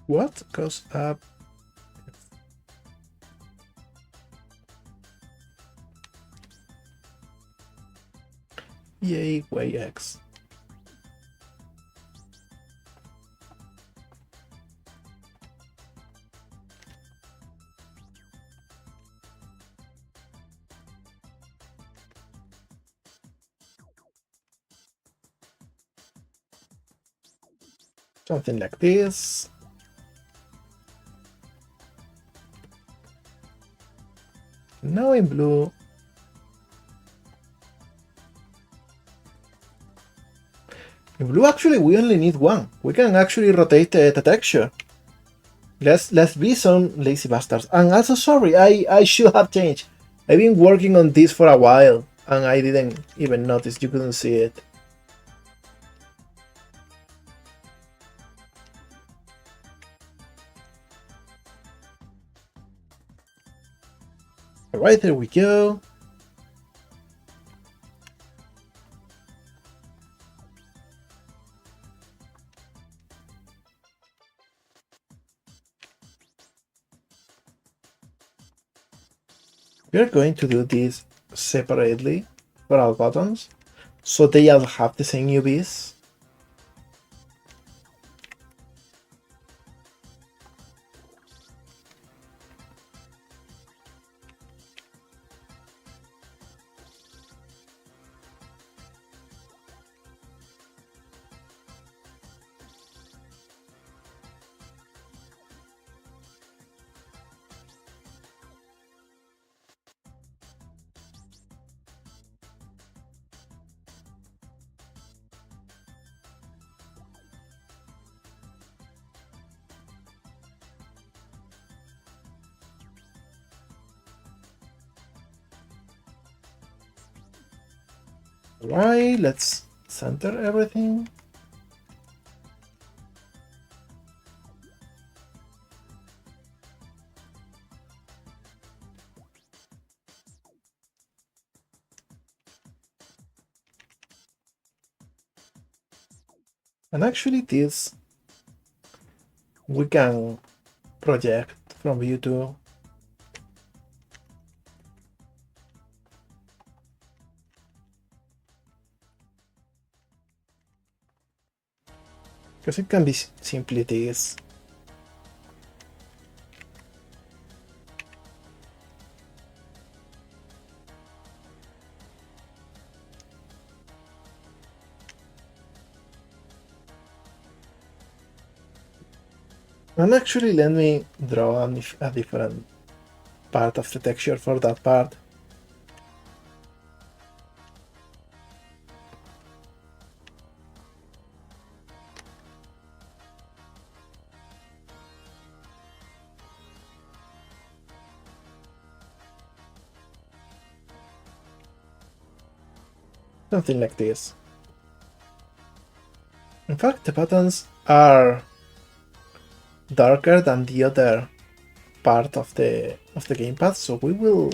What goes up? Yay, way X. Something like this. Now in blue. In blue, actually, we only need one. We can actually rotate the texture. Let's be some lazy bastards. And also, sorry, I should have changed. I've been working on this for a while, and I didn't even notice. You couldn't see it. Alright, there we go. We're going to do this separately for all buttons, so they all have the same UVs. Alright, let's center everything. And actually this we can project from view to because it can be simply this. And actually let me draw a different part of the texture for that part. Something like this. In fact, the buttons are darker than the other part of the gamepad, so we will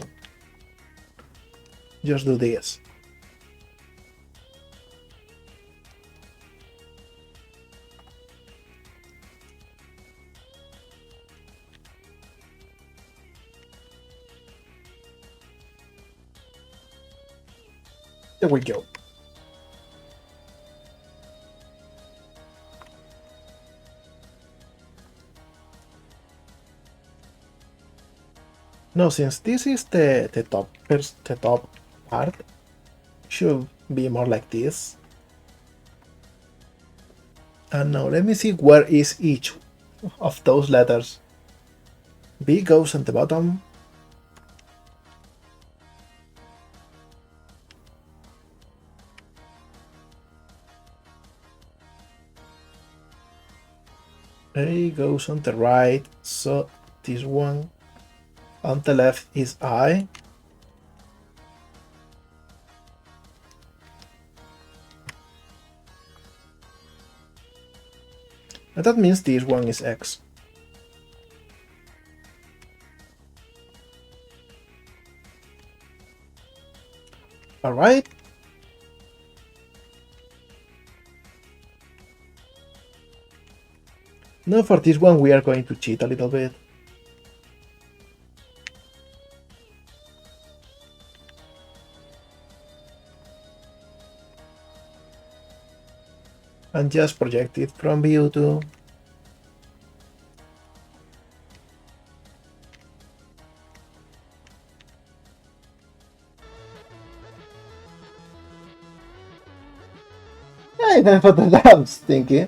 just do this. There we go. Now, since this is the top part, should be more like this. And now let me see where is each of those letters. B goes on the bottom. A goes on the right, so this one. On the left is I. And that means this one is X. Alright. Now for this one we are going to cheat a little bit. And just project it from view to hey, then for the damn stinky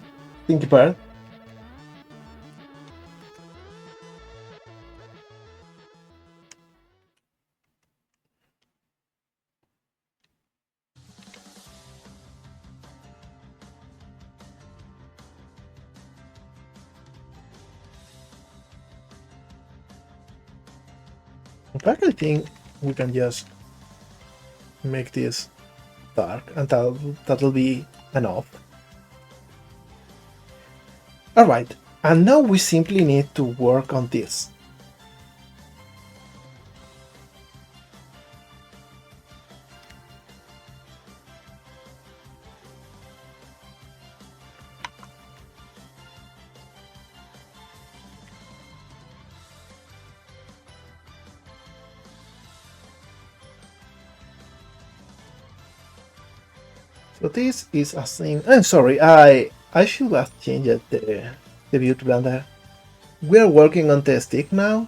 part. In fact, I think we can just make this dark and that'll be enough. Alright, and now we simply need to work on this. So this is a thing. I'm sorry, I should have changed the view to Blender. We are working on the stick now.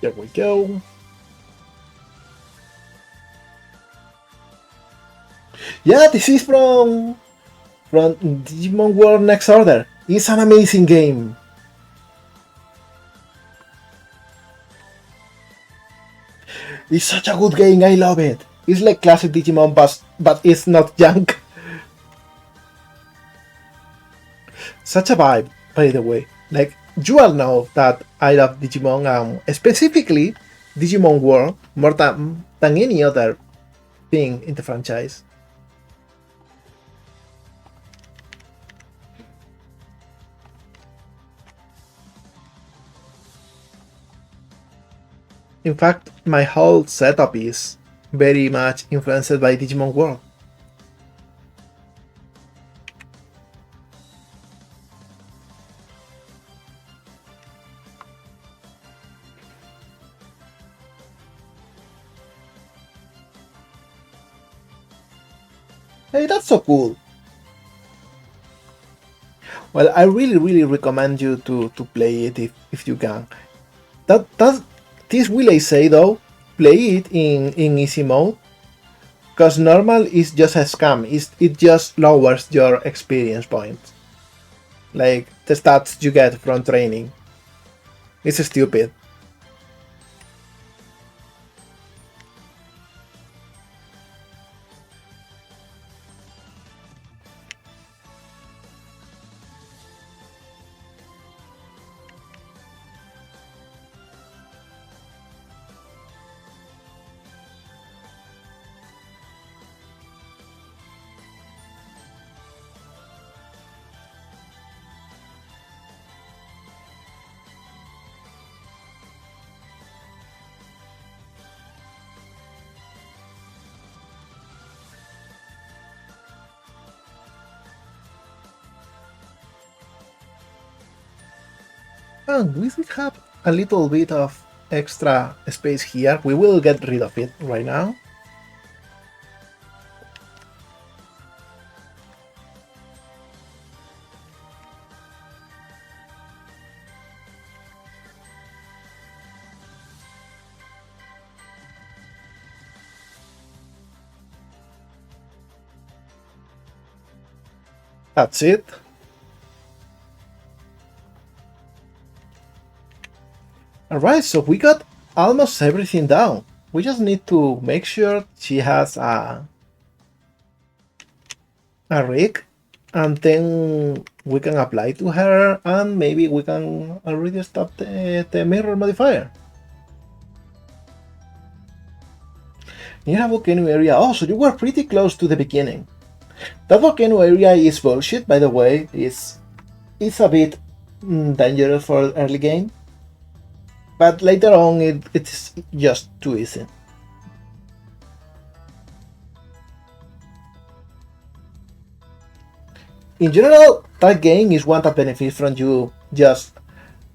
There we go. Yeah, this is from Digimon World Next Order. It's an amazing game. It's such a good game, I love it. It's like classic Digimon, but it's not junk. Such a vibe, by the way. Like, you all know that I love Digimon, specifically Digimon World, more than any other thing in the franchise. In fact, my whole setup is very much influenced by Digimon World. Hey, that's so cool. Well, I really recommend you to play it if you can. That this will I say though, play it in easy mode, because normal is just a scam. It just lowers your experience points, like the stats you get from training. It's stupid. And we should have a little bit of extra space here. We will get rid of it right now. That's it. Alright, so we got almost everything down. We just need to make sure she has a rig, and then we can apply to her, and maybe we can already stop the mirror modifier. Near a volcano area. Oh, so you were pretty close to the beginning. That volcano area is bullshit, by the way. It's a bit dangerous for early game, but later on it's just too easy. In general, that game is one that benefits from you just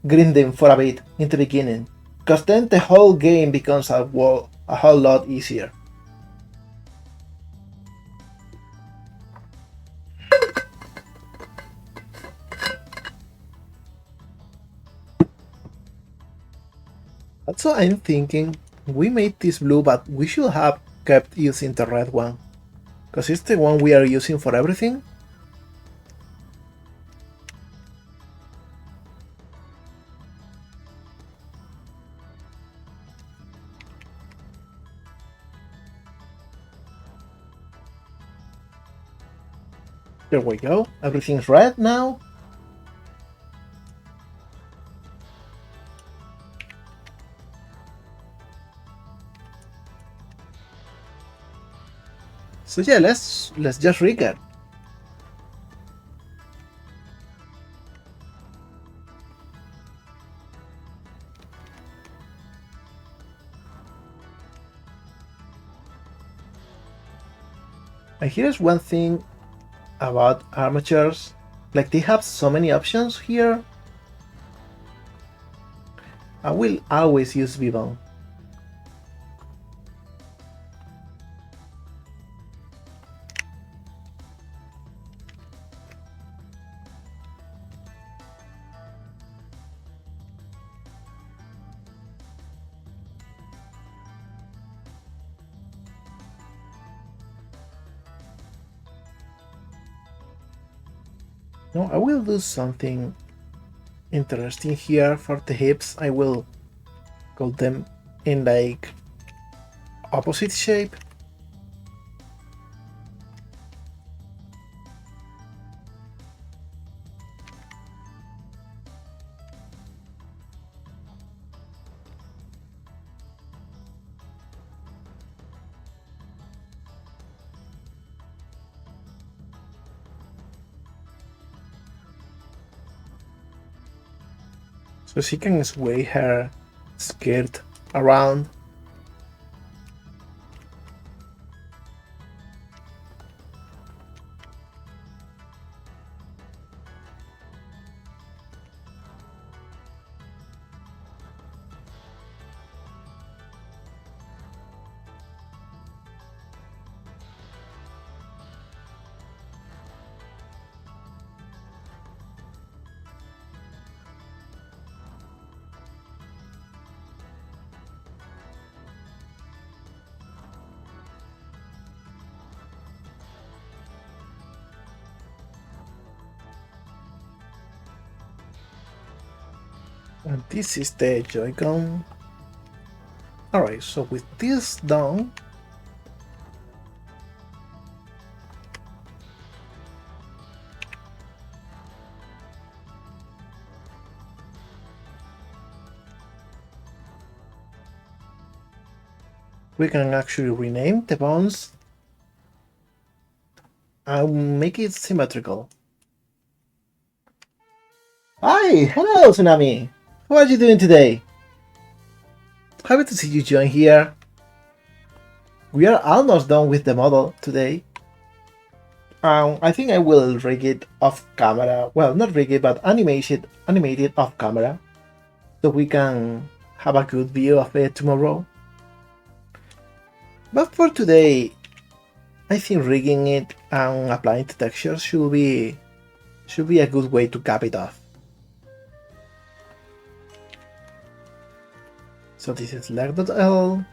grinding for a bit in the beginning, because then the whole game becomes a whole lot easier. Also, I'm thinking we made this blue, but we should have kept using the red one, because it's the one we are using for everything. There we go, everything's red now. So yeah, let's just recap. And here's one thing about armatures. Like, they have so many options here. I will always use VOD. No, I will do something interesting here for the hips. I will cut them in like opposite shape. So she can sway her skirt around. And this is the Joy-Con. Alright, so with this done, we can actually rename the bones and make it symmetrical. Hi! Hello, Tsunami! How are you doing today? Happy to see you join here. We are almost done with the model today. I think I will rig it off camera. Well, not rig it, but animate it off camera, so we can have a good view of it tomorrow. But for today, I think rigging it and applying the textures should be a good way to cap it off. So this is leg.l,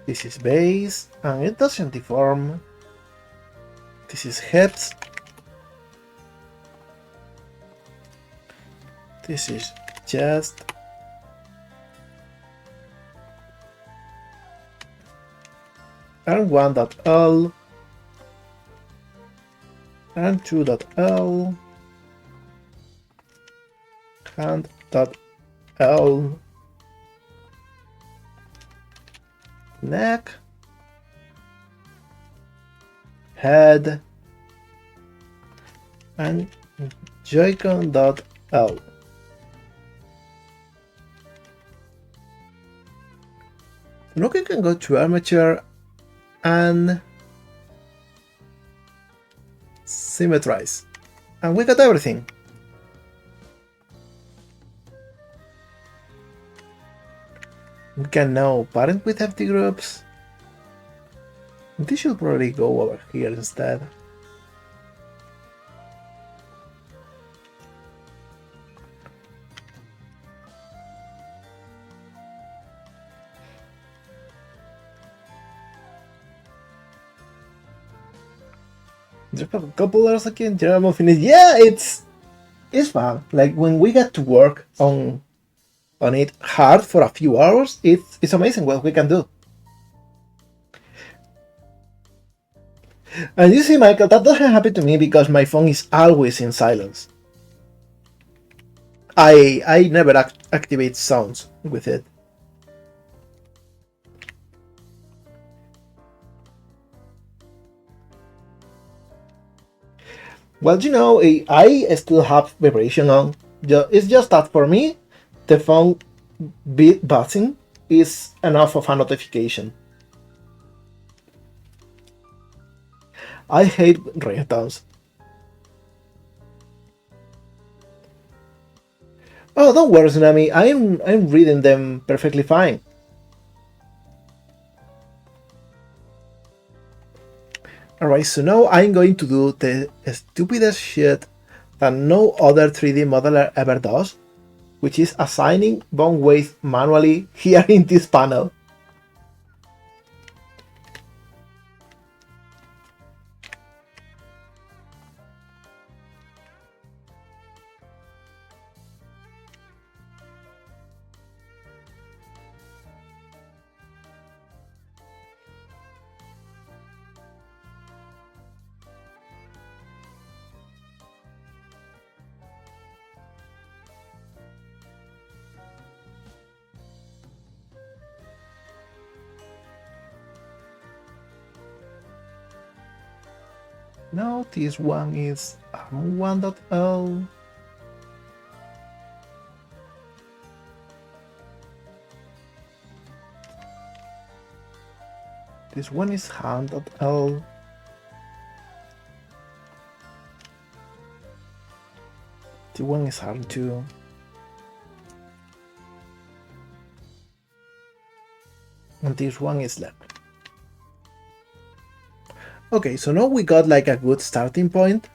this is base, and it doesn't deform. This is hips. This is chest. And 1.l. And 2.l. Hand.l. Neck. Head. And Joy-Con.l. Now we can go to armature and symmetrize, and we got everything. We can now parent with empty groups. This should probably go over here instead. Just a couple hours again, German finish. Yeah, it's fun. Like when we get to work on it hard for a few hours, it's amazing what we can do. And you see, Michael, that doesn't happen to me because my phone is always in silence. I never activate sounds with it. Well, you know, I still have vibration on. It's just that for me, the phone beat buzzing is enough of a notification. I hate ringtones. Oh, don't worry, Tsunami. I'm reading them perfectly fine. Alright, so now I'm going to do the stupidest shit that no other 3D modeler ever does, which is assigning bone weight manually here in this panel. Now this one is arm1.l. This one is hand.l. This one is arm2. And this one is leg. Okay, so now we got like a good starting point.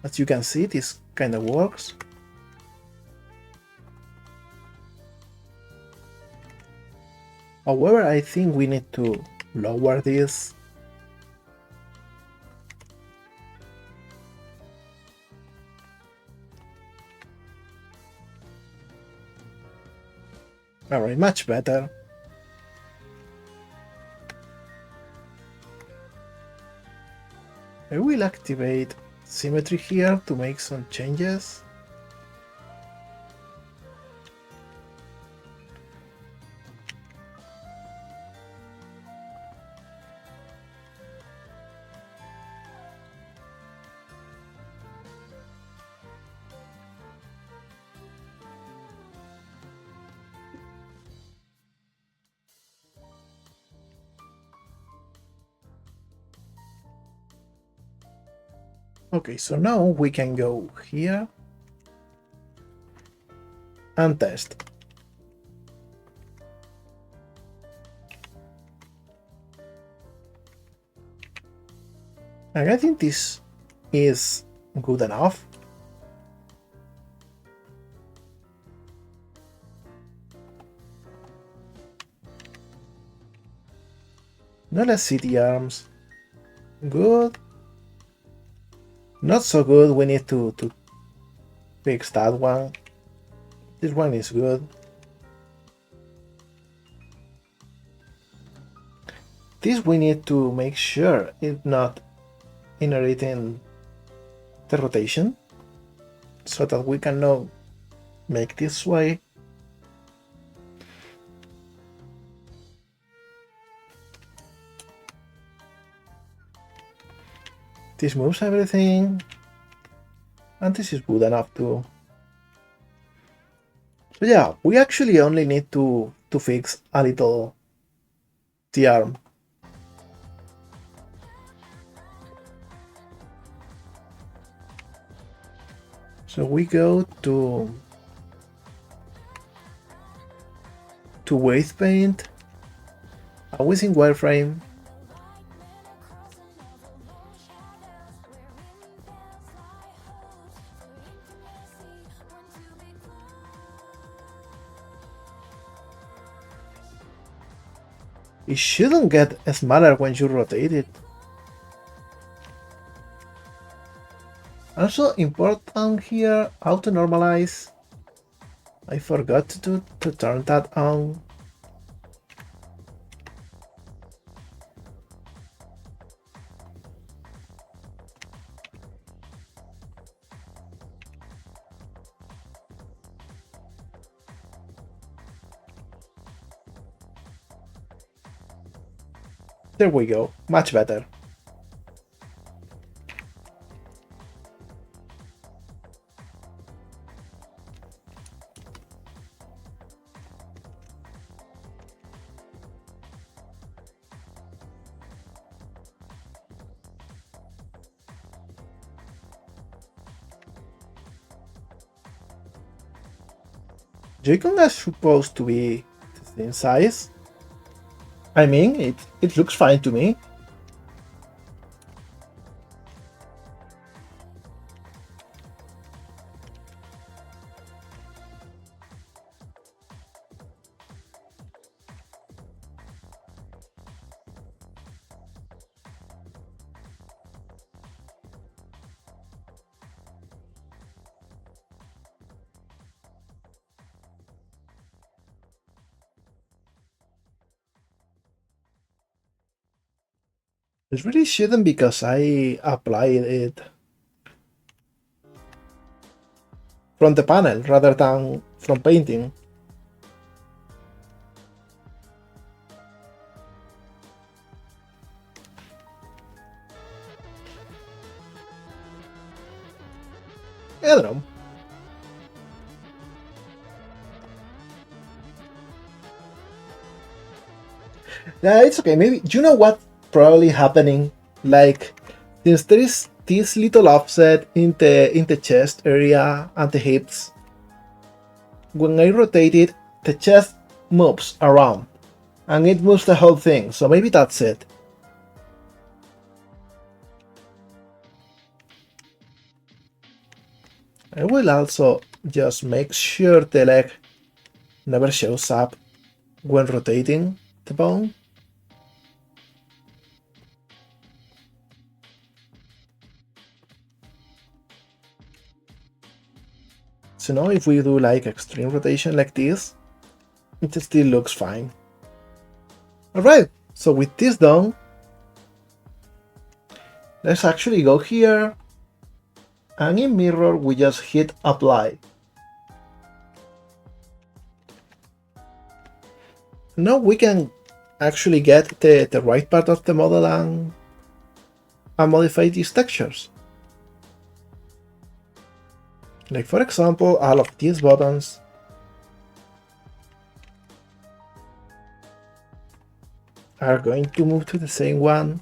As you can see, this kind of works. However, I think we need to lower this. Alright, much better. I will activate symmetry here to make some changes. Okay, so now we can go here and test. And I think this is good enough. Now let's see the arms. Good. Not so good, we need to fix that one. This one is good. This we need to make sure it's not inheriting the rotation, so that we can now make this way. This moves everything, and this is good enough too. So yeah, we actually only need to fix a little the arm. So we go to weight paint, always in wireframe. It shouldn't get smaller when you rotate it. Also important here, auto normalize. I forgot to turn that on. There we go, much better. Joy-Con are supposed to be the same size. I mean, it looks fine to me. It really shouldn't because I applied it from the panel rather than from painting. I don't know. Yeah, it's okay. Maybe you know what probably happening? Like since there is this little offset in the chest area and the hips, when I rotate it, the chest moves around and it moves the whole thing. So maybe that's it. I will also just make sure the leg never shows up when rotating the bone. So now if we do like extreme rotation like this, it still looks fine. Alright, so with this done, let's actually go here and in mirror we just hit apply. Now we can actually get the right part of the model and modify these textures. Like for example, all of these buttons are going to move to the same one.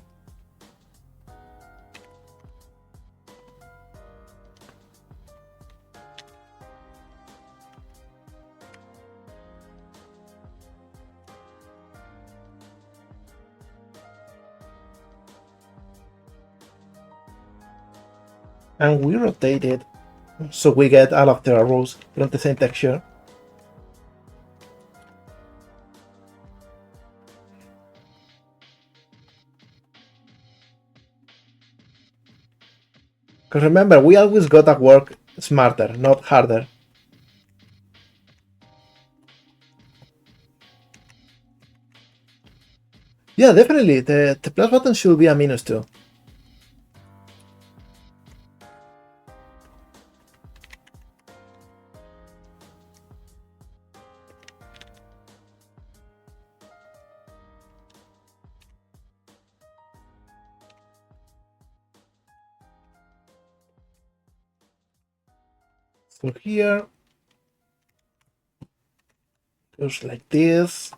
And we rotate it so we get all of the arrows from the same texture. Because remember, we always gotta work smarter, not harder. Yeah, definitely, the plus button should be a minus too. So here, goes like this.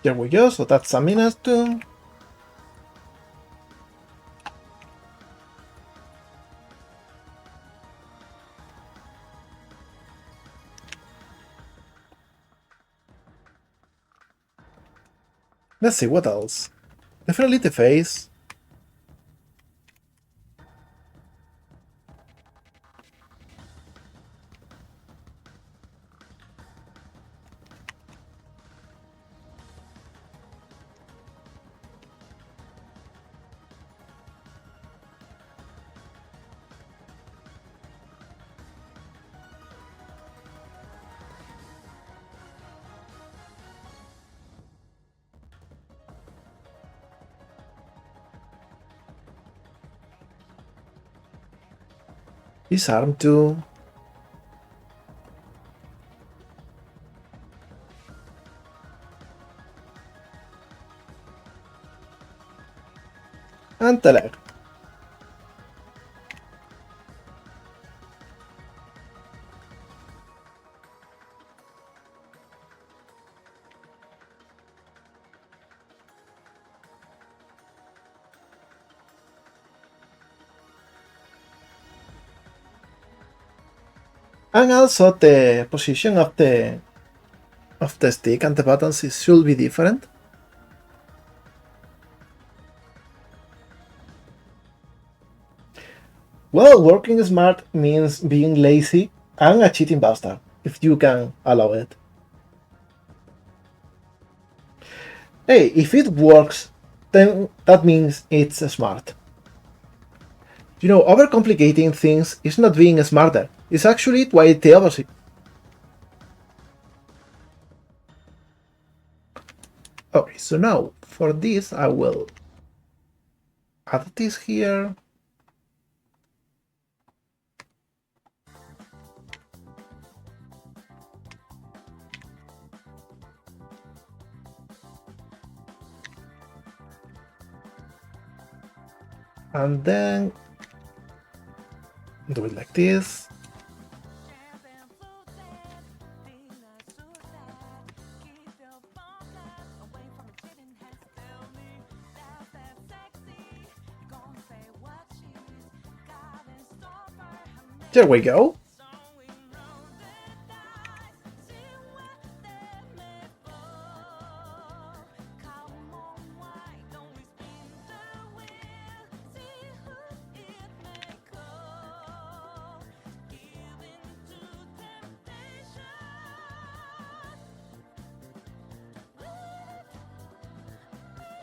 There we go, so that's a minus too. Let's see, what else? Definitely the face. His arm too. And the leg. And also the position of the stick and the buttons should be different. Well, working smart means being lazy and a cheating bastard, if you can allow it. Hey, if it works, then that means it's smart. You know, overcomplicating things is not being smarter, it's actually quite the opposite. Okay, so now for this I will add this here. And then do it like this. There we go.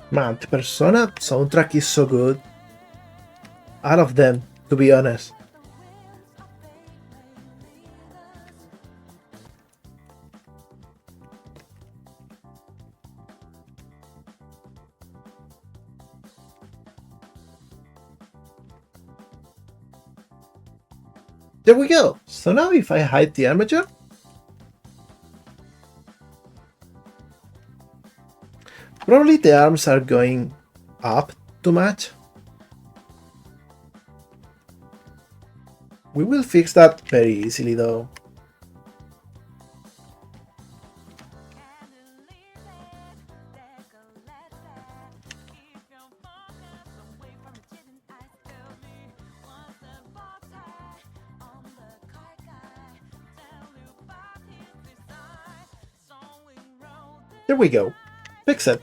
Man, the Persona soundtrack is so good. All of them, to be honest. There we go. So now if I hide the armature, probably the arms are going up too much. We will fix that very easily though. There we go. Fix it.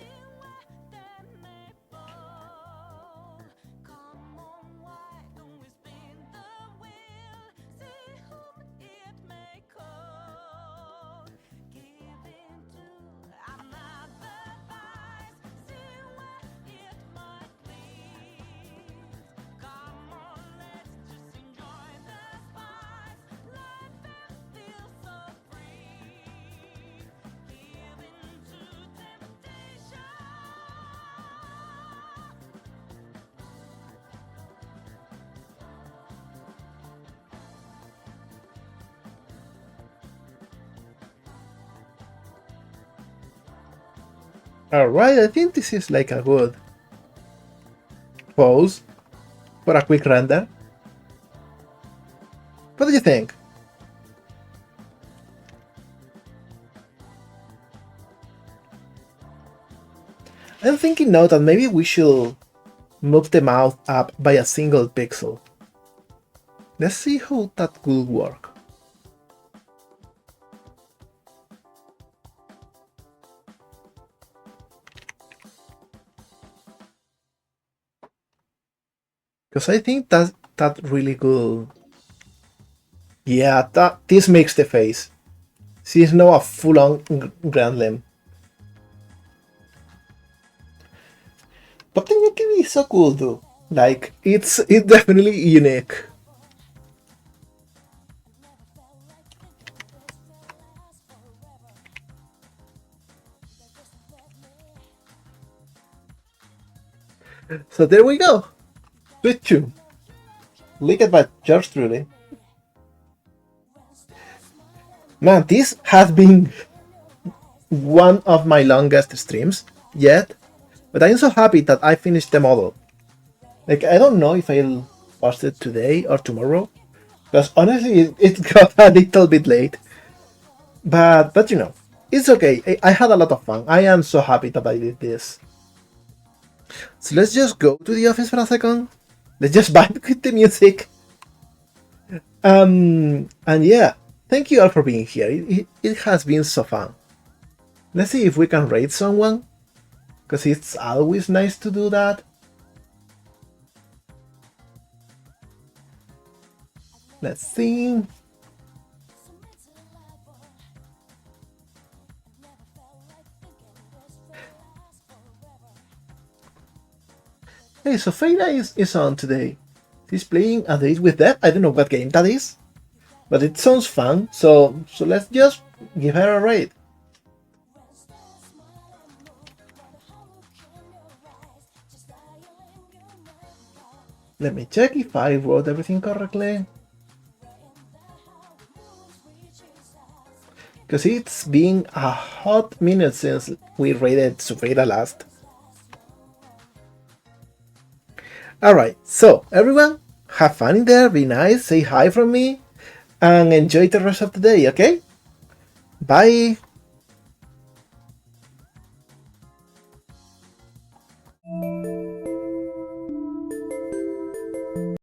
Alright, I think this is like a good pose for a quick render. What do you think? I'm thinking now that maybe we should move the mouth up by a single pixel. Let's see how that could work. Because I think that really good. Yeah, this makes the face. She's now a full-on Grand Limb. But then it can be so cool though. Like it's definitely unique. So there we go. Switch 2. Leaked by George truly. Man, this has been one of my longest streams yet, but I'm so happy that I finished the model. Like, I don't know if I'll post it today or tomorrow, because honestly, it got a little bit late. But you know, it's okay. I had a lot of fun. I am so happy that I did this. So let's just go to the office for a second. Let's just vibe with the music. And yeah, Thank you all for being here. It has been so fun. Let's see if we can raid someone, because it's always nice to do that. Let's see. Hey, so Feyda is on today. She's playing a Date with Death. I don't know what game that is, but it sounds fun. So let's just give her a raid. Let me check if I wrote everything correctly. Because it's been a hot minute since we raided Sufrida last. Alright, so everyone, have fun in there, be nice, say hi from me, and enjoy the rest of the day, okay? Bye!